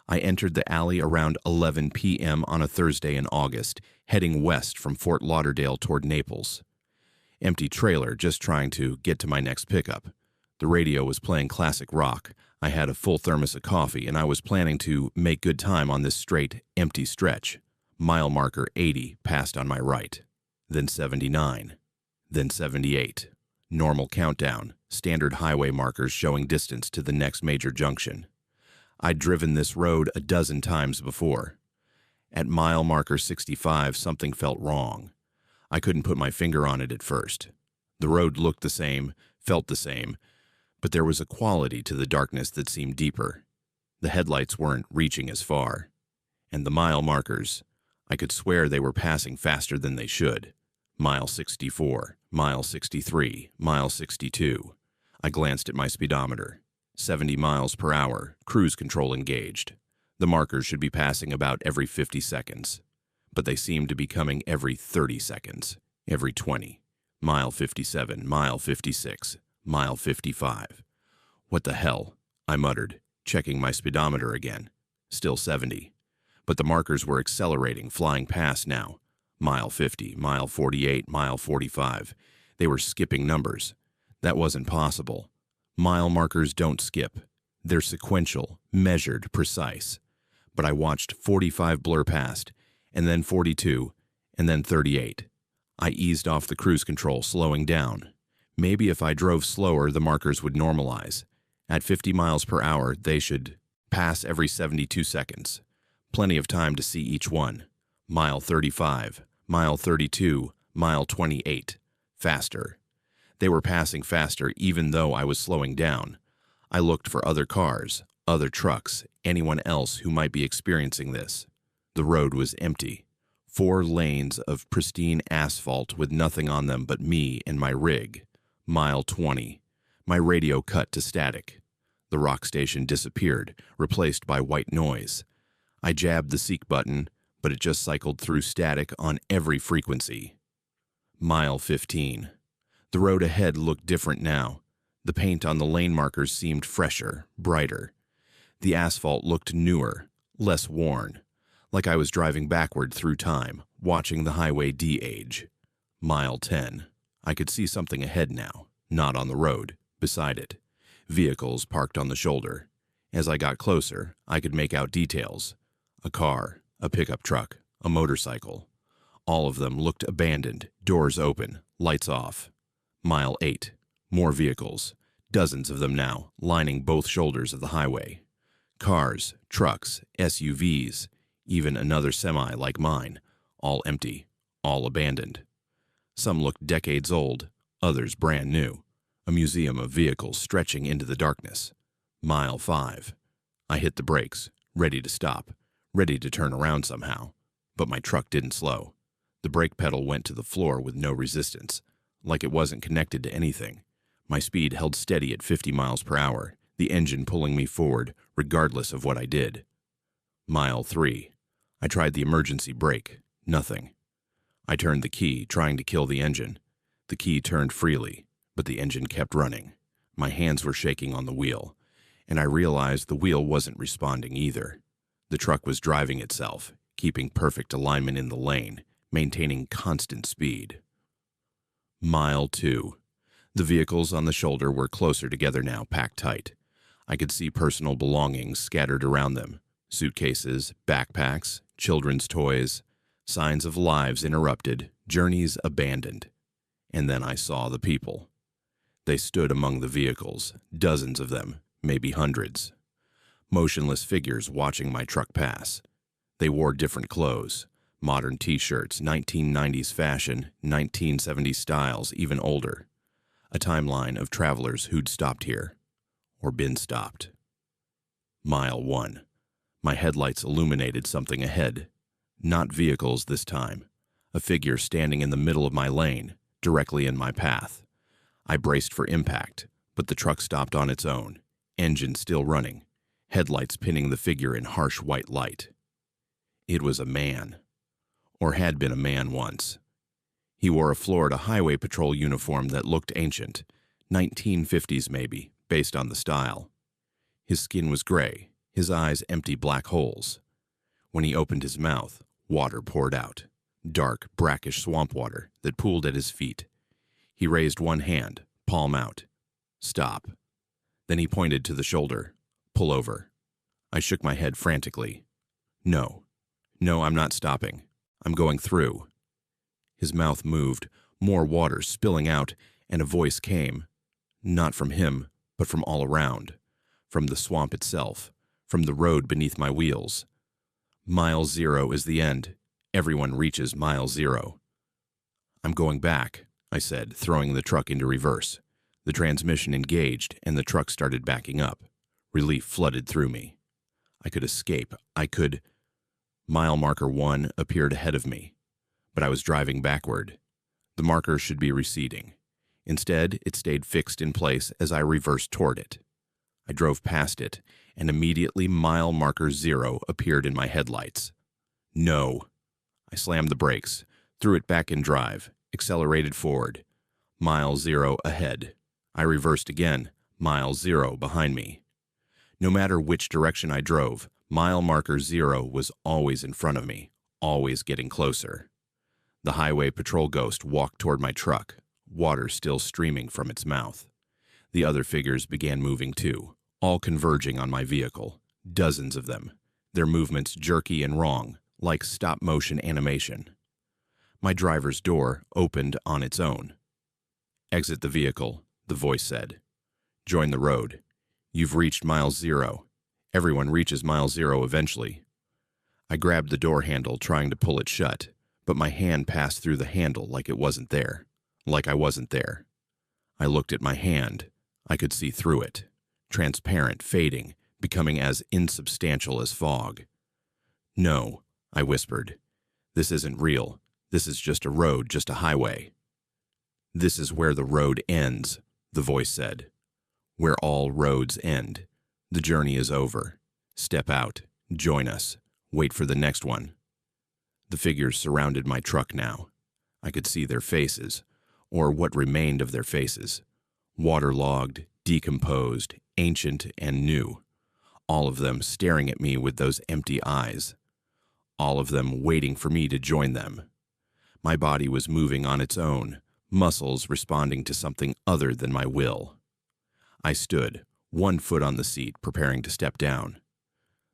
I entered the alley around 11 p.m. on a Thursday in August, heading west from Fort Lauderdale toward Naples. Empty trailer, just trying to get to my next pickup. The radio was playing classic rock. I had a full thermos of coffee, and I was planning to make good time on this straight, empty stretch. Mile marker 80 passed on my right. Then 79. Then 78. Normal countdown, standard highway markers showing distance to the next major junction. I'd driven this road a dozen times before. At mile marker 65, something felt wrong. I couldn't put my finger on it at first. The road looked the same, felt the same, but there was a quality to the darkness that seemed deeper. The headlights weren't reaching as far. And the mile markers, I could swear they were passing faster than they should. Mile 64, mile 63, mile 62. I glanced at my speedometer. 70 miles per hour, cruise control engaged. The markers should be passing about every 50 seconds. But they seemed to be coming every 30 seconds, every 20. Mile 57, mile 56, mile 55. What the hell? I muttered, checking my speedometer again. Still 70. But the markers were accelerating, flying past now. Mile 50, mile 48, mile 45. They were skipping numbers. That wasn't possible. Mile markers don't skip. They're sequential, measured, precise. But I watched 45 blur past, and then 42, and then 38. I eased off the cruise control, slowing down. Maybe if I drove slower, the markers would normalize. At 50 miles per hour, they should pass every 72 seconds. Plenty of time to see each one. Mile 35, mile 32, mile 28. Faster. They were passing faster even though I was slowing down. I looked for other cars, other trucks, anyone else who might be experiencing this. The road was empty. 4 lanes of pristine asphalt with nothing on them but me and my rig. Mile 20. My radio cut to static. The rock station disappeared, replaced by white noise. I jabbed the seek button, but it just cycled through static on every frequency. Mile 15. The road ahead looked different now. The paint on the lane markers seemed fresher, brighter. The asphalt looked newer, less worn, like I was driving backward through time, watching the highway de-age. Mile 10. I could see something ahead now, not on the road, beside it. Vehicles parked on the shoulder. As I got closer, I could make out details. A car, a pickup truck, a motorcycle. All of them looked abandoned, doors open, lights off. Mile 8. More vehicles, dozens of them now, lining both shoulders of the highway. Cars, trucks, SUVs, even another semi like mine, all empty, all abandoned. Some looked decades old, others brand new. A museum of vehicles stretching into the darkness. Mile 5. I hit the brakes, ready to stop, ready to turn around somehow. But my truck didn't slow. The brake pedal went to the floor with no resistance, like it wasn't connected to anything. My speed held steady at 50 miles per hour, the engine pulling me forward, regardless of what I did. Mile 3. I tried the emergency brake. Nothing. I turned the key, trying to kill the engine. The key turned freely, but the engine kept running. My hands were shaking on the wheel, and I realized the wheel wasn't responding either. The truck was driving itself, keeping perfect alignment in the lane, maintaining constant speed. Mile 2. The vehicles on the shoulder were closer together now, packed tight. I could see personal belongings scattered around them. Suitcases, backpacks, children's toys, signs of lives interrupted, journeys abandoned. And then I saw the people. They stood among the vehicles, dozens of them, maybe hundreds. Motionless figures watching my truck pass. They wore different clothes. Modern t-shirts, 1990s fashion, 1970s styles, even older. A timeline of travelers who'd stopped here, or been stopped. Mile 1. My headlights illuminated something ahead. Not vehicles this time. A figure standing in the middle of my lane, directly in my path. I braced for impact, but the truck stopped on its own, engine still running, headlights pinning the figure in harsh white light. It was a man. Or had been a man once. He wore a Florida Highway Patrol uniform that looked ancient, 1950s maybe, based on the style. His skin was gray, His eyes empty black holes. When he opened his mouth, water poured out. Dark, brackish swamp water that pooled at his feet. He raised one hand, palm out. Stop. Then he pointed to the shoulder. Pull over. I shook my head frantically. No. No, I'm not stopping. I'm going through. His mouth moved, more water spilling out, and a voice came. Not from him, but from all around. From the swamp itself. From the road beneath my wheels. Mile 0 is the end. Everyone reaches mile 0. I'm going back, I said, throwing the truck into reverse. The transmission engaged, and the truck started backing up. Relief flooded through me. I could escape. I could... Mile marker 1 appeared ahead of me, but I was driving backward. The marker should be receding. Instead, it stayed fixed in place as I reversed toward it. I drove past it, and immediately mile marker 0 appeared in my headlights. No. I slammed the brakes, threw it back in drive, accelerated forward. Mile 0 ahead. I reversed again, mile 0 behind me. No matter which direction I drove, mile marker 0 was always in front of me, always getting closer. The highway patrol ghost walked toward my truck, water still streaming from its mouth. The other figures began moving too, all converging on my vehicle, dozens of them, their movements jerky and wrong, like stop-motion animation. My driver's door opened on its own. Exit the vehicle, the voice said. Join the road. You've reached mile 0. Everyone reaches mile 0 eventually. I grabbed the door handle, trying to pull it shut, but my hand passed through the handle like it wasn't there, like I wasn't there. I looked at my hand. I could see through it, transparent, fading, becoming as insubstantial as fog. No, I whispered. This isn't real. This is just a road, just a highway. This is where the road ends, the voice said. Where all roads end. The journey is over. Step out. Join us. Wait for the next one. The figures surrounded my truck now. I could see their faces, or what remained of their faces. Waterlogged, decomposed, ancient, and new. All of them staring at me with those empty eyes. All of them waiting for me to join them. My body was moving on its own, muscles responding to something other than my will. I stood, one foot on the seat, preparing to step down.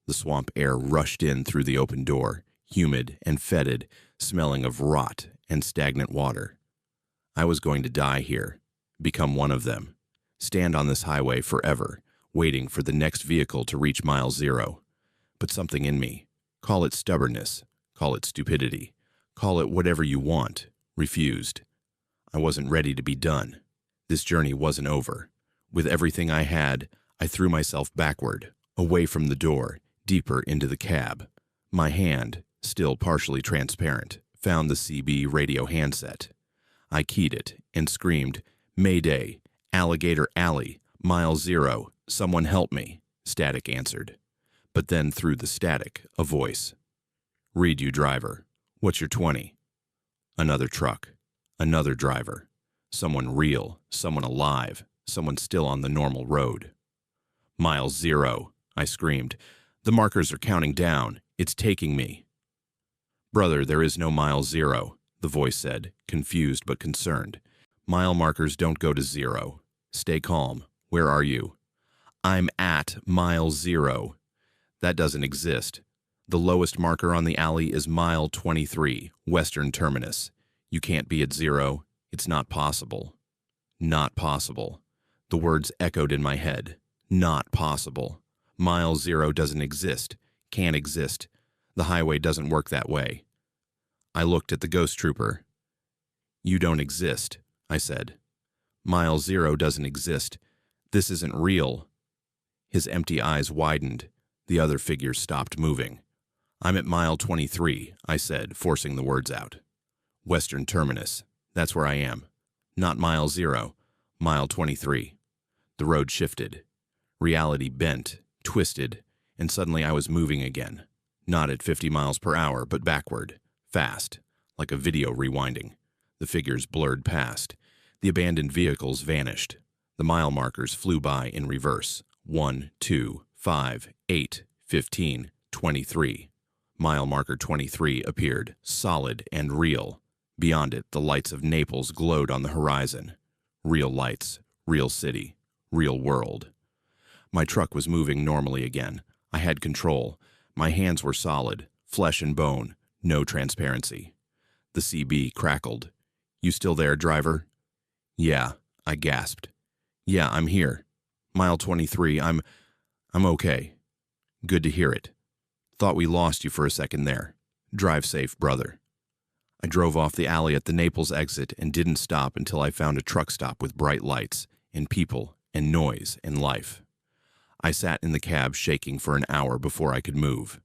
The swamp air rushed in through the open door, humid and fetid, smelling of rot and stagnant water. I was going to die here, become one of them, stand on this highway forever, waiting for the next vehicle to reach mile 0. But something in me, call it stubbornness, call it stupidity, call it whatever you want, refused. I wasn't ready to be done. This journey wasn't over. With everything I had, I threw myself backward, away from the door, deeper into the cab. My hand, still partially transparent, found the CB radio handset. I keyed it and screamed, "Mayday, Alligator Alley, mile 0, someone help me," static answered. But then through the static, a voice. "Read you, driver. What's your 20? Another truck. Another driver. Someone real, someone alive, someone still on the normal road. "Mile 0, I screamed. "The markers are counting down. It's taking me." "Brother, there is no mile 0, the voice said, confused but concerned. "Mile markers don't go to 0. Stay calm. Where are you?" "I'm at mile 0. "That doesn't exist. The lowest marker on the alley is mile 23, western terminus. You can't be at 0. It's not possible." Not possible. The words echoed in my head. Not possible. Mile 0 doesn't exist. Can't exist. The highway doesn't work that way. I looked at the ghost trooper. "You don't exist," I said. "Mile 0 doesn't exist. This isn't real." His empty eyes widened. The other figures stopped moving. "I'm at mile 23, I said, forcing the words out. "Western terminus. That's where I am. Not mile 0. Mile 23. The road shifted. Reality bent, twisted, and suddenly I was moving again. Not at 50 miles per hour, but backward. Fast. Like a video rewinding. The figures blurred past. The abandoned vehicles vanished. The mile markers flew by in reverse. 1, 2, 5, 8, 15:23. Mile marker 23 appeared, solid and real. Beyond it, the lights of Naples glowed on the horizon. Real lights, real city, real world. My truck was moving normally again. I had control. My hands were solid, flesh and bone, no transparency. The CB crackled. "You still there, driver?" "Yeah," I gasped. "Yeah, I'm here. Mile 23, I'm okay." "Good to hear it. Thought we lost you for a second there. Drive safe, brother." I drove off the alley at the Naples exit and didn't stop until I found a truck stop with bright lights, and people, and noise, and life. I sat in the cab shaking for an hour before I could move.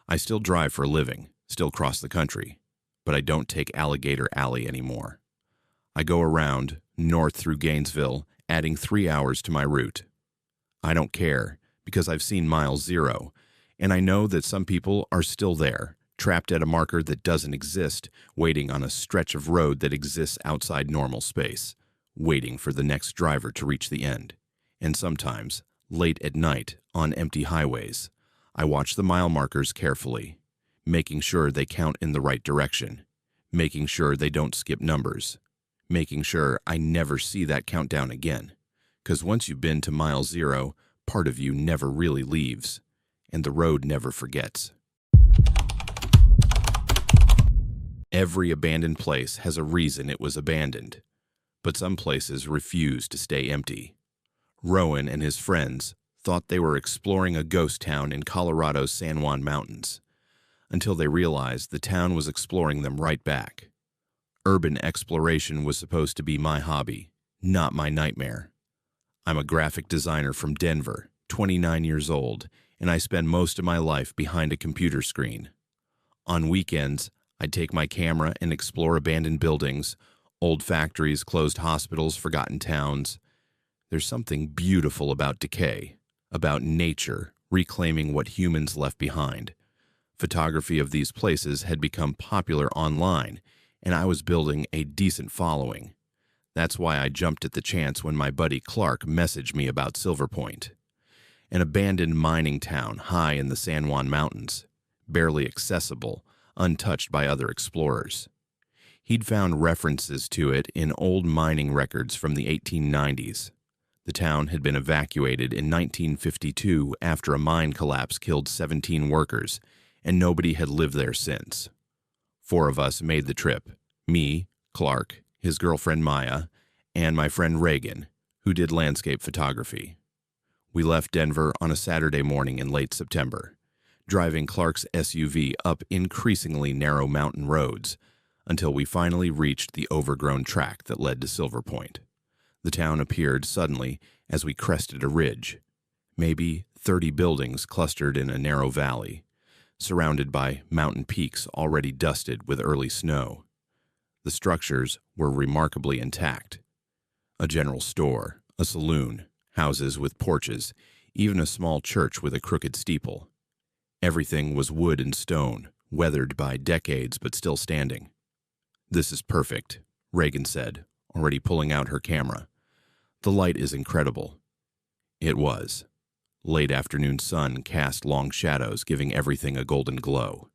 I still drive for a living, still cross the country, but I don't take Alligator Alley anymore. I go around, north through Gainesville, adding 3 hours to my route. I don't care, because I've seen mile 0, and I know that some people are still there, trapped at a marker that doesn't exist, waiting on a stretch of road that exists outside normal space, waiting for the next driver to reach the end. And sometimes, late at night, on empty highways, I watch the mile markers carefully, making sure they count in the right direction, making sure they don't skip numbers, making sure I never see that countdown again. 'Cause once you've been to mile 0, part of you never really leaves, and the road never forgets. Every abandoned place has a reason it was abandoned, but some places refuse to stay empty. Rowan and his friends thought they were exploring a ghost town in Colorado's San Juan Mountains, until they realized the town was exploring them right back. Urban exploration was supposed to be my hobby, not my nightmare. I'm a graphic designer from Denver, 29 years old, and I spend most of my life behind a computer screen. On weekends, I'd take my camera and explore abandoned buildings, old factories, closed hospitals, forgotten towns. There's something beautiful about decay, about nature reclaiming what humans left behind. Photography of these places had become popular online, and I was building a decent following. That's why I jumped at the chance when my buddy Clark messaged me about Silver Point, an abandoned mining town high in the San Juan Mountains, barely accessible, untouched by other explorers. He'd found references to it in old mining records from the 1890s. The town had been evacuated in 1952 after a mine collapse killed 17 workers, and nobody had lived there since. 4 of us made the trip: me, Clark, his girlfriend Maya, and my friend Reagan, who did landscape photography. We left Denver on a Saturday morning in late September, driving Clark's SUV up increasingly narrow mountain roads until we finally reached the overgrown track that led to Silver Point. The town appeared suddenly as we crested a ridge, maybe 30 buildings clustered in a narrow valley, surrounded by mountain peaks already dusted with early snow. The structures were remarkably intact. A general store, a saloon, houses with porches, even a small church with a crooked steeple. Everything was wood and stone, weathered by decades but still standing. "This is perfect," Reagan said, already pulling out her camera. "The light is incredible." It was. Late afternoon sun cast long shadows, giving everything a golden glow.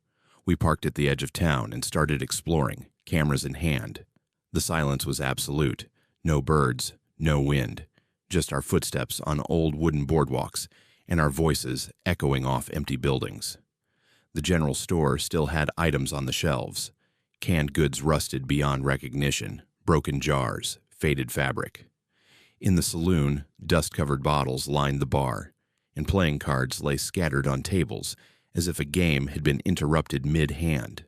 We parked at the edge of town and started exploring, cameras in hand. The silence was absolute. No birds, no wind, just our footsteps on old wooden boardwalks and our voices echoing off empty buildings. The general store still had items on the shelves. Canned goods rusted beyond recognition, broken jars, faded fabric. In the saloon, dust-covered bottles lined the bar, and playing cards lay scattered on tables as if a game had been interrupted mid-hand.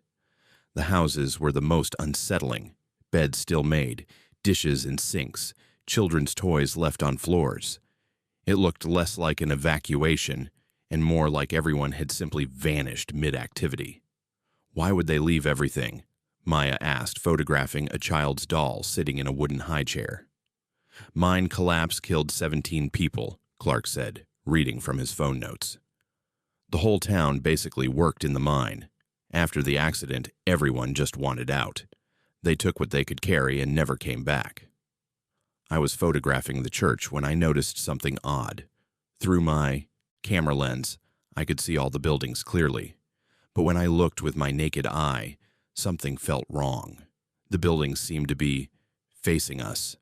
The houses were the most unsettling, beds still made, dishes in sinks, children's toys left on floors. It looked less like an evacuation and more like everyone had simply vanished mid-activity. "Why would they leave everything?" Maya asked, photographing a child's doll sitting in a wooden high chair. "Mine collapse killed 17 people," Clark said, reading from his phone notes. "The whole town basically worked in the mine. After the accident, everyone just wanted out. They took what they could carry and never came back." I was photographing the church when I noticed something odd. Through my camera lens, I could see all the buildings clearly. But when I looked with my naked eye, something felt wrong. The buildings seemed to be facing us,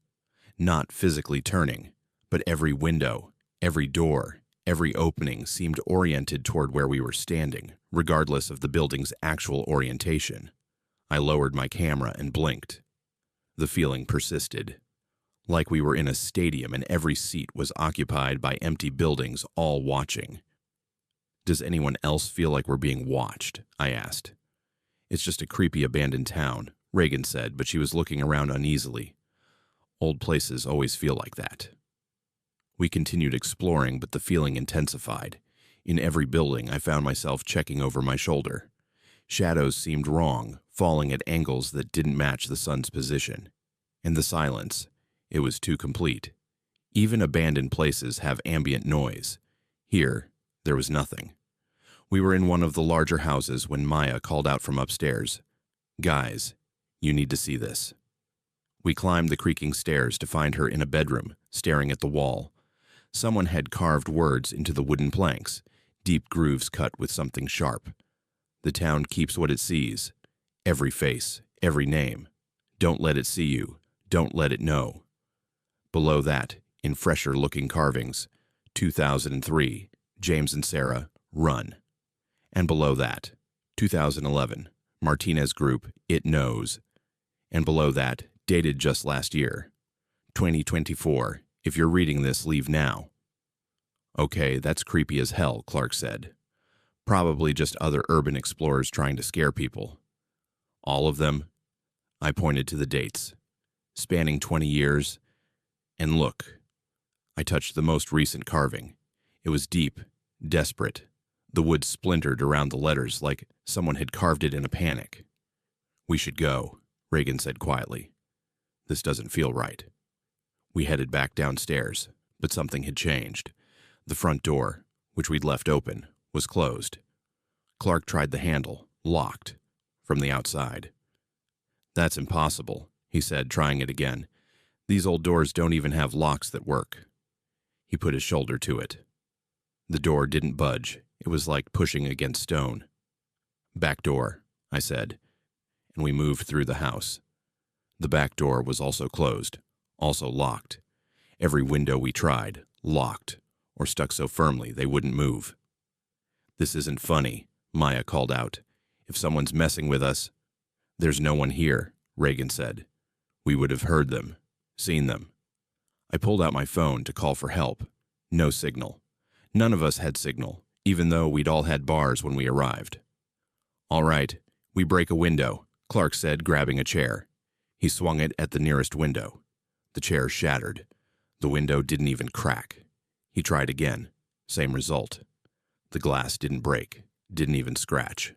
not physically turning, but every window, every door, every opening seemed oriented toward where we were standing, regardless of the building's actual orientation. I lowered my camera and blinked. The feeling persisted, like we were in a stadium and every seat was occupied by empty buildings, all watching. "Does anyone else feel like we're being watched?" I asked. "It's just a creepy abandoned town," Reagan said, but she was looking around uneasily. "Old places always feel like that." We continued exploring, but the feeling intensified. In every building, I found myself checking over my shoulder. Shadows seemed wrong, falling at angles that didn't match the sun's position. And the silence, it was too complete. Even abandoned places have ambient noise. Here, there was nothing. We were in one of the larger houses when Maya called out from upstairs, "Guys, you need to see this." We climbed the creaking stairs to find her in a bedroom, staring at the wall. Someone had carved words into the wooden planks, deep grooves cut with something sharp. "The town keeps what it sees. Every face, every name. Don't let it see you. Don't let it know." Below that, in fresher-looking carvings, 2003, James and Sarah, run. And below that, 2011, Martinez Group, it knows. And below that, dated just last year, 2024, if you're reading this, leave now. "Okay, that's creepy as hell," Clark said. "Probably just other urban explorers trying to scare people." "All of them?" I pointed to the dates. "Spanning 20 years. And look." I touched the most recent carving. It was deep, desperate. The wood splintered around the letters like someone had carved it in a panic. "We should go," Reagan said quietly. "This doesn't feel right." We headed back downstairs, but something had changed. The front door, which we'd left open, was closed. Clark tried the handle, locked, from the outside. "That's impossible," he said, trying it again. "These old doors don't even have locks that work." He put his shoulder to it. The door didn't budge. It was like pushing against stone. "Back door," I said, and we moved through the house. The back door was also closed, also locked. Every window we tried, locked, or stuck so firmly they wouldn't move. "This isn't funny," Maya called out. "If someone's messing with us—" "There's no one here," Reagan said. "We would have heard them, seen them." I pulled out my phone to call for help. No signal. None of us had signal, even though we'd all had bars when we arrived. "All right, we break a window," Clark said, grabbing a chair. He swung it at the nearest window. The chair shattered. The window didn't even crack. He tried again. Same result. The glass didn't break, didn't even scratch.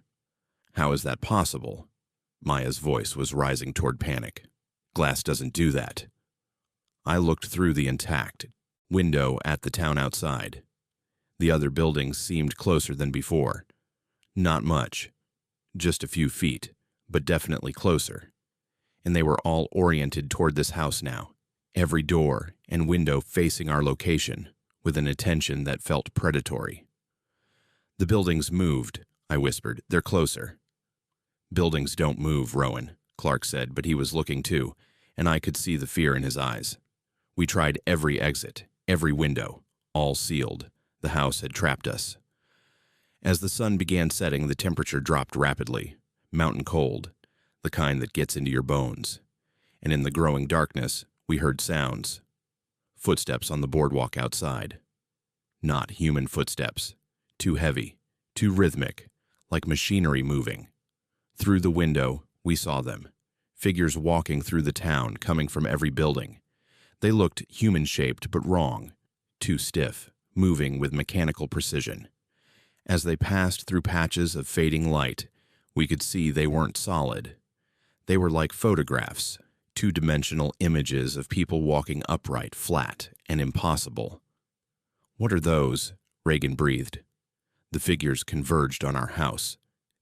"How is that possible?" Maya's voice was rising toward panic. "Glass doesn't do that." I looked through the intact window at the town outside. The other buildings seemed closer than before. Not much. Just a few feet, but definitely closer. And they were all oriented toward this house now. Every door and window facing our location, with an attention that felt predatory. "The buildings moved," I whispered. "They're closer." "Buildings don't move, Rowan," Clark said, but he was looking too, and I could see the fear in his eyes. "We tried every exit, every window, all sealed. The house had trapped us." As the sun began setting, the temperature dropped rapidly, mountain cold, the kind that gets into your bones. And in the growing darkness, we heard sounds. Footsteps on the boardwalk outside. Not human footsteps. Too heavy, too rhythmic, like machinery moving. Through the window, we saw them. Figures walking through the town, coming from every building. They looked human-shaped but wrong, too stiff, moving with mechanical precision. As they passed through patches of fading light, we could see they weren't solid. They were like photographs, two-dimensional images of people walking upright, flat, and impossible. "What are those?" Reagan breathed. The figures converged on our house.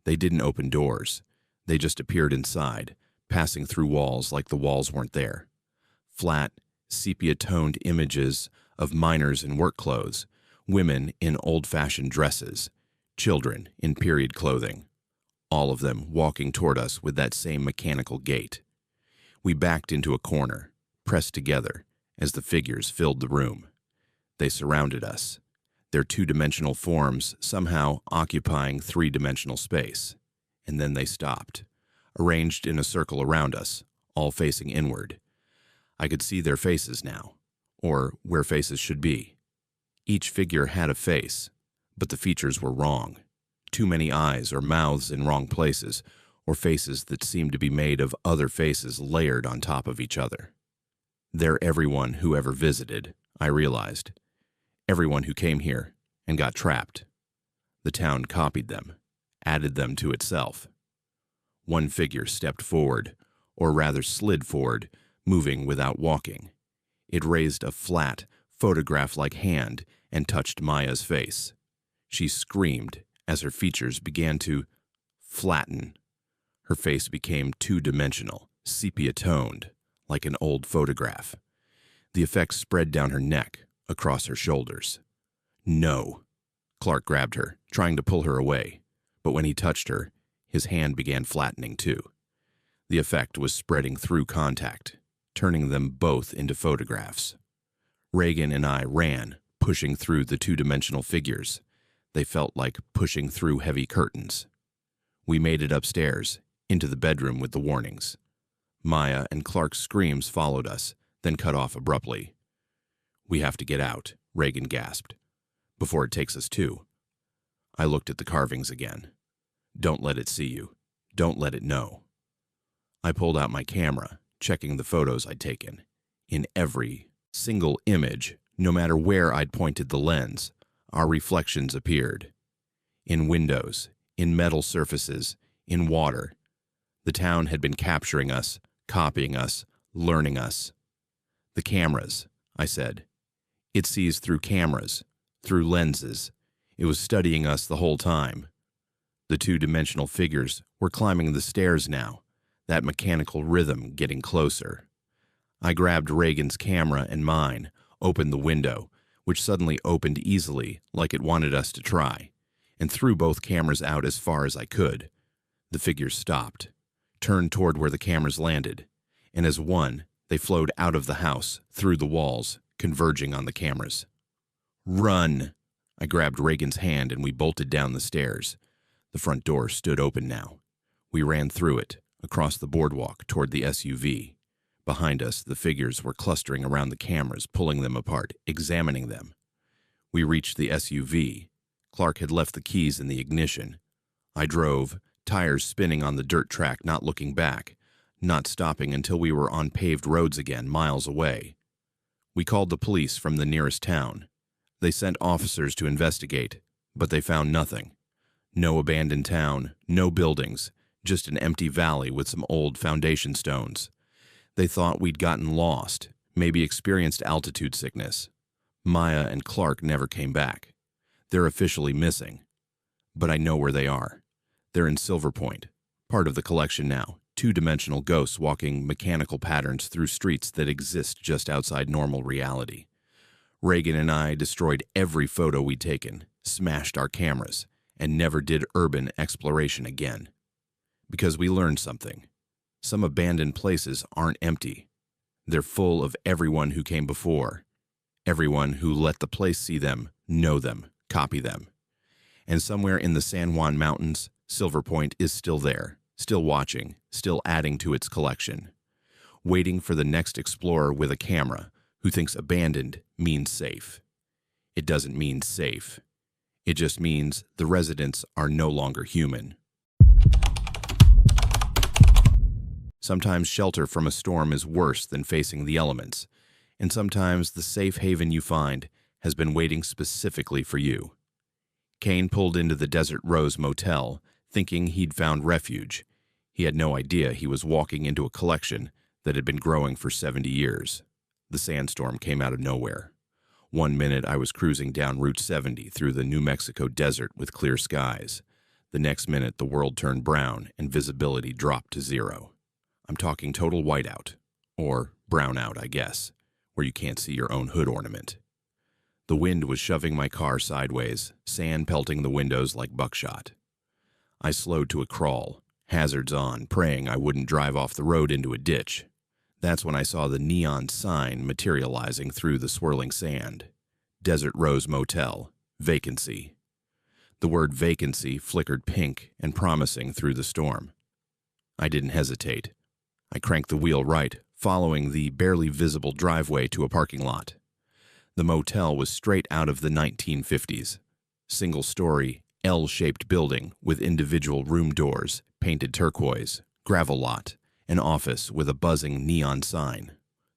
They didn't open doors. They just appeared inside, passing through walls like the walls weren't there. Flat, sepia-toned images of miners in work clothes, women in old-fashioned dresses, children in period clothing, all of them walking toward us with that same mechanical gait. We backed into a corner, pressed together, as the figures filled the room. They surrounded us, their two-dimensional forms somehow occupying three-dimensional space. And then they stopped, arranged in a circle around us, all facing inward. I could see their faces now, or where faces should be. Each figure had a face, but the features were wrong. Too many eyes or mouths in wrong places, or faces that seemed to be made of other faces layered on top of each other. They're everyone who ever visited, I realized. Everyone who came here and got trapped. The town copied them, added them to itself. One figure stepped forward, or rather slid forward, moving without walking. It raised a flat, photograph-like hand and touched Maya's face. She screamed as her features began to flatten. Her face became two-dimensional, sepia-toned, like an old photograph. The effect spread down her neck, across her shoulders. No. Clark grabbed her, trying to pull her away, but when he touched her, his hand began flattening too. The effect was spreading through contact, turning them both into photographs. Reagan and I ran, pushing through the two-dimensional figures. They felt like pushing through heavy curtains. We made it upstairs, into the bedroom with the warnings. Maya and Clark's screams followed us, then cut off abruptly. "We have to get out," Reagan gasped, "before it takes us too." I looked at the carvings again. "Don't let it see you. Don't let it know." I pulled out my camera, checking the photos I'd taken. In every single image, no matter where I'd pointed the lens, our reflections appeared. In windows, in metal surfaces, in water. The town had been capturing us, copying us, learning us. "The cameras," I said. "It sees through cameras, through lenses. It was studying us the whole time." The two-dimensional figures were climbing the stairs now, that mechanical rhythm getting closer. I grabbed Reagan's camera and mine, opened the window, which suddenly opened easily like it wanted us to try, and threw both cameras out as far as I could. The figures stopped, turned toward where the cameras landed, and as one, they flowed out of the house, through the walls, converging on the cameras. "Run!" I grabbed Reagan's hand and we bolted down the stairs. The front door stood open now. We ran through it, across the boardwalk toward the SUV. Behind us, the figures were clustering around the cameras, pulling them apart, examining them. We reached the SUV. Clark had left the keys in the ignition. I drove, tires spinning on the dirt track, not looking back, not stopping until we were on paved roads again, miles away. We called the police from the nearest town. They sent officers to investigate, but they found nothing. No abandoned town, no buildings, just an empty valley with some old foundation stones. They thought we'd gotten lost, maybe experienced altitude sickness. Maya and Clark never came back. They're officially missing. But I know where they are. They're in Silver Point, part of the collection now, two-dimensional ghosts walking mechanical patterns through streets that exist just outside normal reality. Reagan and I destroyed every photo we'd taken, smashed our cameras, and never did urban exploration again. Because we learned something. Some abandoned places aren't empty. They're full of everyone who came before. Everyone who let the place see them, know them, copy them. And somewhere in the San Juan Mountains, Silver Point is still there, still watching, still adding to its collection. Waiting for the next explorer with a camera who thinks abandoned means safe. It doesn't mean safe. It just means the residents are no longer human. Sometimes shelter from a storm is worse than facing the elements, and sometimes the safe haven you find has been waiting specifically for you. Kane pulled into the Desert Rose Motel, thinking he'd found refuge. He had no idea he was walking into a collection that had been growing for 70 years. The sandstorm came out of nowhere. One minute I was cruising down Route 70 through the New Mexico desert with clear skies. The next minute the world turned brown and visibility dropped to zero. I'm talking total whiteout, or brownout, I guess, where you can't see your own hood ornament. The wind was shoving my car sideways, sand pelting the windows like buckshot. I slowed to a crawl, hazards on, praying I wouldn't drive off the road into a ditch. That's when I saw the neon sign materializing through the swirling sand. Desert Rose Motel, vacancy. The word vacancy flickered pink and promising through the storm. I didn't hesitate. I cranked the wheel right, following the barely visible driveway to a parking lot. The motel was straight out of the 1950s. Single-story, L-shaped building with individual room doors, painted turquoise, gravel lot, an office with a buzzing neon sign.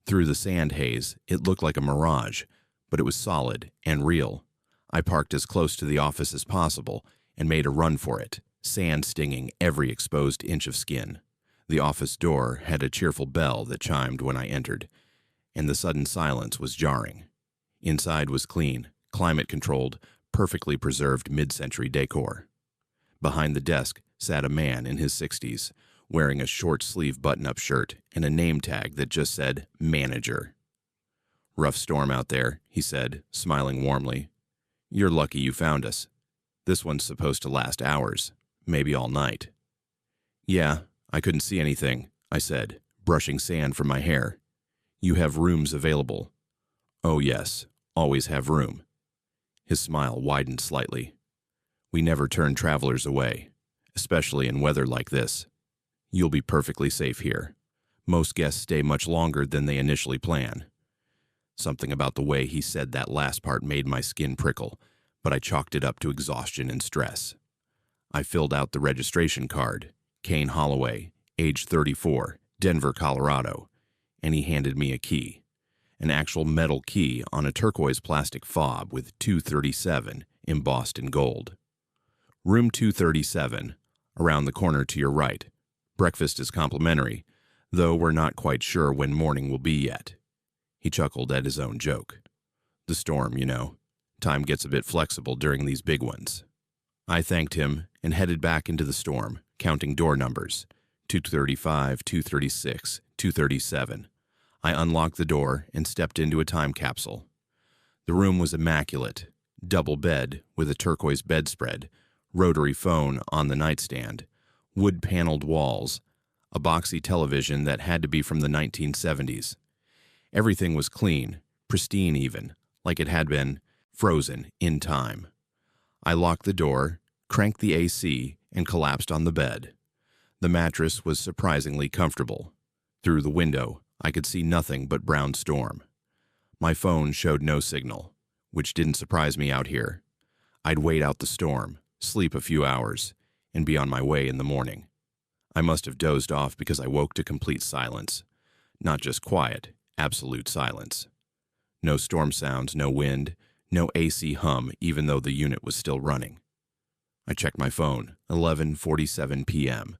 Through the sand haze, it looked like a mirage, but it was solid and real. I parked as close to the office as possible and made a run for it, sand stinging every exposed inch of skin. The office door had a cheerful bell that chimed when I entered, and the sudden silence was jarring. Inside was clean, climate-controlled, perfectly preserved mid-century decor. Behind the desk sat a man in his 60s, wearing a short-sleeve button-up shirt and a name tag that just said, Manager. "Rough storm out there," he said, smiling warmly. "You're lucky you found us. This one's supposed to last hours, maybe all night." "Yeah, I couldn't see anything," I said, brushing sand from my hair. "You have rooms available." "Oh yes, always have room." His smile widened slightly. "We never turn travelers away, especially in weather like this. You'll be perfectly safe here. Most guests stay much longer than they initially plan." Something about the way he said that last part made my skin prickle, but I chalked it up to exhaustion and stress. I filled out the registration card, Kane Holloway, age 34, Denver, Colorado, and he handed me a key. An actual metal key on a turquoise plastic fob with 237 embossed in gold. "Room 237, around the corner to your right. Breakfast is complimentary, though we're not quite sure when morning will be yet." He chuckled at his own joke. "The storm, you know. Time gets a bit flexible during these big ones." I thanked him and headed back into the storm, counting door numbers. 235, 236, 237. I unlocked the door and stepped into a time capsule. The room was immaculate. Double bed with a turquoise bedspread, rotary phone on the nightstand, wood-paneled walls, a boxy television that had to be from the 1970s. Everything was clean, pristine even, like it had been frozen in time. I locked the door, cranked the AC, and collapsed on the bed. The mattress was surprisingly comfortable. Through the window, I could see nothing but brown storm. My phone showed no signal, which didn't surprise me out here. I'd wait out the storm, sleep a few hours, and be on my way in the morning. I must have dozed off because I woke to complete silence. Not just quiet, absolute silence. No storm sounds, no wind, no AC hum, even though the unit was still running. I checked my phone, 11:47 p.m.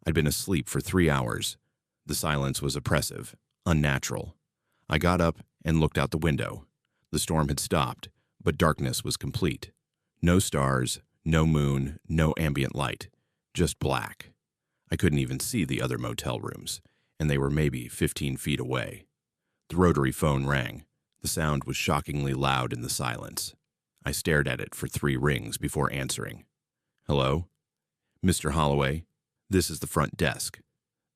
I'd been asleep for 3 hours. The silence was oppressive, unnatural. I got up and looked out the window. The storm had stopped, but darkness was complete. No stars, no moon, no ambient light, just black. I couldn't even see the other motel rooms, and they were maybe 15 feet away. The rotary phone rang. The sound was shockingly loud in the silence. I stared at it for 3 rings before answering. "Hello? Mr. Holloway, this is the front desk."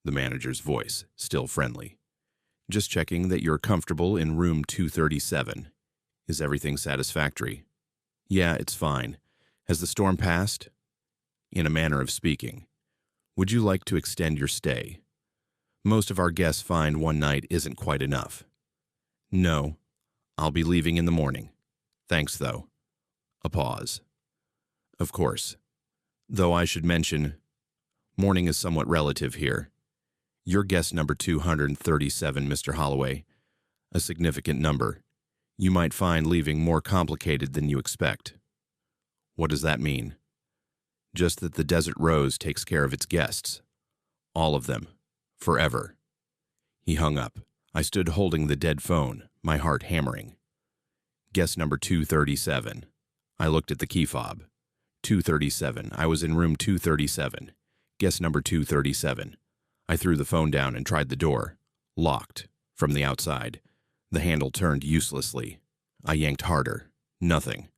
The manager's voice, still friendly. "Just checking that you're comfortable in room 237. Is everything satisfactory?" "Yeah, it's fine. Has the storm passed?" "In a manner of speaking. Would you like to extend your stay? Most of our guests find one night isn't quite enough." "No. I'll be leaving in the morning. Thanks, though." A pause. "Of course. Though I should mention, morning is somewhat relative here. You're guest number 237, Mr. Holloway. A significant number. You might find leaving more complicated than you expect." "What does that mean?" "Just that the Desert Rose takes care of its guests. All of them. Forever." He hung up. I stood holding the dead phone, my heart hammering. Guest number 237. I looked at the key fob. 237. I was in room 237. Guest number 237. I threw the phone down and tried the door. Locked. From the outside. The handle turned uselessly. I yanked harder. Nothing.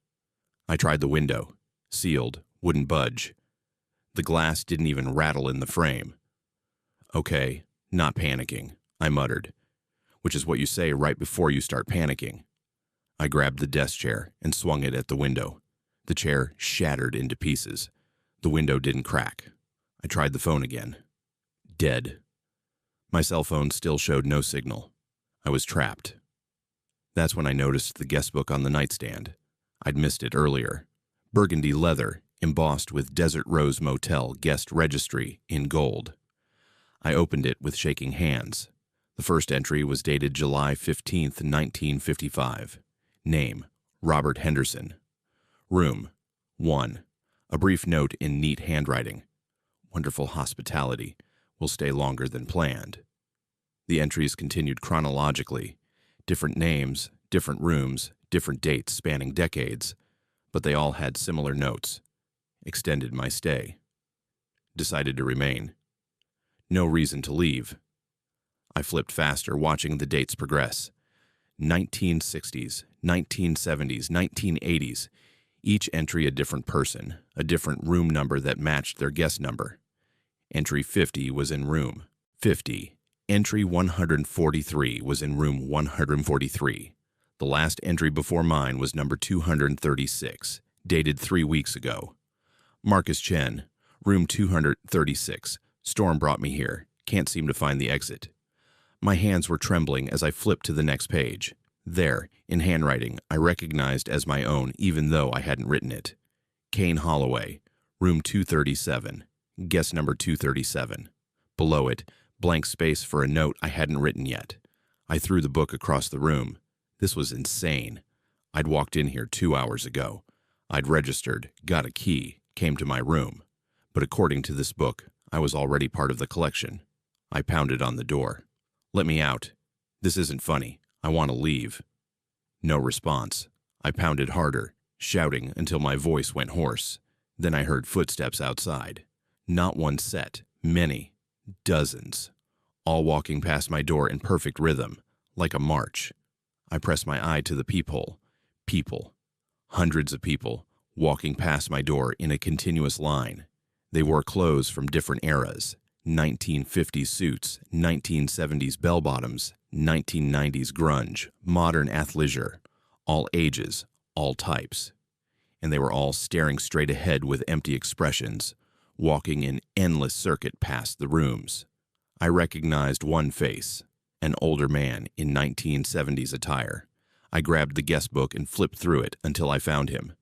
I tried the window. Sealed, wouldn't budge. The glass didn't even rattle in the frame. Okay, not panicking, I muttered, which is what you say right before you start panicking. I grabbed the desk chair and swung it at the window. The chair shattered into pieces. The window didn't crack. I tried the phone again. Dead. My cell phone still showed no signal. I was trapped. That's when I noticed the guest book on the nightstand. I'd missed it earlier. Burgundy leather, embossed with Desert Rose Motel guest registry in gold. I opened it with shaking hands. The first entry was dated July 15th, 1955. Name, Robert Henderson. Room, 1. A brief note in neat handwriting. Wonderful hospitality. Will stay longer than planned. The entries continued chronologically. Different names, different rooms, different dates spanning decades, but they all had similar notes. Extended my stay. Decided to remain. No reason to leave. I flipped faster, watching the dates progress. 1960s, 1970s, 1980s. Each entry a different person, a different room number that matched their guest number. Entry 50 was in room 50. Entry 143 was in room 143. The last entry before mine was number 236, dated 3 weeks ago. Marcus Chen, room 236. Storm brought me here. Can't seem to find the exit. My hands were trembling as I flipped to the next page. There, in handwriting, I recognized as my own even though I hadn't written it. Kane Holloway, room 237. Guest number 237. Below it, blank space for a note I hadn't written yet. I threw the book across the room. This was insane. I'd walked in here 2 hours ago. I'd registered, got a key, came to my room. But according to this book, I was already part of the collection. I pounded on the door. Let me out. This isn't funny. I want to leave. No response. I pounded harder, shouting until my voice went hoarse. Then I heard footsteps outside. Not one set, many, dozens, all walking past my door in perfect rhythm, like a march. I pressed my eye to the peephole. People, hundreds of people, walking past my door in a continuous line. They wore clothes from different eras, 1950s suits, 1970s bell-bottoms, 1990s grunge, modern athleisure, all ages, all types. And they were all staring straight ahead with empty expressions, walking in endless circuit past the rooms. I recognized one face, an older man in 1970s attire. I grabbed the guest book and flipped through it until I found him.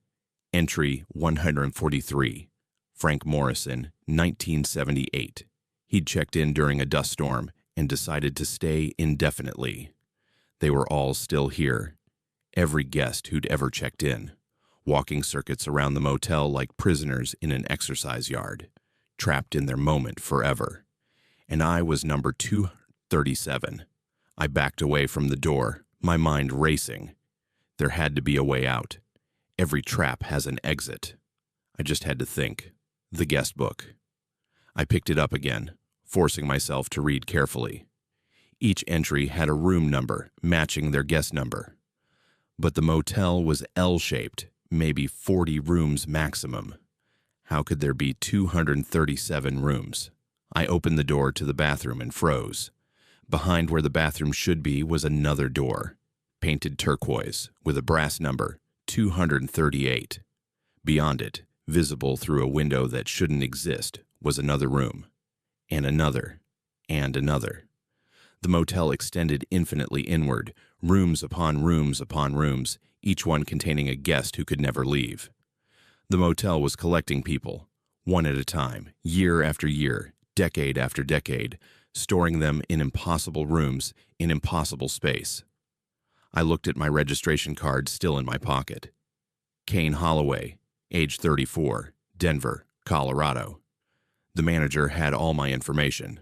Entry 143. Frank Morrison, 1978. He'd checked in during a dust storm and decided to stay indefinitely. They were all still here. Every guest who'd ever checked in, walking circuits around the motel like prisoners in an exercise yard, trapped in their moment forever. And I was number 237. I backed away from the door, my mind racing. There had to be a way out. Every trap has an exit. I just had to think. The guest book. I picked it up again, forcing myself to read carefully. Each entry had a room number matching their guest number. But the motel was L-shaped, maybe 40 rooms maximum. How could there be 237 rooms? I opened the door to the bathroom and froze. Behind where the bathroom should be was another door, painted turquoise, with a brass number, 238. Beyond it, visible through a window that shouldn't exist, was another room. And another. And another. The motel extended infinitely inward, rooms upon rooms upon rooms, each one containing a guest who could never leave. The motel was collecting people, one at a time, year after year, decade after decade, storing them in impossible rooms, in impossible space. I looked at my registration card still in my pocket. Kane Holloway, age 34, Denver, Colorado. The manager had all my information.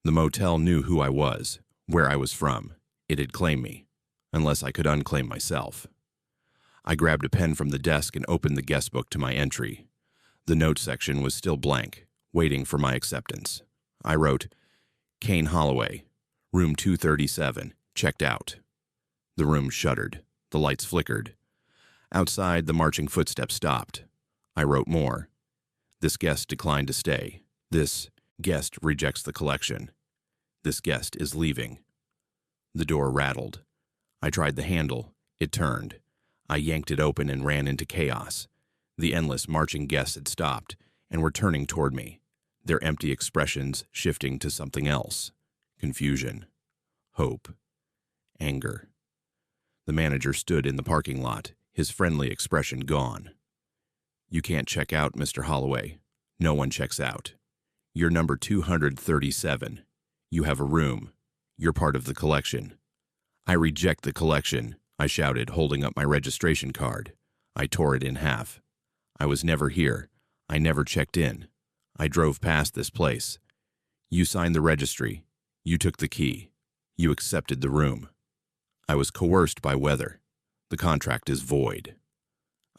The motel knew who I was, where I was from. It had claimed me, unless I could unclaim myself. I grabbed a pen from the desk and opened the guest book to my entry. The notes section was still blank, waiting for my acceptance. I wrote, Kane Holloway, room 237, checked out. The room shuddered. The lights flickered. Outside, the marching footsteps stopped. I wrote more. This guest declined to stay. This guest rejects the collection. This guest is leaving. The door rattled. I tried the handle. It turned. I yanked it open and ran into chaos. The endless marching guests had stopped and were turning toward me, their empty expressions shifting to something else. Confusion. Hope. Anger. The manager stood in the parking lot, his friendly expression gone. "You can't check out, Mr. Holloway. No one checks out. You're number 237. You have a room. You're part of the collection." "I reject the collection," I shouted, holding up my registration card. I tore it in half. "I was never here. I never checked in. I drove past this place. You signed the registry. You took the key. You accepted the room. I was coerced by weather. The contract is void."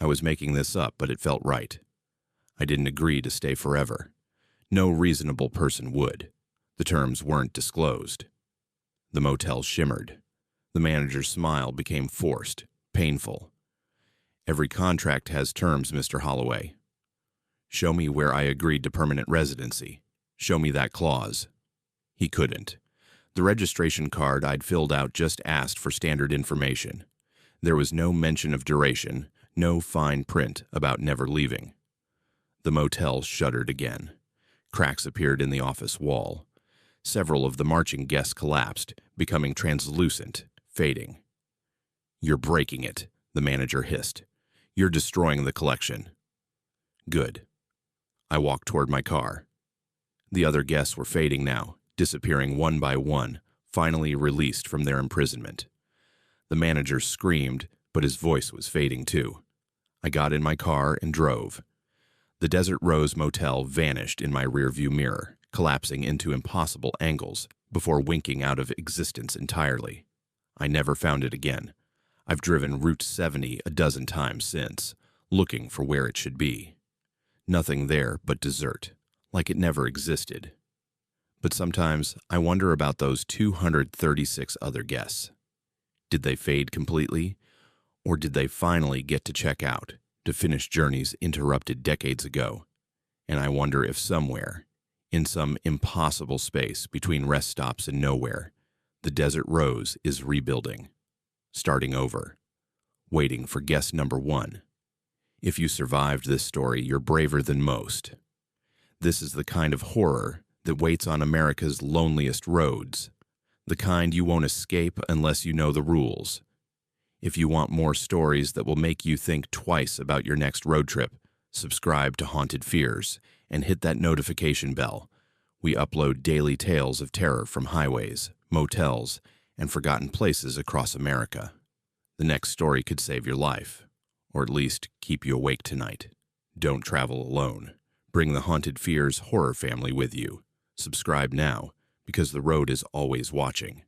I was making this up, but it felt right. I didn't agree to stay forever. No reasonable person would. The terms weren't disclosed. The motel shimmered. The manager's smile became forced, painful. "Every contract has terms, Mr. Holloway. Show me where I agreed to permanent residency. Show me that clause." He couldn't. The registration card I'd filled out just asked for standard information. There was no mention of duration, no fine print about never leaving. The motel shuddered again. Cracks appeared in the office wall. Several of the marching guests collapsed, becoming translucent, fading. "You're breaking it," the manager hissed. "You're destroying the collection." Good. I walked toward my car. The other guests were fading now, disappearing one by one, finally released from their imprisonment. The manager screamed, but his voice was fading too. I got in my car and drove. The Desert Rose Motel vanished in my rearview mirror, collapsing into impossible angles before winking out of existence entirely. I never found it again. I've driven Route 70 a dozen times since, looking for where it should be. Nothing there but desert, like it never existed. But sometimes I wonder about those 236 other guests. Did they fade completely? Or did they finally get to check out, to finish journeys interrupted decades ago? And I wonder if somewhere, in some impossible space between rest stops and nowhere, the Desert Rose is rebuilding, starting over, waiting for guest number 1. If you survived this story, you're braver than most. This is the kind of horror that waits on America's loneliest roads, the kind you won't escape unless you know the rules. If you want more stories that will make you think twice about your next road trip, subscribe to Haunted Fears and hit that notification bell. We upload daily tales of terror from highways, motels, and forgotten places across America. The next story could save your life, or at least keep you awake tonight. Don't travel alone. Bring the Haunted Fears horror family with you. Subscribe now, because the road is always watching.